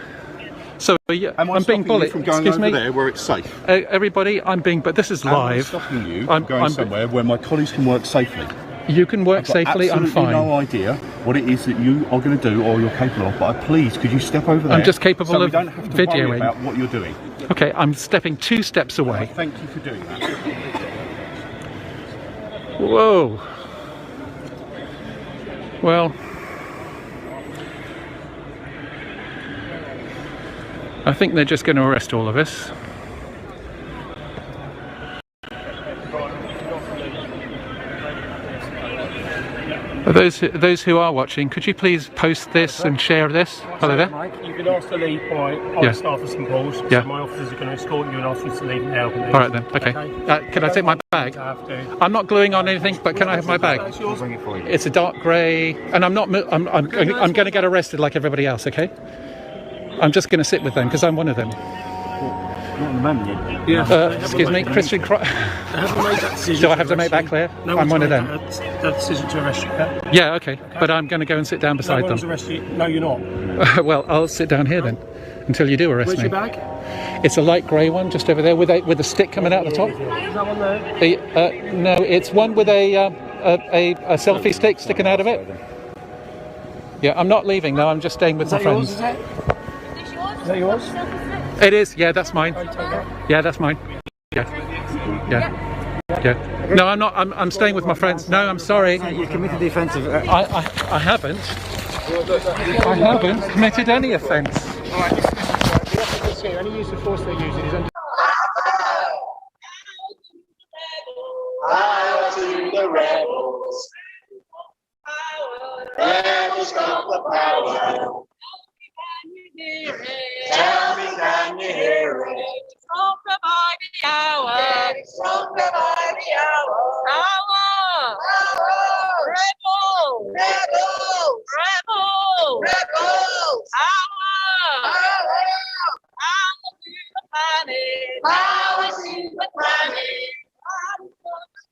So I'm being bullied. From going Excuse over me, there where it's safe. Everybody, I'm being. But this is live. I'm stopping you from going somewhere where my colleagues can work safely. You can work safely. I'm fine. I've no idea what it is that you are going to do or you're capable of. But please, could you step over there? I'm just capable so of we don't have to videoing. worry about what you're doing. Okay, I'm stepping 2 steps away. Thank you for doing that. Whoa. Well, I think they're just going to arrest all of us. Those who are watching, could you please post this and share this? Hello there. Mike, you've been asked to leave by staff of St Paul's, Yeah. so my officers are going to escort you and ask you to leave now. All right then. Okay. Can I take my bag? I'm not gluing on anything, but can I have my bag? It's a dark grey, and I'm not. I'm going to get arrested like everybody else. Okay. I'm just going to sit with them because I'm one of them. Not at the moment yet. Yeah. Excuse me, Christian. Have you made that decision? Do I have to make that clear? No I'm one of them. That decision to arrest you. Yeah. Okay. But I'm going to go and sit down beside No one's them. arrested you. No, you're not. Well, I'll sit down here then until you do arrest Where's me. your bag? It's a light grey one, just over there, with a stick coming out the top. Is that one there? No, it's one with a selfie stick sticking out of it. Yeah, I'm not leaving. No, I'm just staying with my friends. Is that yours? It is. Yeah, that's mine. Yeah, that's mine. Yeah. No, I'm not. I'm staying with my friends. No, I'm sorry. You committed the offence of... I haven't. I haven't committed any offence. All right, the officers here, any use of force they're using is under... Power to the rebels. Rebels got the power. Tell me, can you hear it? Stronger by the hour. Stronger by the hour. Power. Rebels. Rebels. Rebels. Rebels. Power. Power to the planet. Power to the planet.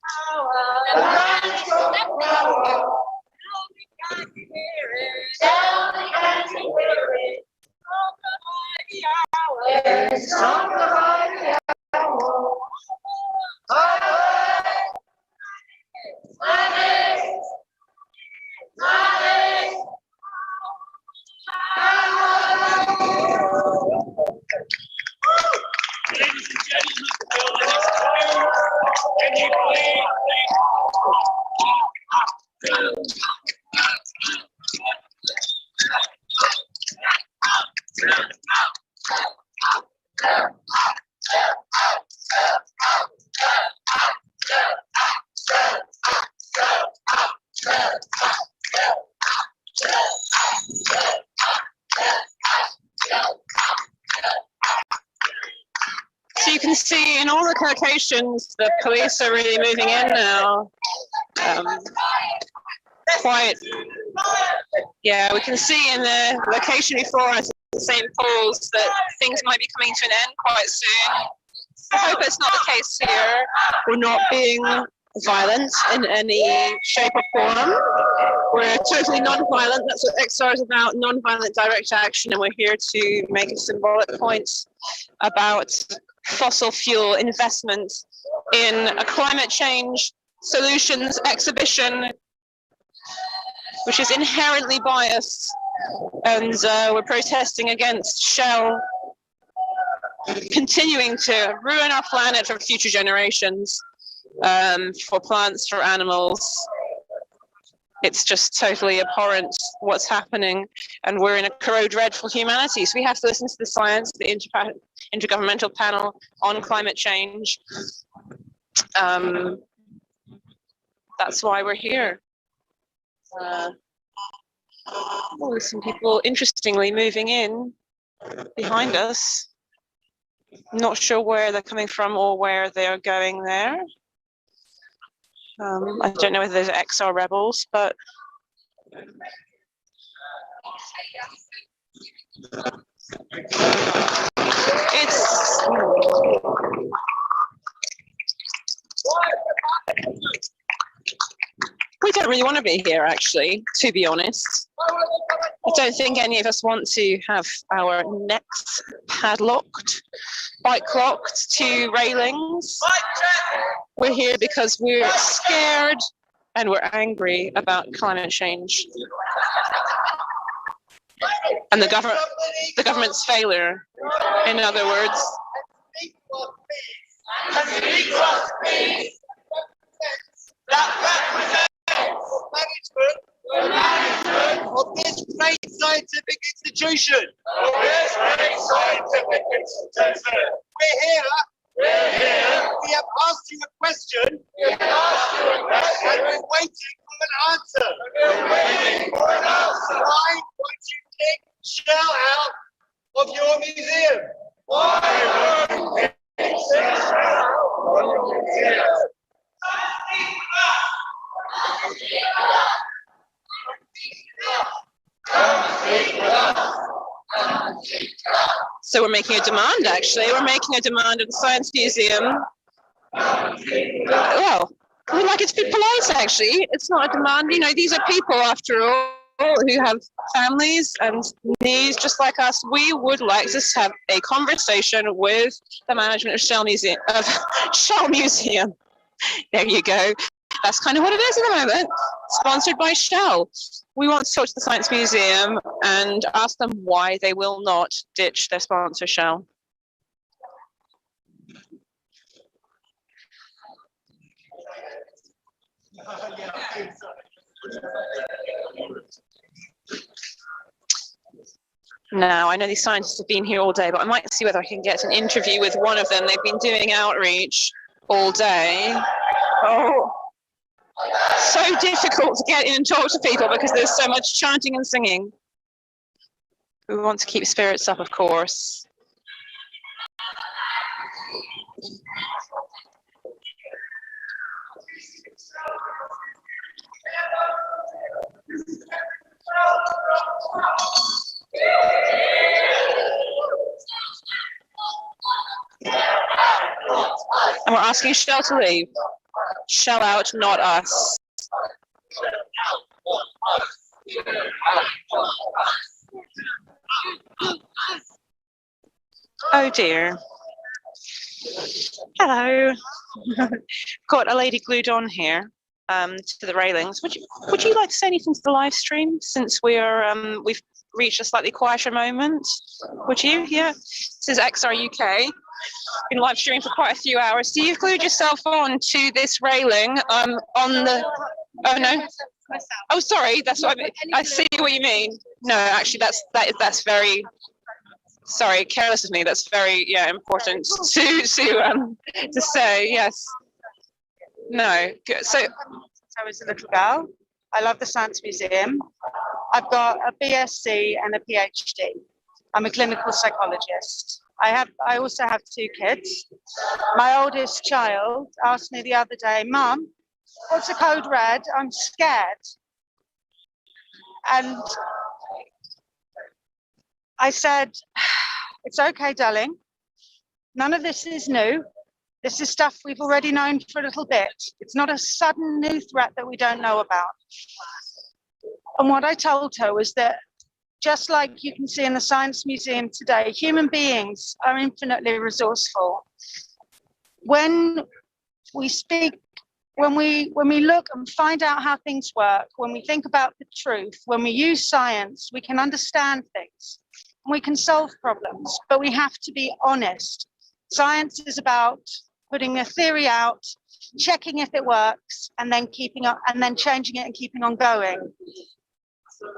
Power. The planet's got the power. Tell me, can you hear it? Tell me, can you hear it? Stronger by the hour. Ladies and gentlemen, can you please So you can see in all the locations, the police are really moving in now. We can see in the location before us, St. Paul's, that things might be coming to an end quite soon. I hope it's not the case here. We're not being violent in any shape or form. We're totally non-violent. That's what XR is about, non-violent direct action, and we're here to make a symbolic point about fossil fuel investment in a climate change solutions exhibition which is inherently biased And we're protesting against Shell continuing to ruin our planet for future generations, for plants, for animals. It's just totally abhorrent what's happening, and we're in a corrode red for humanity. So we have to listen to the science, the Intergovernmental Panel on Climate Change. That's why we're here. There's some people, interestingly, moving in behind us. Not sure where they're coming from or where they're going there. I don't know whether those are XR rebels, but we don't really want to be here, actually, to be honest. I don't think any of us want to have our necks padlocked, bike locked to railings. We're here because we're scared and we're angry about climate change and the government's failure, in other words. Management of this great scientific institution. We're here. We have asked you a question. And we're waiting for an answer. Why would you kick Shell out of your museum? Why would you kick Shell out of your museum? So we're making a demand, actually. We're making a demand of the Science Museum. Well, we'd like it to be polite, actually. It's not a demand. You know, these are people, after all, who have families and needs just like us. We would like to have a conversation with the management of Shell Museum. There you go. That's kind of what it is at the moment. Sponsored by Shell. We want to talk to the Science Museum and ask them why they will not ditch their sponsor, Shell. Now, I know these scientists have been here all day, but I might see whether I can get an interview with one of them. They've been doing outreach all day. Oh, so difficult to get in and talk to people because there's so much chanting and singing. We want to keep spirits up, of course. And we're asking Shell to leave. Shell out, not us. Oh dear. Hello. Got a lady glued on here to the railings. Would you like to say anything to the live stream since we've reached a slightly quieter moment? Would you? Yeah. This is XR UK. Been live streaming for quite a few hours. So you've glued yourself on to this railing on the. Oh no. Oh, sorry. That's what I mean. I see what you mean. No, actually, that's very. Sorry, careless of me. That's very important to say. Yes. No. Good. So I was a little girl. I love the Science Museum. I've got a BSc and a PhD. I'm a clinical psychologist. I also have 2 kids. My oldest child asked me the other day, Mum, what's the code red? I'm scared. And I said, it's okay, darling. None of this is new. This is stuff we've already known for a little bit. It's not a sudden new threat that we don't know about. And what I told her was that just like you can see in the Science Museum today, human beings are infinitely resourceful. When we speak when we look and find out how things work, when we think about the truth, when we use science, we can understand things and we can solve problems, but we have to be honest. Science is about putting a theory out, checking if it works, and then keeping up, and then changing it and keeping on going.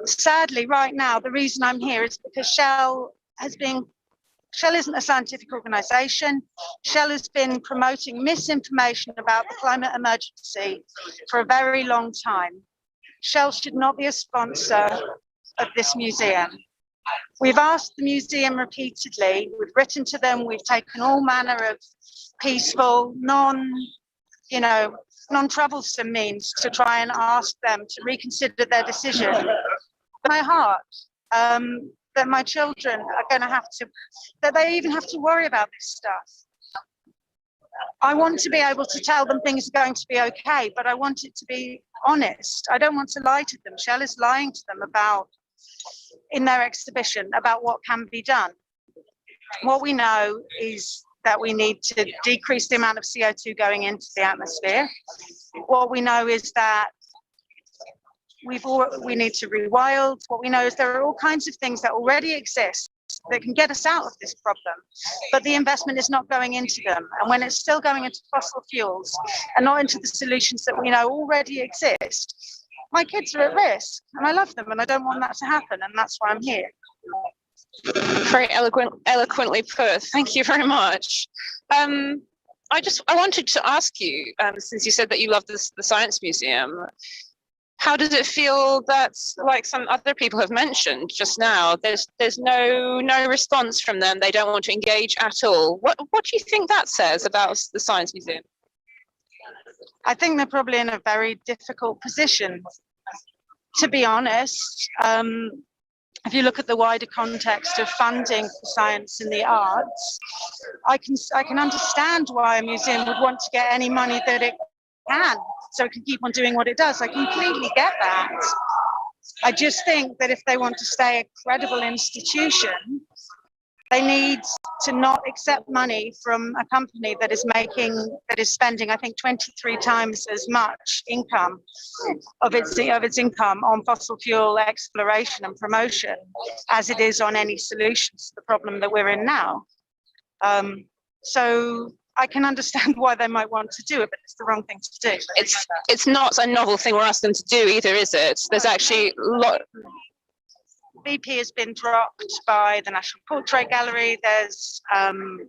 Sadly, right now, the reason I'm here is because Shell isn't a scientific organization. Shell has been promoting misinformation about the climate emergency for a very long time. Shell should not be a sponsor of this museum. We've asked the museum repeatedly, we've written to them, we've taken all manner of peaceful, non-troublesome means to try and ask them to reconsider their decision. My heart, that my children are going to have to, that they even have to worry about this stuff. I want to be able to tell them things are going to be okay, but I want it to be honest. I don't want to lie to them. Shell is lying to them in their exhibition, about what can be done. What we know is that we need to decrease the amount of CO2 going into the atmosphere. What we know is that we need to rewild. What we know is there are all kinds of things that already exist that can get us out of this problem, but the investment is not going into them. And when it's still going into fossil fuels and not into the solutions that we know already exist, my kids are at risk, and I love them, and I don't want that to happen, and that's why I'm here. Very eloquently put. Thank you very much. I wanted to ask you, since you said that you love the Science Museum, how does it feel that, like some other people have mentioned just now, there's no response from them? They don't want to engage at all. What do you think that says about the Science Museum? I think they're probably in a very difficult position, to be honest. If you look at the wider context of funding for science and the arts, I can understand why a museum would want to get any money that it can, so it can keep on doing what it does. I completely get that. I just think that if they want to stay a credible institution, they need to not accept money from a company that is spending, I think, 23 times as much income of its income on fossil fuel exploration and promotion as it is on any solutions to the problem that we're in now. So I can understand why they might want to do it, but it's the wrong thing to do. It's not a novel thing we're asking them to do either, is it? There's actually a lot. BP has been dropped by the National Portrait Gallery. There's, I'm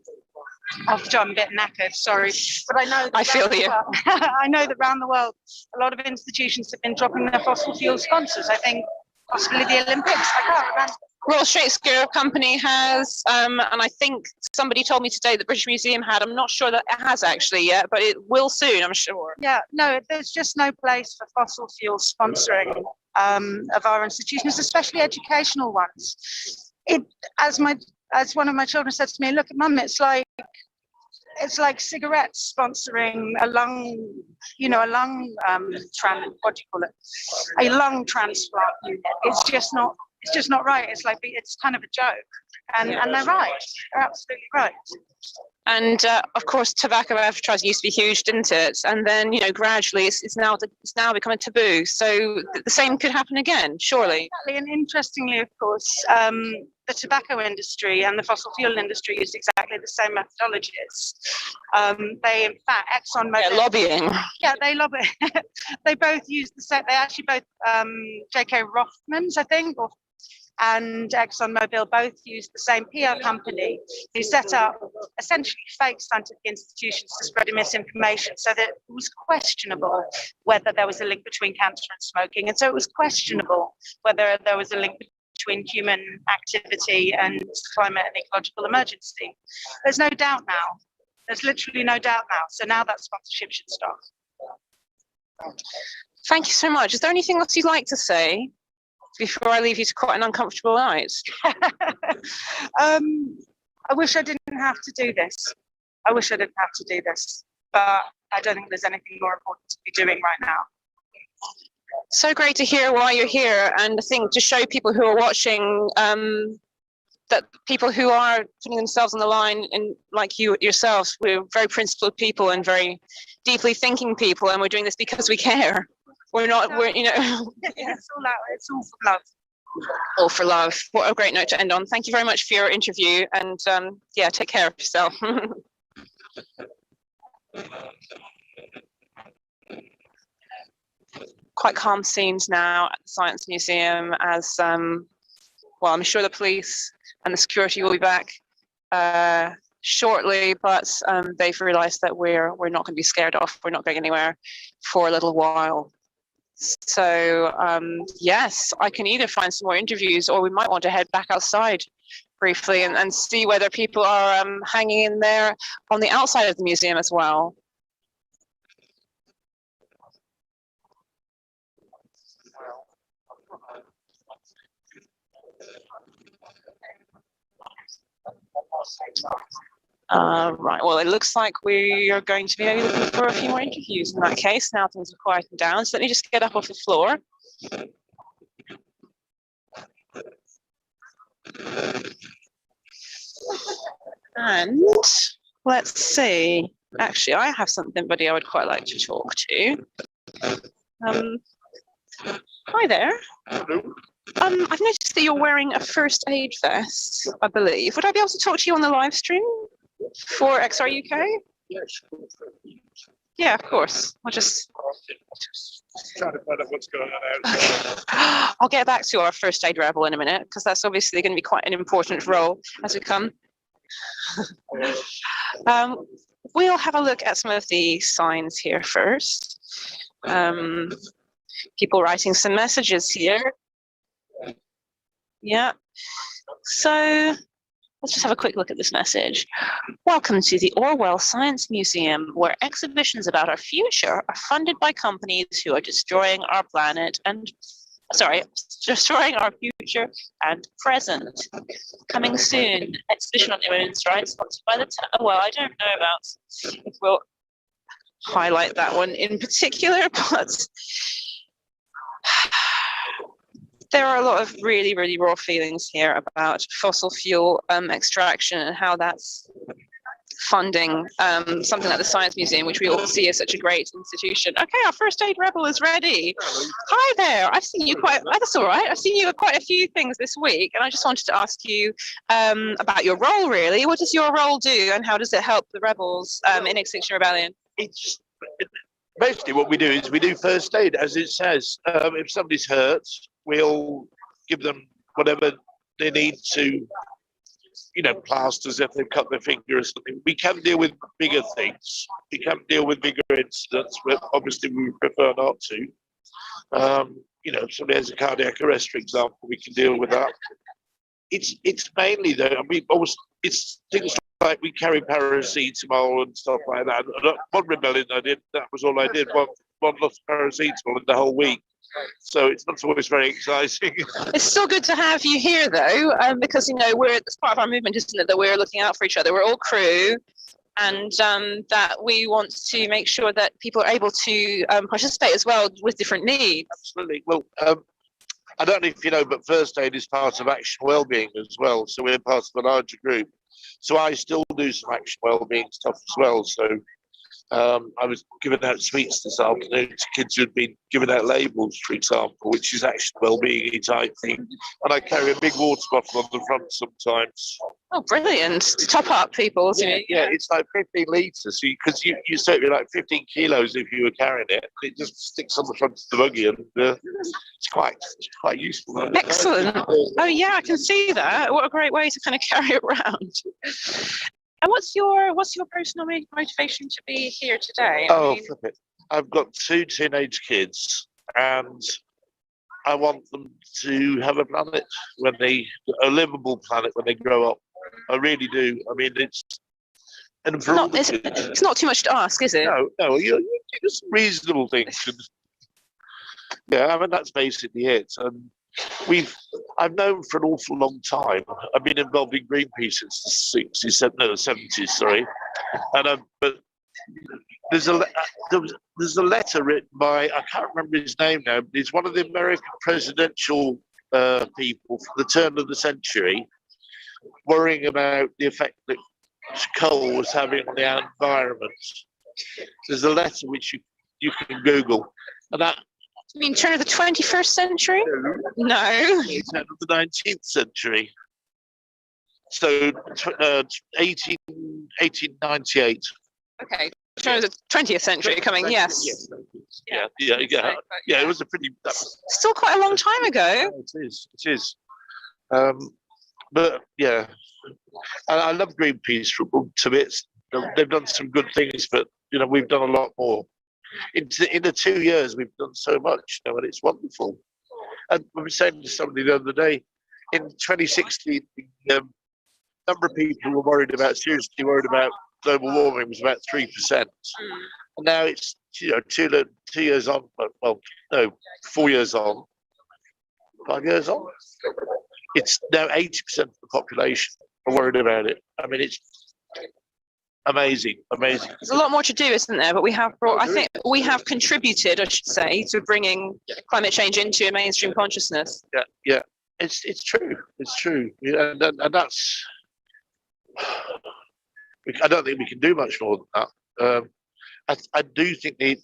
a bit knackered, sorry, but I know. I feel you. I know that around the world, a lot of institutions have been dropping their fossil fuel sponsors. I think possibly the Olympics. I can't remember. Royal Shakespeare Company has, and I think somebody told me today the British Museum had. I'm not sure that it has actually yet, but it will soon, I'm sure. Yeah, no, there's just no place for fossil fuel sponsoring of our institutions, especially educational ones. As one of my children said to me, "Look, Mum, it's like cigarettes sponsoring a lung transplant unit. It's just not right. It's kind of a joke." And they're right. They're absolutely right. And of course, tobacco advertising used to be huge, didn't it? And then, gradually it's now becoming taboo. So the same could happen again, surely. Exactly. And interestingly, of course, the tobacco industry and the fossil fuel industry use exactly the same methodologies. They, in fact, ExxonMobil. Yeah, lobbying. Yeah, they lobby. They both use the same. They actually both, J.K. Rothmans, I think, and ExxonMobil both used the same PR company who set up essentially fake scientific institutions to spread misinformation, so that it was questionable whether there was a link between cancer and smoking. And so it was questionable whether there was a link between human activity and climate and ecological emergency. There's no doubt now. There's literally no doubt now. So now that sponsorship should stop. Thank you so much. Is there anything else you'd like to say before I leave you to quite an uncomfortable night? I wish I didn't have to do this. But I don't think there's anything more important to be doing right now. So great to hear why you're here, and I think to show people who are watching that people who are putting themselves on the line, and like you yourselves, we're very principled people and very deeply thinking people, and we're doing this because we care. We're not, we're, you know. It's all for love. All for love. What a great note to end on. Thank you very much for your interview, and yeah, take care of yourself. Quite calm scenes now at the Science Museum as, well, I'm sure the police and the security will be back shortly, but they've realized that we're not going to be scared off. We're not going anywhere for a little while. So yes, I can either find some more interviews, or we might want to head back outside briefly and see whether people are hanging in there on the outside of the museum as well. Right, well, it looks like we are going to be maybe looking for a few more interviews in that case. Now things are quieting down, so let me just get up off the floor. And let's see. Actually, I have somebody I would quite like to talk to. Hi there. Hello. I've noticed that you're wearing a first aid vest, I believe. Would I be able to talk to you on the live stream for XR UK? Yes. Yeah, of course. I'll just Trying to find out what's going on outside. I'll get back to our first aid rebel in a minute, because that's obviously going to be quite an important role as we come. We'll have a look at some of the signs here first. People writing some messages here. Yeah. So let's just have a quick look at this message. Welcome to the Orwell Science Museum, where exhibitions about our future are funded by companies who are destroying our planet and, destroying our future and present. Coming soon, exhibition on women's rights, sponsored by the, well, I don't know about if we'll highlight that one in particular, but there are a lot of really, really raw feelings here about fossil fuel extraction and how that's funding something like the Science Museum, which we all see as such a great institution. Okay, our first aid rebel is ready. Hi there. I've seen you that's all right. I've seen you quite a few things this week, and I just wanted to ask you about your role, really. What does your role do, and how does it help the rebels in Extinction Rebellion? It's basically what we do is we do first aid, as it says. If somebody's hurt, we'll give them whatever they need to, you know, plasters if they've cut their finger or something. We can deal with bigger things. We can deal with bigger incidents, but obviously we prefer not to. You know, if somebody has a cardiac arrest, for example, we can deal with that. It's mainly though, I mean, it's things like we carry paracetamol and stuff like that. One rebellion I did, that was all I did, one lot of paracetamol in the whole week. So it's not always very exciting. It's still good to have you here, though, because, you know, it's part of our movement, isn't it, that we're looking out for each other. We're all crew, and that we want to make sure that people are able to participate as well with different needs. Absolutely. Well, I don't know if you know, but first aid is part of Action Wellbeing as well. So we're part of a larger group. So I still do some Action Wellbeing stuff as well. So I was giving out sweets this afternoon to kids who'd been giving out labels, for example, which is Action Wellbeing type thing. And I carry a big water bottle on the front sometimes. Oh, brilliant. To top up people. Yeah, it's like 15 litres, because you certainly like 15 kilos if you were carrying it. It just sticks on the front of the buggy, and it's quite useful. Excellent. Oh, yeah, I can see that. What a great way to kind of carry it around. And what's your personal motivation to be here today? Flip it. I've got 2 teenage kids, and I want them to have a planet a livable planet when they grow up. I really do. I mean, it's not too much to ask, is it? No, you do some reasonable things. Yeah, I mean, that's basically it. I've known for an awful long time. I've been involved in Greenpeace since the 70s, sorry. And but there's a letter written by, I can't remember his name now, but he's one of the American presidential people from the turn of the century. worrying about the effect that coal was having on the environment. There's a letter which you can Google, and that. You mean turn of the 21st century? No. Turn of the 19th century. So 1898. Okay. Turn of the 20th century coming, yes. Yeah. It was a pretty. Still quite a long time ago. It is. But yeah, I love Greenpeace to bits. They've done some good things, but we've done a lot more. In the 2 years, we've done so much, and it's wonderful. And I was saying to somebody the other day, in 2016, the number of people who were seriously worried about global warming was about 3%. And now it's 2 years on, well, no, 4 years on, 5 years on. It's now 80% of the population are worried about it. I mean, it's amazing. There's a lot more to do, isn't there? But I think we have contributed, I should say, to bringing climate change into a mainstream consciousness. Yeah. It's true. And that's. I don't think we can do much more than that. I do think the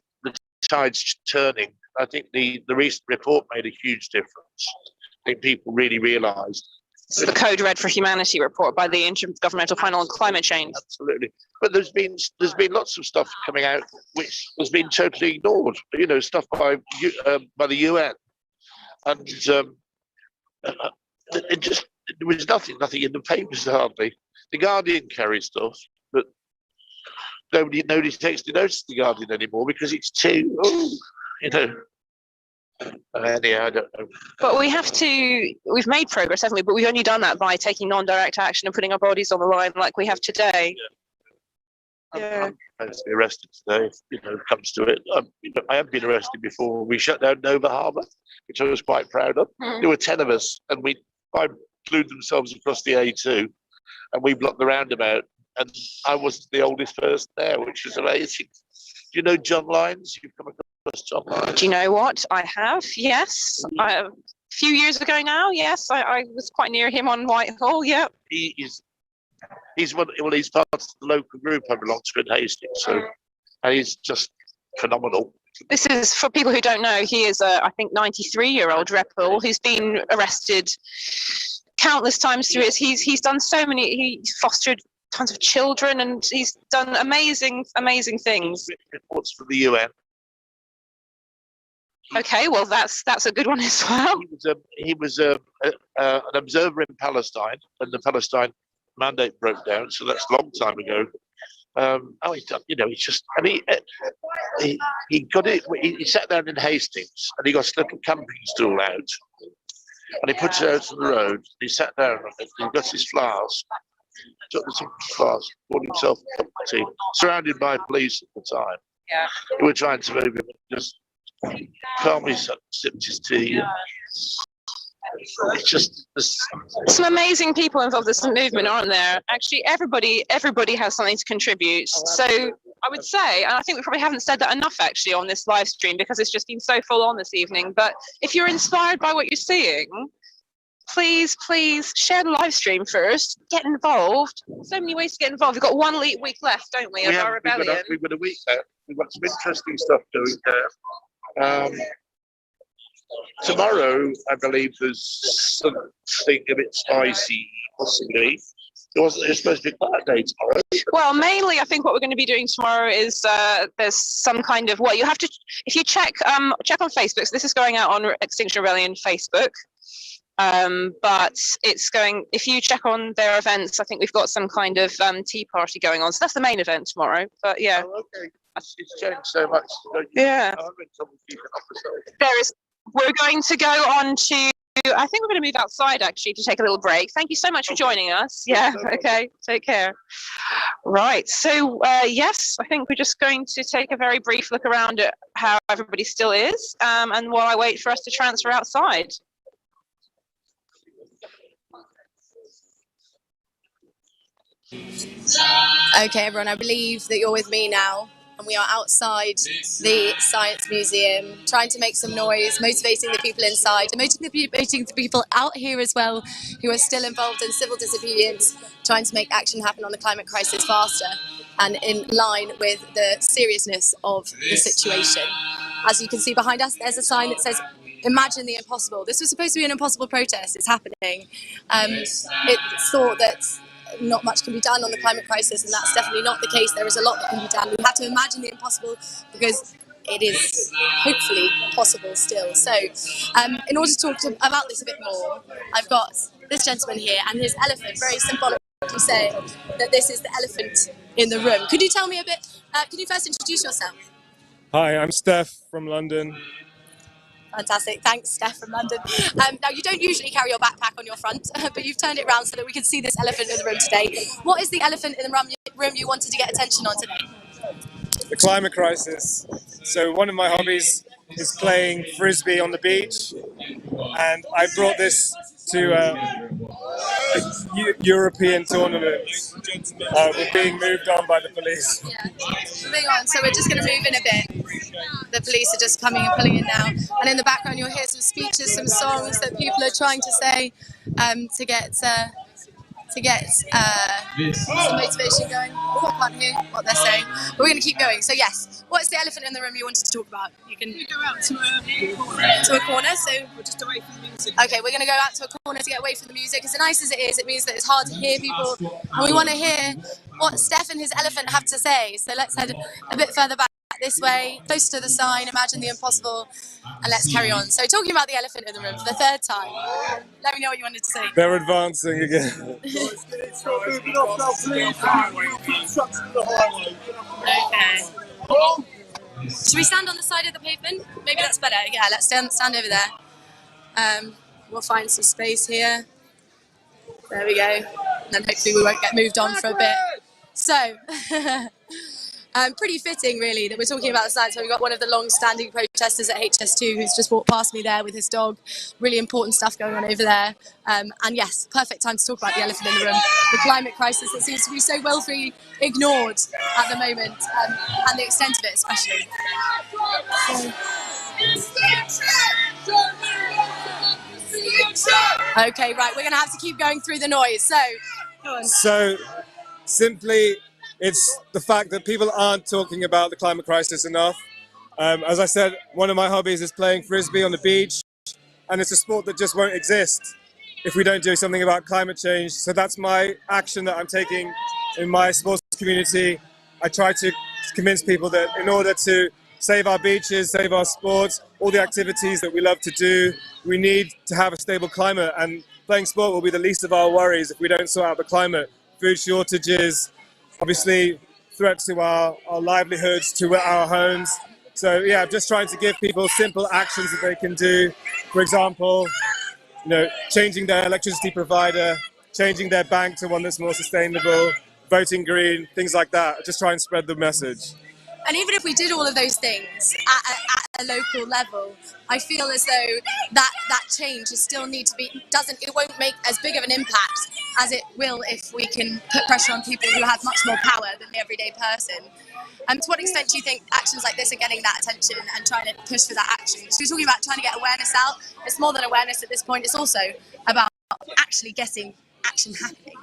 tide's turning. I think the recent report made a huge difference. I think people really realised. This is the Code Red for Humanity report by the Intergovernmental Panel on Climate Change. Absolutely, but there's been lots of stuff coming out which has been totally ignored. Stuff by the UN, and there was nothing in the papers hardly. The Guardian carries stuff, but nobody takes to notice the Guardian anymore because it's too. Anyhow, I don't know. But we've made progress, haven't we? But we've only done that by taking non-direct action and putting our bodies on the line like we have today. I'm supposed to be arrested today, if it comes to it. I have been arrested before. We shut down Nova Harbour, which I was quite proud of. There were 10 of us, and five glued themselves across the A2, and we blocked the roundabout. And I was the oldest person there, which was amazing. Do you know John Lyons? You've come across John Lyons? Do you know what? I have, yes. A few years ago now, yes. I was quite near him on Whitehall, yeah. He's part of the local group I belong to in Hastings, and he's just phenomenal. This is, for people who don't know, he is I think 93-year-old rebel who's been arrested countless times through his. He's done so many. He fostered tons of children, and he's done amazing things. Reports for the UN. Okay, well that's a good one as well. He was an observer in Palestine when the Palestine mandate broke down, so that's a long time ago. He's just. I mean, he got it. He sat down in Hastings and he got a little camping stool out, and he put it out on the road. He sat down on it. He got his flask. Took the flask, poured himself a cup of tea, surrounded by police at the time. Yeah. Who were trying to move him, just calmly sipped his tea. It's just some amazing people involved in this movement, aren't there? Actually, everybody has something to contribute. So I would say, and I think we probably haven't said that enough actually on this live stream because it's just been so full on this evening. But if you're inspired by what you're seeing, please share the live stream first. Get involved. So many ways to get involved. We've got 1 week left, don't we, of our rebellion? We've got a week left. We've got some interesting stuff doing there. Tomorrow, I believe there's something a bit spicy, possibly. It's supposed to be quite a day tomorrow. Well, mainly, I think what we're going to be doing tomorrow is there's some kind of you have to, if you check on Facebook. So this is going out on Extinction Rebellion Facebook. But it's going. If you check on their events, I think we've got some kind of tea party going on. So that's the main event tomorrow. But yeah. Oh, okay. It's changed so much. Yeah. We're going to go on to. I think we're going to move outside actually to take a little break. Thank you so much for joining us. Yeah. Okay. Take care. Right. So yes, I think we're just going to take a very brief look around at how everybody still is, and while I wait for us to transfer outside. Okay, everyone, I believe that you're with me now. and we are outside the Science Museum trying to make some noise, motivating the people inside, and motivating the people out here as well who are still involved in civil disobedience, trying to make action happen on the climate crisis faster and in line with the seriousness of the situation. As you can see behind us, there's a sign that says, "Imagine the impossible." This was supposed to be an impossible protest. It's happening. It's thought that not much can be done on the climate crisis, and that's definitely not the case. There is a lot that can be done. We have to imagine the impossible because it is hopefully possible still. So in order to talk about this a bit more, I've got this gentleman here and his elephant, very symbolically saying that this is the elephant in the room. Could you tell me a bit, could you first introduce yourself? Hi, I'm Steph from London. Fantastic, thanks Steph from London. Now you don't usually carry your backpack on your front, but you've turned it around so that we can see this elephant in the room today. What is the elephant in the room you wanted to get attention on today? The climate crisis. So one of my hobbies is playing frisbee on the beach, and I brought this to a European tournament. We're being moved on by the police. Yeah, moving on, so we're just going to move in a bit. The police are just coming and pulling in now, and in the background you'll hear some speeches, some songs that people are trying to say to get some motivation going. Oh, I can't hear what they're saying, but we're going to keep going. So yes, what is the elephant in the room you wanted to talk about? You can go out to a corner, so we're just away from the music. Okay, we're going to go out to a corner to get away from the music. As nice as it is, it means that it's hard to hear people, and we want to hear what Steph and his elephant have to say. So let's head a bit further back this way, close to the sign, imagine the impossible, and let's carry on. So talking about the elephant in the room for the third time, let me know what you wanted to say. They're advancing again. Okay. Should we stand on the side of the pavement? Maybe that's better. Yeah, let's stand over there. We'll find some space here. There we go. And then hopefully we won't get moved on for a bit. So, pretty fitting really that we're talking about the science. So we've got one of the long-standing protesters at HS2 who's just walked past me there with his dog. Really important stuff going on over there. And yes, perfect time to talk about the elephant in the room, the climate crisis that seems to be so willfully ignored at the moment, and the extent of it especially. Okay, right, we're going to have to keep going through the noise. So, go on. So, simply, it's the fact that people aren't talking about the climate crisis enough. As I said, one of my hobbies is playing frisbee on the beach, and it's a sport that just won't exist if we don't do something about climate change. So that's my action that I'm taking in my sports community. I try to convince people that in order to save our beaches, save our sports, all the activities that we love to do, we need to have a stable climate, and playing sport will be the least of our worries if we don't sort out the climate. Food shortages, obviously threats to our livelihoods, to our homes. So yeah, I'm just trying to give people simple actions that they can do. For example, changing their electricity provider, changing their bank to one that's more sustainable, voting green, things like that. Just try and spread the message. And even if we did all of those things at a local level, I feel as though that change is still need to be, it won't make as big of an impact as it will if we can put pressure on people who have much more power than the everyday person. To what extent do you think actions like this are getting that attention and trying to push for that action? So we're talking about trying to get awareness out. It's more than awareness at this point. It's also about actually getting action happening.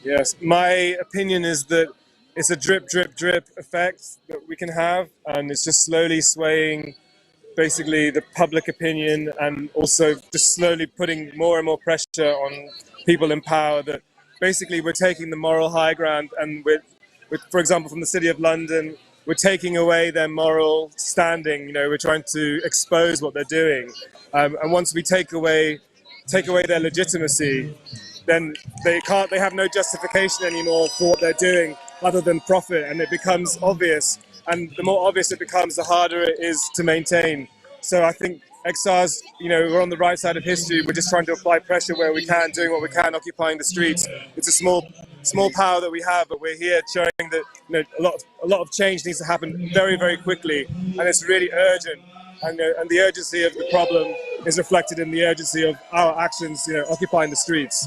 Yes, my opinion is that it's a drip, drip, drip effect that we can have, and it's just slowly swaying basically the public opinion, and also just slowly putting more and more pressure on people in power that basically we're taking the moral high ground, and with for example, from the City of London, we're taking away their moral standing. We're trying to expose what they're doing, and once we take away their legitimacy, then they have no justification anymore for what they're doing other than profit, and it becomes obvious, and the more obvious it becomes, the harder it is to maintain. So I think XRs, we're on the right side of history. We're just trying to apply pressure where we can, doing what we can, occupying the streets. It's a small power that we have, but we're here showing that a lot of change needs to happen very, very quickly, and it's really urgent. And the urgency of the problem is reflected in the urgency of our actions, occupying the streets.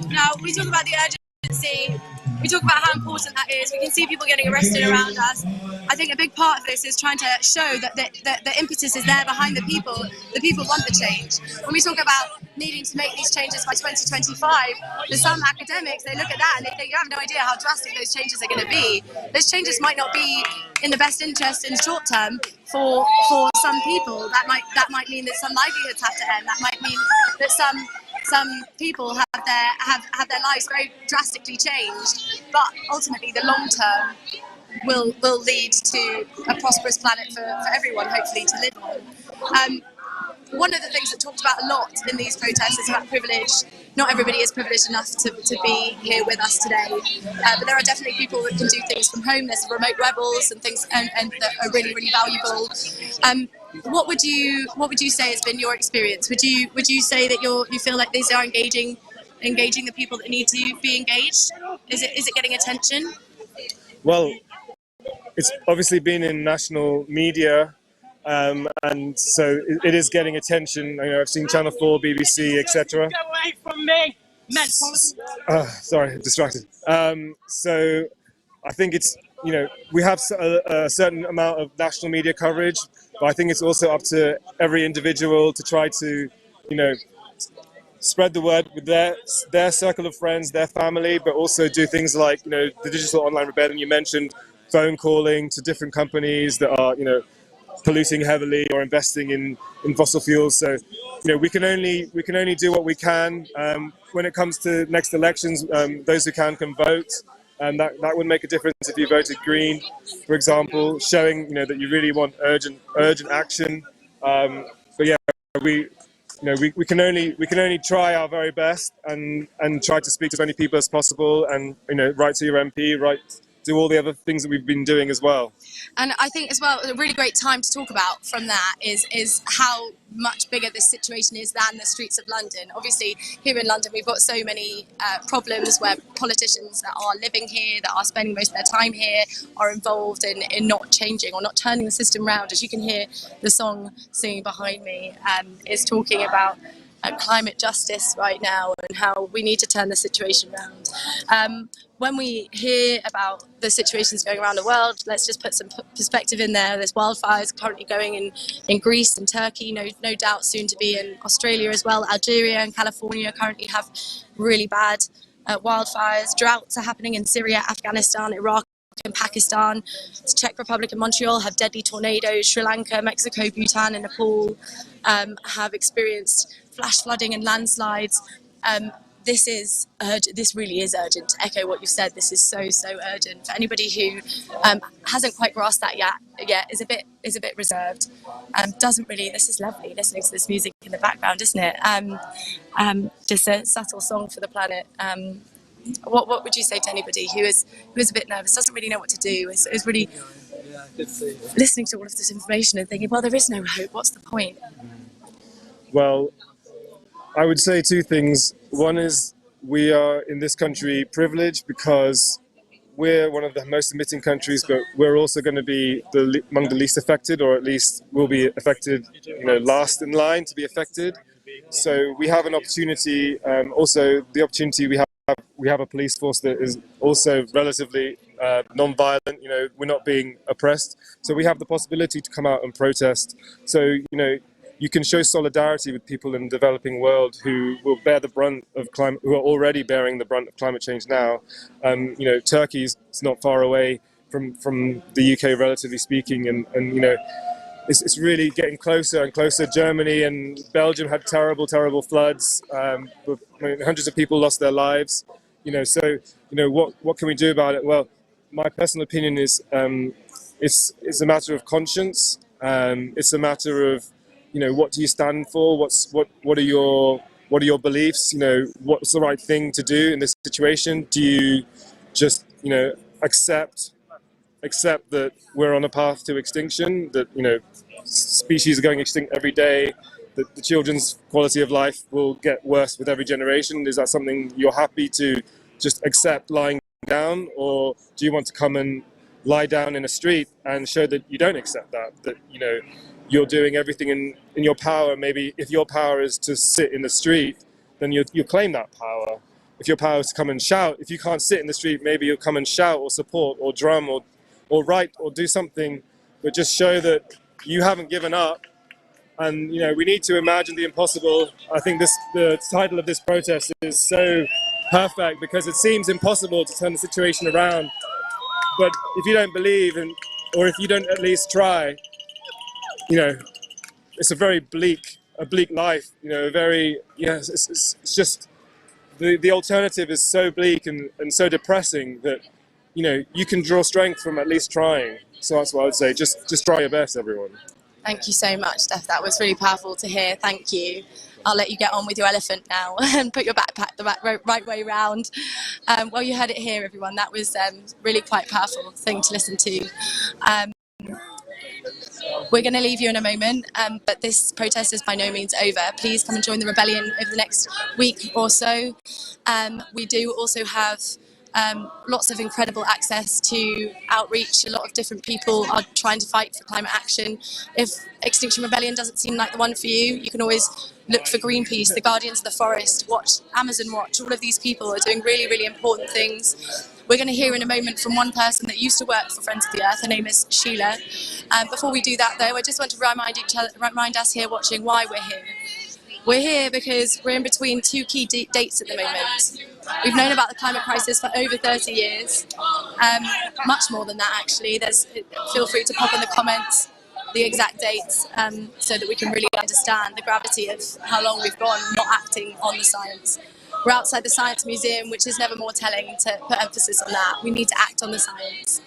Now, we talk about the urgency, we talk about how important that is. We can see people getting arrested around us. I think a big part of this is trying to show that the impetus is there behind the people. The people want the change. When we talk about needing to make these changes by 2025, for some academics, they look at that and they think, you have no idea how drastic those changes are going to be. Those changes might not be in the best interest in the short term for some people. That might mean that some livelihoods have to end. That might mean that some people have their lives very drastically changed. But ultimately, the long term will lead to a prosperous planet for everyone, hopefully, to live on. One of the things that talked about a lot in these protests is about privilege. Not everybody is privileged enough to be here with us today, but there are definitely people that can do things from home. There's remote rebels and things, and that are really, really valuable. What would you say has been your experience? Would you say that you feel like these are engaging the people that need to be engaged? Is it getting attention? Well, it's obviously been in national media, and so it is getting attention. I've seen Channel 4, BBC, etc. Go away from me! Sorry, distracted. So I think it's, we have a certain amount of national media coverage, but I think it's also up to every individual to try to, spread the word with their circle of friends, their family, but also do things like, the digital online rebellion you mentioned, phone calling to different companies that are, polluting heavily or investing in fossil fuels. So, we can only do what we can. When it comes to next elections, those who can vote, and that would make a difference if you voted Green, for example, showing that you really want urgent action. But yeah, we can only try our very best and try to speak to as many people as possible, and write to your MP, do all the other things that we've been doing as well. And I think as well, a really great time to talk about from that is how much bigger this situation is than the streets of London. Obviously, here in London, we've got so many problems where politicians that are living here, that are spending most of their time here, are involved in not changing or not turning the system round. As you can hear, the song singing behind me is talking about climate justice right now and how we need to turn the situation around. When we hear about the situations going around the world, let's just put some perspective in there. There's wildfires currently going in Greece and Turkey, no doubt soon to be in Australia as well. Algeria and California currently have really bad wildfires. Droughts are happening in Syria, Afghanistan, Iraq and Pakistan. The Czech Republic and Montreal have deadly tornadoes. Sri Lanka, Mexico, Bhutan and Nepal have experienced flash flooding and landslides. This really is urgent. To echo what you said, this is so urgent. For anybody who hasn't quite grasped that yet is a bit reserved. Doesn't really. This is lovely listening to this music in the background, isn't it? Just a subtle song for the planet. What would you say to anybody who is a bit nervous, doesn't really know what to do, is really listening to all of this information and thinking, well, there is no hope. What's the point? Well, I would say two things. One is we are in this country privileged because we're one of the most emitting countries, but we're also going to be among the least affected, or at least will be affected, last in line to be affected. So we have an opportunity. Also, the opportunity we have a police force that is also relatively non-violent. We're not being oppressed, so we have the possibility to come out and protest. So you can show solidarity with people in the developing world who will bear the brunt of climate, who are already bearing the brunt of climate change now. Turkey's not far away from the UK, relatively speaking, and it's really getting closer and closer. Germany and Belgium had terrible floods. Hundreds of people lost their lives. What can we do about it? Well, my personal opinion is it's a matter of conscience. It's a matter of what do you stand for? What are your beliefs? What's the right thing to do in this situation? Do you just accept that we're on a path to extinction? That species are going extinct every day? That the children's quality of life will get worse with every generation? Is that something you're happy to just accept lying down, or do you want to come and lie down in a street and show that you don't accept that? That you're doing everything in your power. Maybe if your power is to sit in the street, then you claim that power. If your power is to come and shout, if you can't sit in the street, maybe you'll come and shout or support or drum or or write or do something, but just show that you haven't given up. And we need to imagine the impossible. I think the title of this protest is so perfect because it seems impossible to turn the situation around. But if you don't believe, or if you don't at least try, it's a very bleak life. It's just the alternative is so bleak and so depressing that you can draw strength from at least trying. So that's what I would say. Just try your best, everyone. Thank you so much, Steph. That was really powerful to hear. Thank you. I'll let you get on with your elephant now and put your backpack the right way round. Well, you heard it here, everyone. That was really quite a powerful thing to listen to. We're going to leave you in a moment, but this protest is by no means over. Please come and join the rebellion over the next week or so. We do also have lots of incredible access to outreach. A lot of different people are trying to fight for climate action. If Extinction Rebellion doesn't seem like the one for you, you can always look for Greenpeace, the Guardians of the Forest, Amazon Watch. All of these people are doing really, really important things. We're going to hear in a moment from one person that used to work for Friends of the Earth. Her name is Sheila. Before we do that, though, I just want to remind us here watching why we're here. We're here because we're in between two key dates at the moment. We've known about the climate crisis for over 30 years, much more than that actually. Feel free to pop in the comments the exact dates so that we can really understand the gravity of how long we've gone not acting on the science. We're outside the Science Museum, which is never more telling to put emphasis on that. We need to act on the science.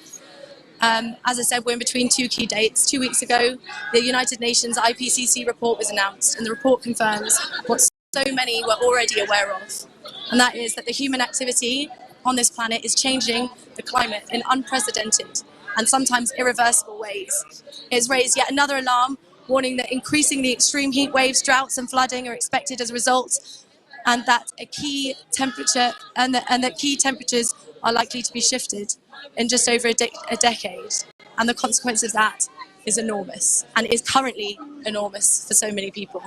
As I said, we're in between two key dates. 2 weeks ago, the United Nations IPCC report was announced, and the report confirms what so many were already aware of, and that is that the human activity on this planet is changing the climate in unprecedented and sometimes irreversible ways. It has raised yet another alarm, warning that increasingly extreme heat waves, droughts and flooding are expected as a result, and that a key temperature and that key temperatures are likely to be shifted in just over a decade, and the consequence of that is enormous, and is currently enormous for so many people.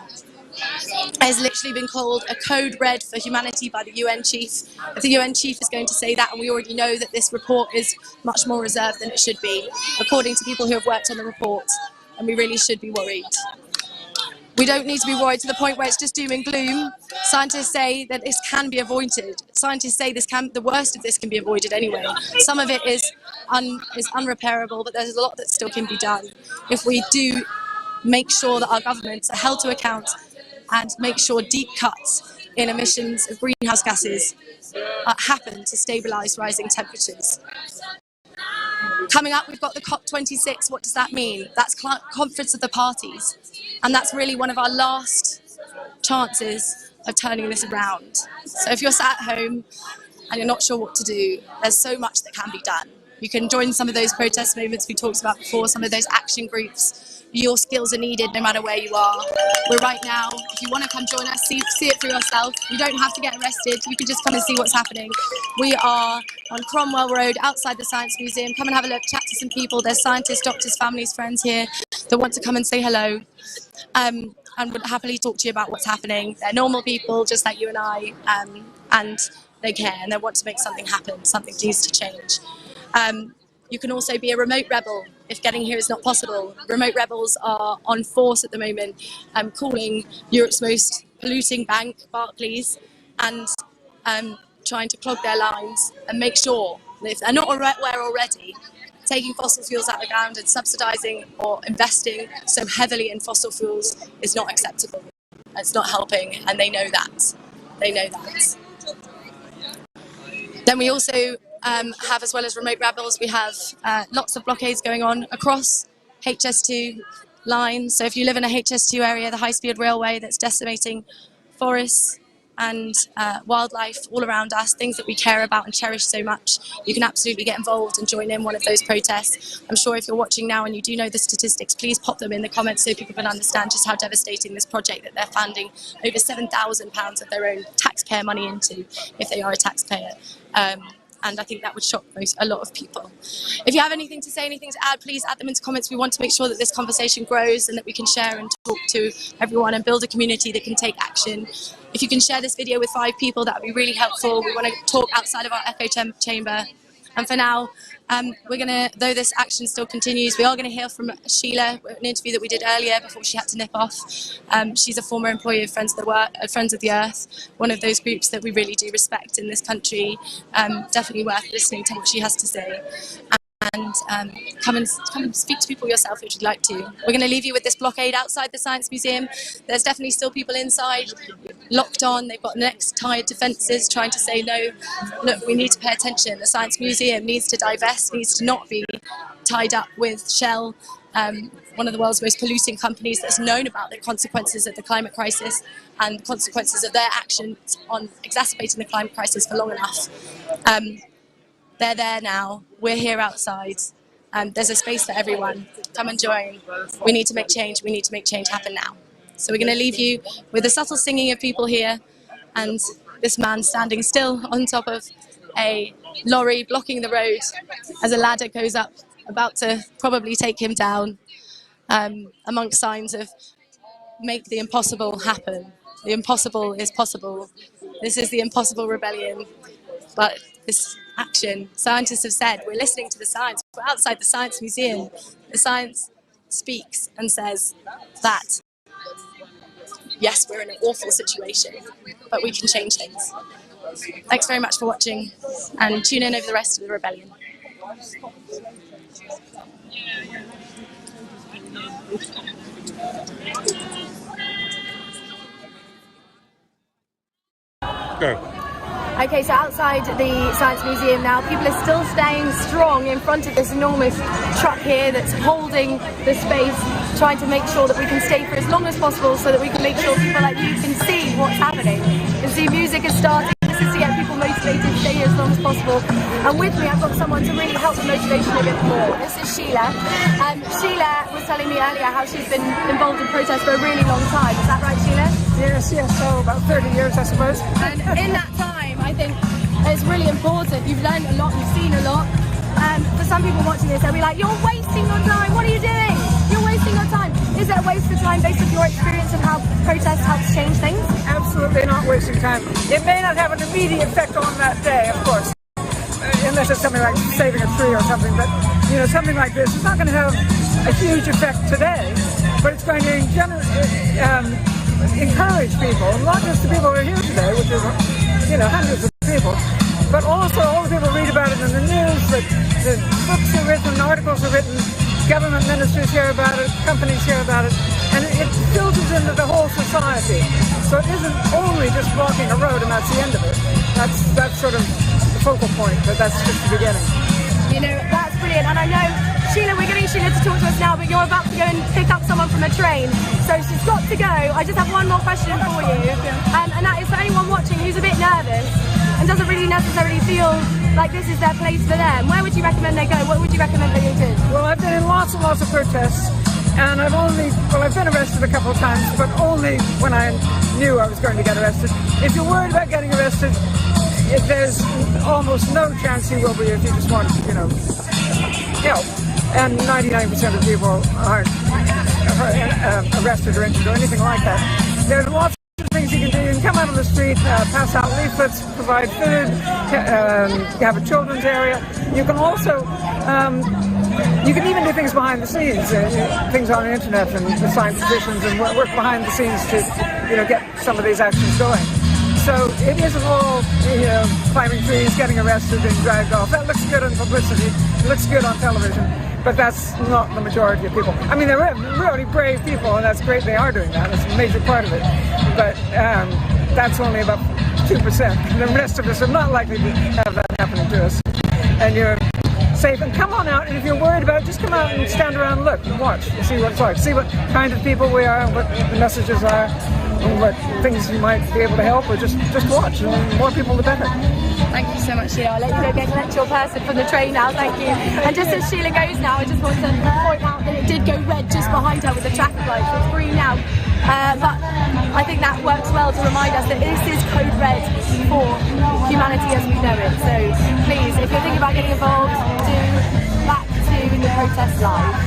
It has literally been called a code red for humanity by the UN chief. If the UN chief is going to say that, and we already know that this report is much more reserved than it should be, according to people who have worked on the report, and we really should be worried. We don't need to be worried to the point where it's just doom and gloom. Scientists say that this can be avoided. Scientists say the worst of this can be avoided anyway. Some of it is unrepairable, but there's a lot that still can be done if we do make sure that our governments are held to account and make sure deep cuts in emissions of greenhouse gases happen to stabilise rising temperatures. Coming up, we've got the COP26. What does that mean? That's Conference of the Parties. And that's really one of our last chances of turning this around. So if you're sat at home and you're not sure what to do, there's so much that can be done. You can join some of those protest movements we talked about before, some of those action groups. Your skills are needed no matter where you are. We're right now, if you want to come join us, see it for yourself. You don't have to get arrested. You can just come and see what's happening. We are on Cromwell Road outside the Science Museum. Come and have a look, chat to some people. There's scientists, doctors, families, friends here that want to come and say hello. And would happily talk to you about what's happening. They're normal people, just like you and I, and they care and they want to make something happen. Something needs to change. You can also be a remote rebel if getting here is not possible. Remote rebels are on force at the moment, calling Europe's most polluting bank, Barclays, and trying to clog their lines and make sure that if they're not aware already, taking fossil fuels out of the ground and subsidising or investing so heavily in fossil fuels is not acceptable. It's not helping, and they know that. They know that. Then we also have, as well as remote rebels, we have lots of blockades going on across HS2 lines. So if you live in a HS2 area, the high-speed railway that's decimating forests and wildlife all around us, things that we care about and cherish so much, you can absolutely get involved and join in one of those protests. I'm sure if you're watching now and you do know the statistics, please pop them in the comments so people can understand just how devastating this project that they're funding over £7,000 of their own taxpayer money into, if they are a taxpayer. And I think that would shock a lot of people. If you have anything to say, anything to add, please add them into comments. We want to make sure that this conversation grows and that we can share and talk to everyone and build a community that can take action. If you can share this video with 5 people, that would be really helpful. We want to talk outside of our echo chamber. And for now, We're going to, though this action still continues, we are going to hear from Sheila, an interview that we did earlier before she had to nip off. She's a former employee of Friends of the Earth, one of those groups that we really do respect in this country. Definitely worth listening to what she has to say. And come and speak to people yourself if you'd like to. We're going to leave you with this blockade outside the Science Museum. There's definitely still people inside, locked on. They've got necks tied to fences, trying to say, no, look, we need to pay attention. The Science Museum needs to divest, needs to not be tied up with Shell, one of the world's most polluting companies that's known about the consequences of the climate crisis and the consequences of their actions on exacerbating the climate crisis for long enough. They're there now. We're here outside. There's a space for everyone. Come and join. We need to make change. We need to make change happen now. So we're going to leave you with the subtle singing of people here and this man standing still on top of a lorry blocking the road as a ladder goes up, about to probably take him down, amongst signs of make the impossible happen. The impossible is possible. This is the impossible rebellion. But this action, scientists have said, we're listening to the science. We're outside the Science Museum. The science speaks and says that, yes, we're in an awful situation, but we can change things. Thanks very much for watching, and tune in over the rest of the rebellion. Go. Okay, so outside the Science Museum now, people are still staying strong in front of this enormous truck here that's holding the space, trying to make sure that we can stay for as long as possible so that we can make sure people like you can see what's happening. You can see music is starting. This is to get people motivated, stay here as long as possible. And with me, I've got someone to really help the motivation a bit more. This is Sheila. Sheila was telling me earlier how she's been involved in protests for a really long time. Is that right, Sheila? Yes, so about 30 years, I suppose. And in that time, I think it's really important. You've learned a lot, you've seen a lot. For some people watching this, they'll be like, you're wasting your time, what are you doing? You're wasting your time. Is it a waste of time based on your experience of how protest helps change things? Absolutely not wasting time. It may not have an immediate effect on that day, of course, unless it's something like saving a tree or something, but you know, something like this is not going to have a huge effect today, but it's going to encourage people, not just the people who are here today, which is, you know, hundreds of people, but also all the people read about it in the news, the books are written, articles are written, government ministers hear about it, companies hear about it, and it filters into the whole society. So it isn't only just blocking a road and that's the end of it. That's sort of the focal point, but that's just the beginning. You know, that's brilliant, and I know, Sheila, we're getting Sheila to talk to us now, but you're about to go and pick up someone from a train, so she's got to go. I just have one more question for you, and that is for anyone watching who's a bit nervous and doesn't really necessarily feel like this is their place for them. Where would you recommend they go? What would you recommend they do? Well, I've been in lots and lots of protests, and I've been arrested a couple of times, but only when I knew I was going to get arrested. If you're worried about getting arrested, there's almost no chance you will be if you just want, you know, help. And 99% of people aren't arrested or injured or anything like that. There's lots of things you can do. You can come out on the street, pass out leaflets, provide food, have a children's area. You can also, you can even do things behind the scenes, things on the internet and assign positions and work behind the scenes to, you know, get some of these actions going. So it isn't all, you know, climbing trees, getting arrested and dragged off. That looks good on publicity, it looks good on television, but that's not the majority of people. I mean, they're really brave people, and that's great they are doing that. That's a major part of it. But that's only about 2%. The rest of us are not likely to have that happening to us. And you're safe. And come on out, and if you're worried about it, just come out and stand around and look and watch and see what it's like. See what kind of people we are and what the messages are. And what things you might be able to help, or just watch, and the more people the better. Thank you so much, Sheila. I'll let you go get an actual person from the train now, thank you. And just as Sheila goes now, I just want to point out that it did go red just behind her with the traffic lights. It's green now. But I think that works well to remind us that this is code red for humanity as we know it. So please, if you're thinking about getting involved, do back to the protest live.